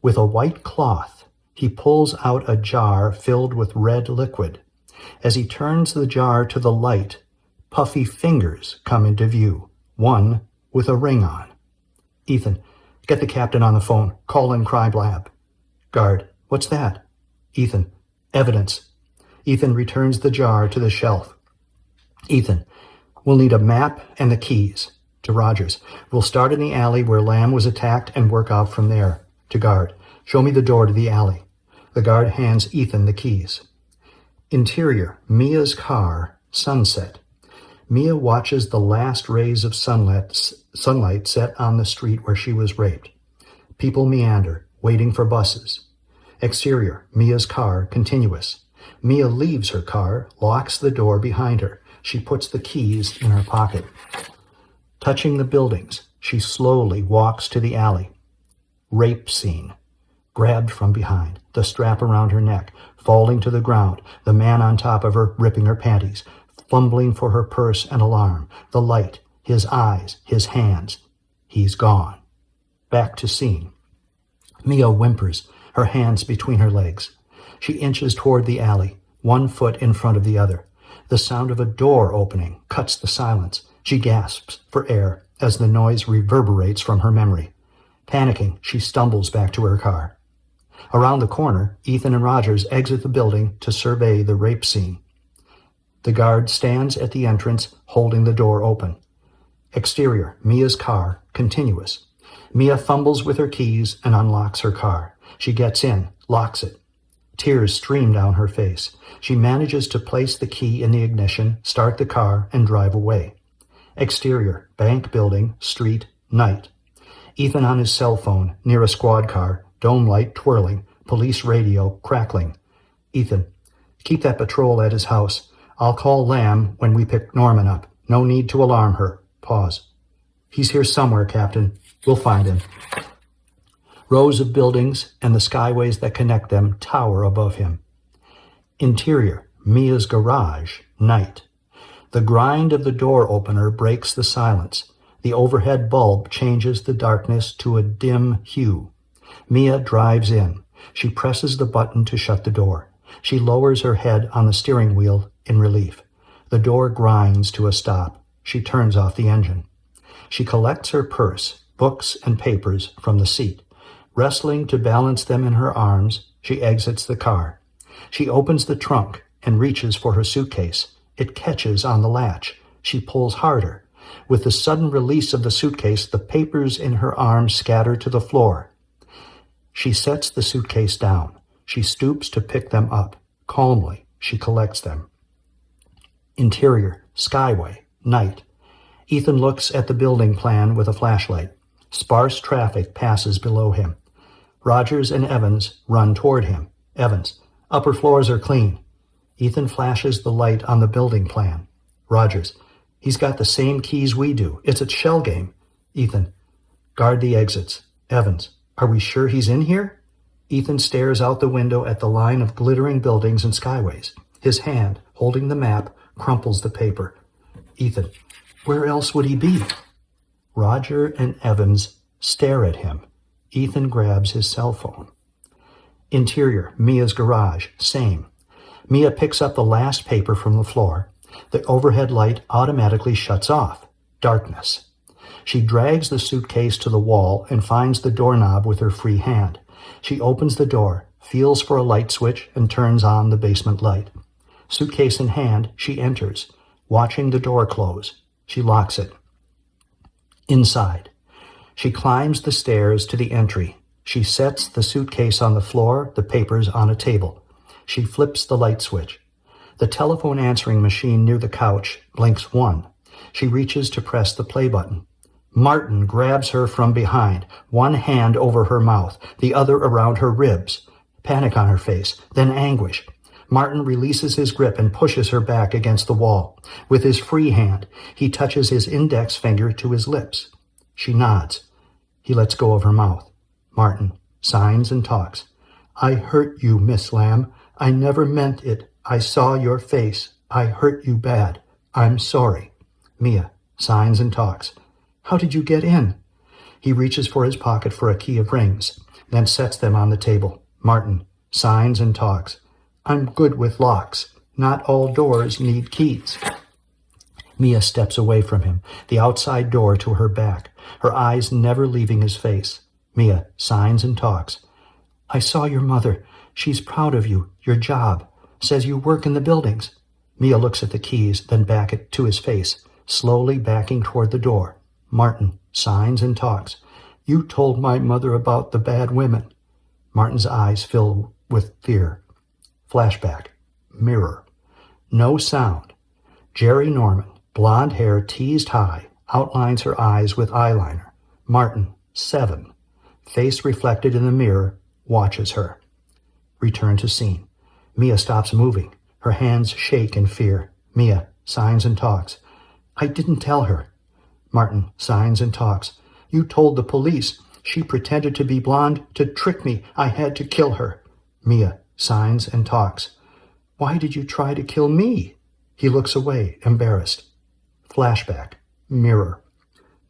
S1: With a white cloth, he pulls out a jar filled with red liquid. As he turns the jar to the light, puffy fingers come into view, one with a ring on. Ethan, get the captain on the phone. Call in crime lab. Guard, what's that? Ethan, evidence. Ethan returns the jar to the shelf. Ethan, we'll need a map and the keys. To Rogers, we'll start in the alley where Lamb was attacked and work out from there. To guard, show me the door to the alley. The guard hands Ethan the keys. Interior, Mia's car, sunset. Mia watches the last rays of sunlight set on the street where she was raped. People meander, waiting for buses. Exterior, Mia's car, continuous. Mia leaves her car, locks the door behind her. She puts the keys in her pocket. Touching the buildings, she slowly walks to the alley. Rape scene. Grabbed from behind, the strap around her neck, falling to the ground, the man on top of her ripping her panties, fumbling for her purse and alarm, the light, his eyes, his hands. He's gone. Back to scene. Mia whimpers, her hands between her legs. She inches toward the alley, one foot in front of the other. The sound of a door opening cuts the silence. She gasps for air as the noise reverberates from her memory. Panicking, she stumbles back to her car. Around the corner, Ethan and Rogers exit the building to survey the rape scene. The guard stands at the entrance, holding the door open. Exterior, Mia's car, continuous. Mia fumbles with her keys and unlocks her car. She gets in, locks it. Tears stream down her face. She manages to place the key in the ignition, start the car, and drive away. Exterior, bank building, street, night. Ethan on his cell phone, near a squad car, dome light twirling, police radio crackling. Ethan, keep that patrol at his house. I'll call Lamb when we pick Norman up. No need to alarm her. Pause. He's here somewhere, Captain. We'll find him. Rows of buildings and the skyways that connect them tower above him. Interior, Mia's garage, night. The grind of the door opener breaks the silence. The overhead bulb changes the darkness to a dim hue. Mia drives in. She presses the button to shut the door. She lowers her head on the steering wheel in relief. The door grinds to a stop. She turns off the engine. She collects her purse, books, and papers from the seat. Wrestling to balance them in her arms, she exits the car. She opens the trunk and reaches for her suitcase. It catches on the latch. She pulls harder. With the sudden release of the suitcase, the papers in her arms scatter to the floor. She sets the suitcase down. She stoops to pick them up. Calmly, she collects them. Interior, skyway, night. Ethan looks at the building plan with a flashlight. Sparse traffic passes below him. Rogers and Evans run toward him. Evans, upper floors are clean. Ethan flashes the light on the building plan. Rogers, he's got the same keys we do. It's a shell game. Ethan, guard the exits. Evans, are we sure he's in here? Ethan stares out the window at the line of glittering buildings and skyways. His hand, holding the map, crumples the paper. Ethan, where else would he be? Roger and Evans stare at him. Ethan grabs his cell phone. Interior, Mia's garage, same. Mia picks up the last paper from the floor. The overhead light automatically shuts off. Darkness. She drags the suitcase to the wall and finds the doorknob with her free hand. She opens the door, feels for a light switch, and turns on the basement light. Suitcase in hand, she enters, watching the door close. She locks it. Inside. She climbs the stairs to the entry. She sets the suitcase on the floor, the papers on a table. She flips the light switch. The telephone answering machine near the couch blinks 1. She reaches to press the play button. Martin grabs her from behind, one hand over her mouth, the other around her ribs. Panic on her face, then anguish. Martin releases his grip and pushes her back against the wall. With his free hand, he touches his index finger to his lips. She nods. He lets go of her mouth. Martin signs and talks. I hurt you, Miss Lamb. I never meant it. I saw your face. I hurt you bad. I'm sorry. Mia signs and talks. How did you get in? He reaches for his pocket for a key of rings, then sets them on the table. Martin signs and talks. I'm good with locks. Not all doors need keys. Mia steps away from him, the outside door to her back, her eyes never leaving his face. Mia signs and talks. I saw your mother. She's proud of you, your job. Says you work in the buildings. Mia looks at the keys, then back to his face, slowly backing toward the door. Martin signs and talks. You told my mother about the bad women. Martin's eyes fill with fear. Flashback. Mirror. No sound. Jerry Norman, blonde hair teased high, outlines her eyes with eyeliner. Martin, 7. Face reflected in the mirror, watches her. Return to scene. Mia stops moving. Her hands shake in fear. Mia signs and talks. I didn't tell her. Martin signs and talks. You told the police. She pretended to be blonde to trick me. I had to kill her. Mia signs and talks. Why did you try to kill me? He looks away, embarrassed. Flashback. Mirror.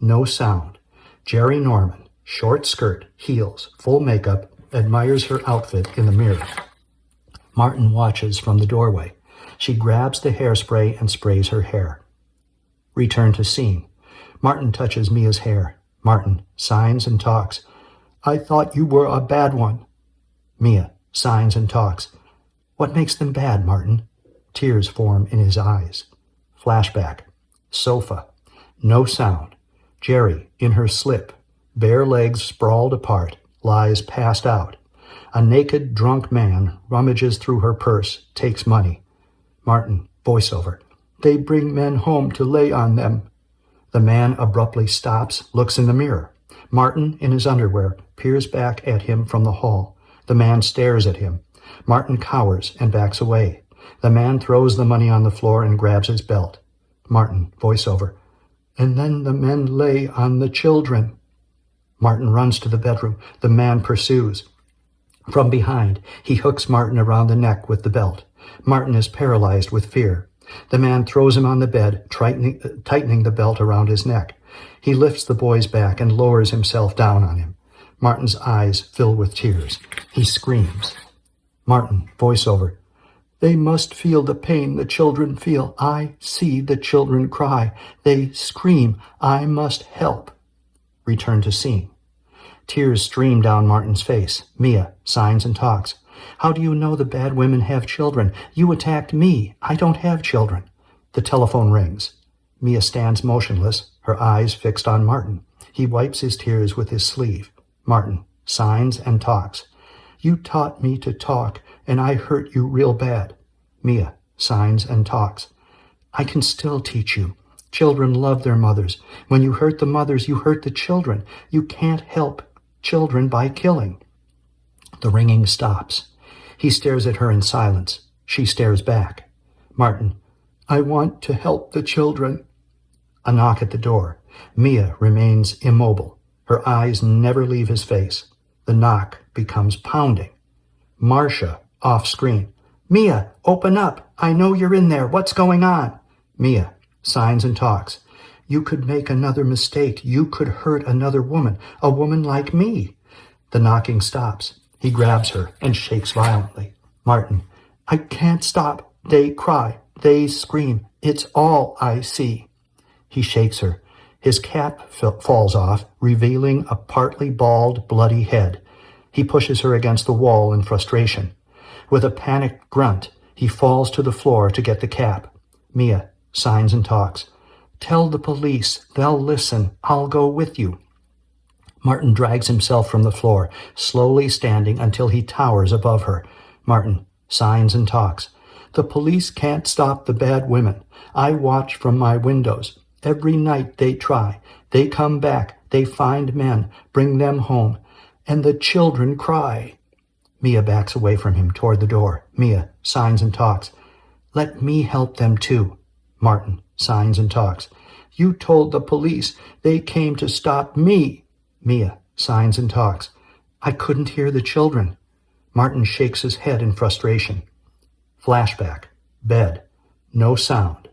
S1: No sound. Jerry Norman, short skirt, heels, full makeup, admires her outfit in the mirror. Martin watches from the doorway. She grabs the hairspray and sprays her hair. Return to scene. Martin touches Mia's hair. Martin signs and talks. I thought you were a bad one. Mia signs and talks. What makes them bad, Martin? Tears form in his eyes. Flashback. Sofa. No sound. Jerry, in her slip, bare legs sprawled apart, lies passed out. A naked, drunk man rummages through her purse, takes money. Martin, voiceover. They bring men home to lay on them. The man abruptly stops, looks in the mirror. Martin, in his underwear, peers back at him from the hall. The man stares at him. Martin cowers and backs away. The man throws the money on the floor and grabs his belt. Martin, voiceover. And then the men lay on the children. Martin runs to the bedroom. The man pursues. From behind, he hooks Martin around the neck with the belt. Martin is paralyzed with fear. The man throws him on the bed, tightening the belt around his neck. He lifts the boy's back and lowers himself down on him. Martin's eyes fill with tears. He screams. Martin, voiceover. They must feel the pain the children feel. I see the children cry. They scream. I must help. Return to scene. Tears stream down Martin's face. Mia signs and talks. How do you know the bad women have children? You attacked me. I don't have children. The telephone rings. Mia stands motionless, her eyes fixed on Martin. He wipes his tears with his sleeve. Martin signs and talks. You taught me to talk, and I hurt you real bad. Mia signs and talks. I can still teach you. Children love their mothers. When you hurt the mothers, you hurt the children. You can't help children by killing. The ringing stops. He stares at her in silence. She stares back. Martin, I want to help the children. A knock at the door. Mia remains immobile. Her eyes never leave his face. The knock becomes pounding. Marcia, off screen. Mia, open up. I know you're in there. What's going on? Mia signs and talks. You could make another mistake. You could hurt another woman, a woman like me. The knocking stops. He grabs her and shakes violently. Martin, I can't stop. They cry. They scream. It's all I see. He shakes her. His cap falls off, revealing a partly bald, bloody head. He pushes her against the wall in frustration. With a panicked grunt, he falls to the floor to get the cap. Mia signs and talks. Tell the police. They'll listen. I'll go with you. Martin drags himself from the floor, slowly standing until he towers above her. Martin signs and talks. The police can't stop the bad women. I watch from my windows. Every night they try. They come back. They find men, bring them home. And the children cry. Mia backs away from him toward the door. Mia signs and talks. Let me help them too. Martin signs and talks. You told the police. They came to stop me. Mia signs and talks. I couldn't hear the children. Martin shakes his head in frustration. Flashback. Bed. No sound.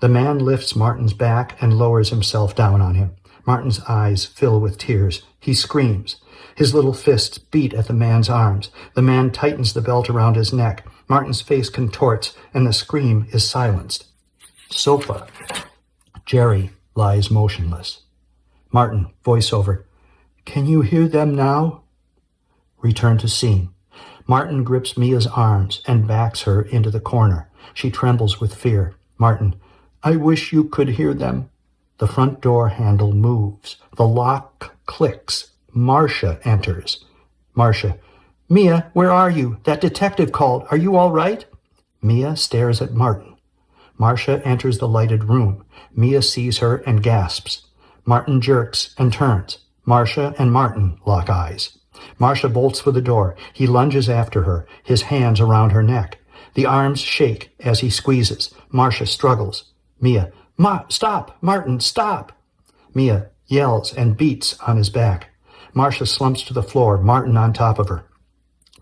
S1: The man lifts Martin's back and lowers himself down on him. Martin's eyes fill with tears. He screams. His little fists beat at the man's arms. The man tightens the belt around his neck. Martin's face contorts, and the scream is silenced. Sofa. Jerry lies motionless. Martin, voiceover. Can you hear them now? Return to scene. Martin grips Mia's arms and backs her into the corner. She trembles with fear. Martin, I wish you could hear them. The front door handle moves. The lock clicks. Marcia enters. Marcia, Mia, where are you? That detective called. Are you all right? Mia stares at Martin. Marcia enters the lighted room. Mia sees her and gasps. Martin jerks and turns. Marcia and Martin lock eyes. Marcia bolts for the door. He lunges after her, his hands around her neck. The arms shake as he squeezes. Marcia struggles. Mia, stop! Martin, stop! Mia yells and beats on his back. Marcia slumps to the floor, Martin on top of her.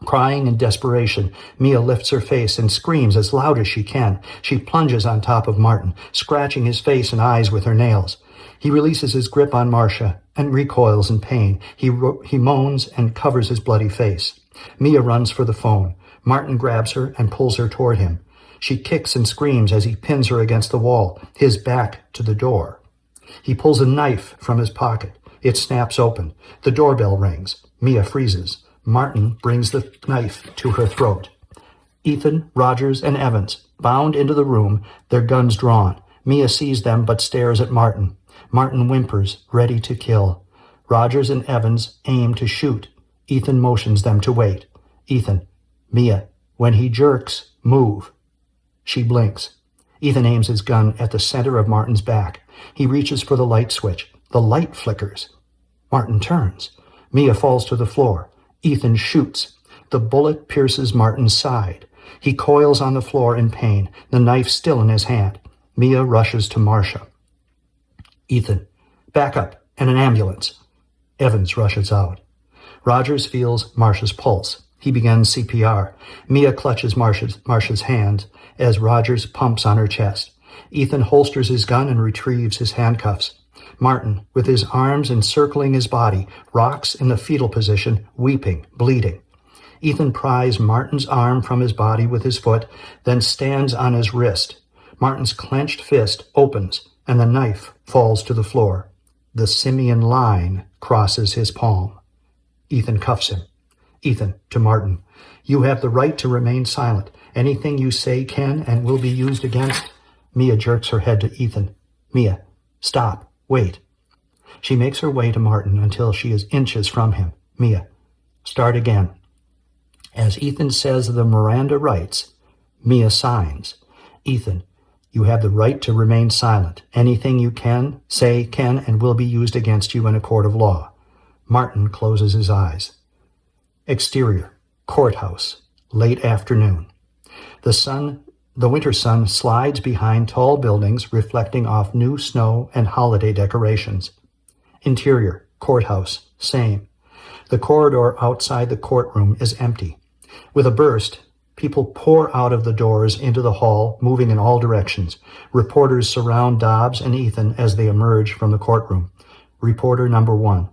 S1: Crying in desperation, Mia lifts her face and screams as loud as she can. She plunges on top of Martin, scratching his face and eyes with her nails. He releases his grip on Marcia and recoils in pain. He moans and covers his bloody face. Mia runs for the phone. Martin grabs her and pulls her toward him. She kicks and screams as he pins her against the wall, his back to the door. He pulls a knife from his pocket. It snaps open. The doorbell rings. Mia freezes. Martin brings the knife to her throat. Ethan, Rogers, and Evans, bound into the room, their guns drawn. Mia sees them but stares at Martin. Martin whimpers, ready to kill. Rogers and Evans aim to shoot. Ethan motions them to wait. Ethan, Mia, when he jerks, move. She blinks. Ethan aims his gun at the center of Martin's back. He reaches for the light switch. The light flickers. Martin turns. Mia falls to the floor. Ethan shoots. The bullet pierces Martin's side. He coils on the floor in pain, the knife still in his hand. Mia rushes to Marcia. Ethan, back up, and an ambulance. Evans rushes out. Rogers feels Marcia's pulse. He begins CPR. Mia clutches Marcia's hand as Rogers pumps on her chest. Ethan holsters his gun and retrieves his handcuffs. Martin, with his arms encircling his body, rocks in the fetal position, weeping, bleeding. Ethan pries Martin's arm from his body with his foot, then stands on his wrist. Martin's clenched fist opens, and the knife falls to the floor. The Simian Line crosses his palm. Ethan cuffs him. Ethan, to Martin, you have the right to remain silent. Anything you say can and will be used against. Mia jerks her head to Ethan. Mia, stop. Wait. She makes her way to Martin until she is inches from him. Mia, start again. As Ethan says the Miranda rights, Mia signs. Ethan, you have the right to remain silent. Anything you can, say, can, and will be used against you in a court of law. Martin closes his eyes. Exterior, courthouse, late afternoon. The winter sun slides behind tall buildings reflecting off new snow and holiday decorations. Interior, courthouse, same. The corridor outside the courtroom is empty. With a burst, people pour out of the doors into the hall, moving in all directions. Reporters surround Dobbs and Ethan as they emerge from the courtroom. Reporter number 1.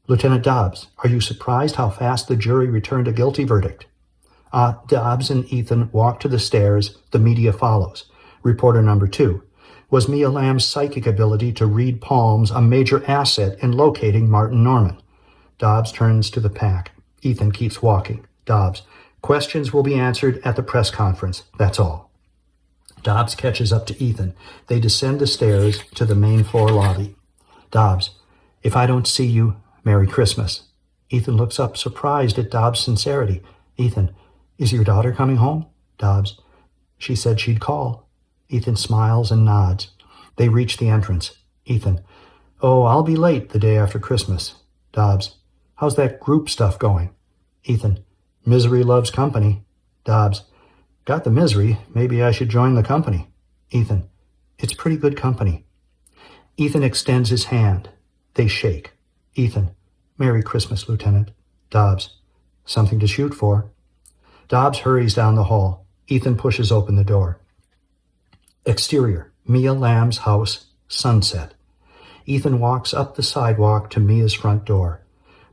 S1: Lieutenant Dobbs, are you surprised how fast the jury returned a guilty verdict? Dobbs and Ethan walk to the stairs. The media follows. Reporter number 2. Was Mia Lamb's psychic ability to read palms a major asset in locating Martin Norman? Dobbs turns to the pack. Ethan keeps walking. Dobbs, questions will be answered at the press conference. That's all. Dobbs catches up to Ethan. They descend the stairs to the main floor lobby. Dobbs, if I don't see you, Merry Christmas. Ethan looks up, surprised at Dobbs' sincerity. Ethan, is your daughter coming home? Dobbs, she said she'd call. Ethan smiles and nods. They reach the entrance. Ethan. Oh, I'll be late the day after Christmas. Dobbs. How's that group stuff going? Ethan. Misery loves company. Dobbs. Got the misery. Maybe I should join the company. Ethan. It's pretty good company. Ethan extends his hand. They shake. Ethan. Merry Christmas, Lieutenant. Dobbs. Something to shoot for. Dobbs hurries down the hall. Ethan pushes open the door. Exterior. Mia Lamb's house. Sunset. Ethan walks up the sidewalk to Mia's front door.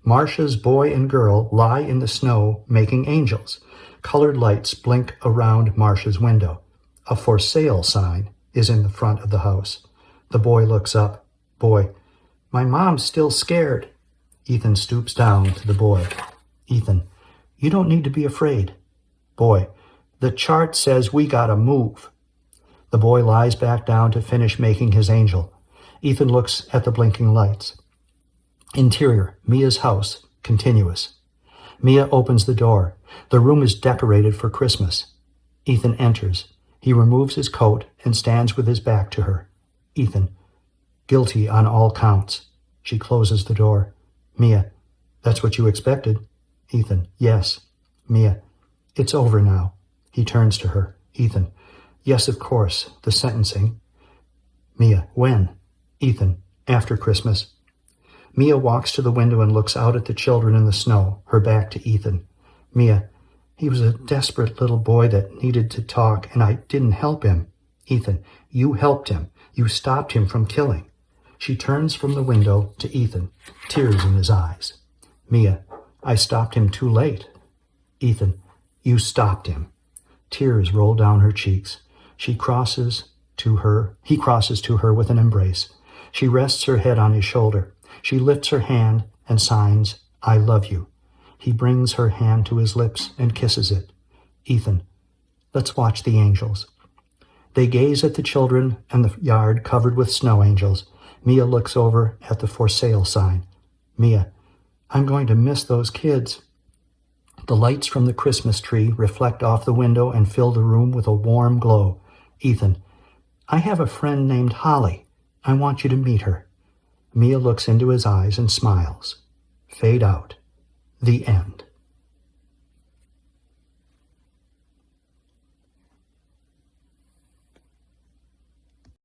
S1: Marcia's boy and girl lie in the snow making angels. Colored lights blink around Marcia's window. A for sale sign is in the front of the house. The boy looks up. Boy. My mom's still scared. Ethan stoops down to the boy. Ethan. You don't need to be afraid. Boy. The chart says we gotta move. The boy lies back down to finish making his angel. Ethan looks at the blinking lights. Interior, Mia's house, continuous. Mia opens the door. The room is decorated for Christmas. Ethan enters. He removes his coat and stands with his back to her. Ethan. Guilty on all counts. She closes the door. Mia. That's what you expected? Ethan. Yes. Mia. It's over now. He turns to her. Ethan. Yes, of course. The sentencing. Mia. When? Ethan. After Christmas. Mia walks to the window and looks out at the children in the snow, her back to Ethan. Mia. He was a desperate little boy that needed to talk, and I didn't help him. Ethan. You helped him. You stopped him from killing. She turns from the window to Ethan, tears in his eyes. Mia. I stopped him too late. Ethan. You stopped him. Tears roll down her cheeks. He crosses to her with an embrace. She rests her head on his shoulder. She lifts her hand and signs, I love you. He brings her hand to his lips and kisses it. Ethan. Let's watch the angels. They gaze at the children and the yard covered with snow angels. Mia looks over at the for sale sign. Mia. I'm going to miss those kids. The lights from the Christmas tree reflect off the window and fill the room with a warm glow. Ethan. I have a friend named Holly. I want you to meet her. Mia looks into his eyes and smiles. Fade out. The end.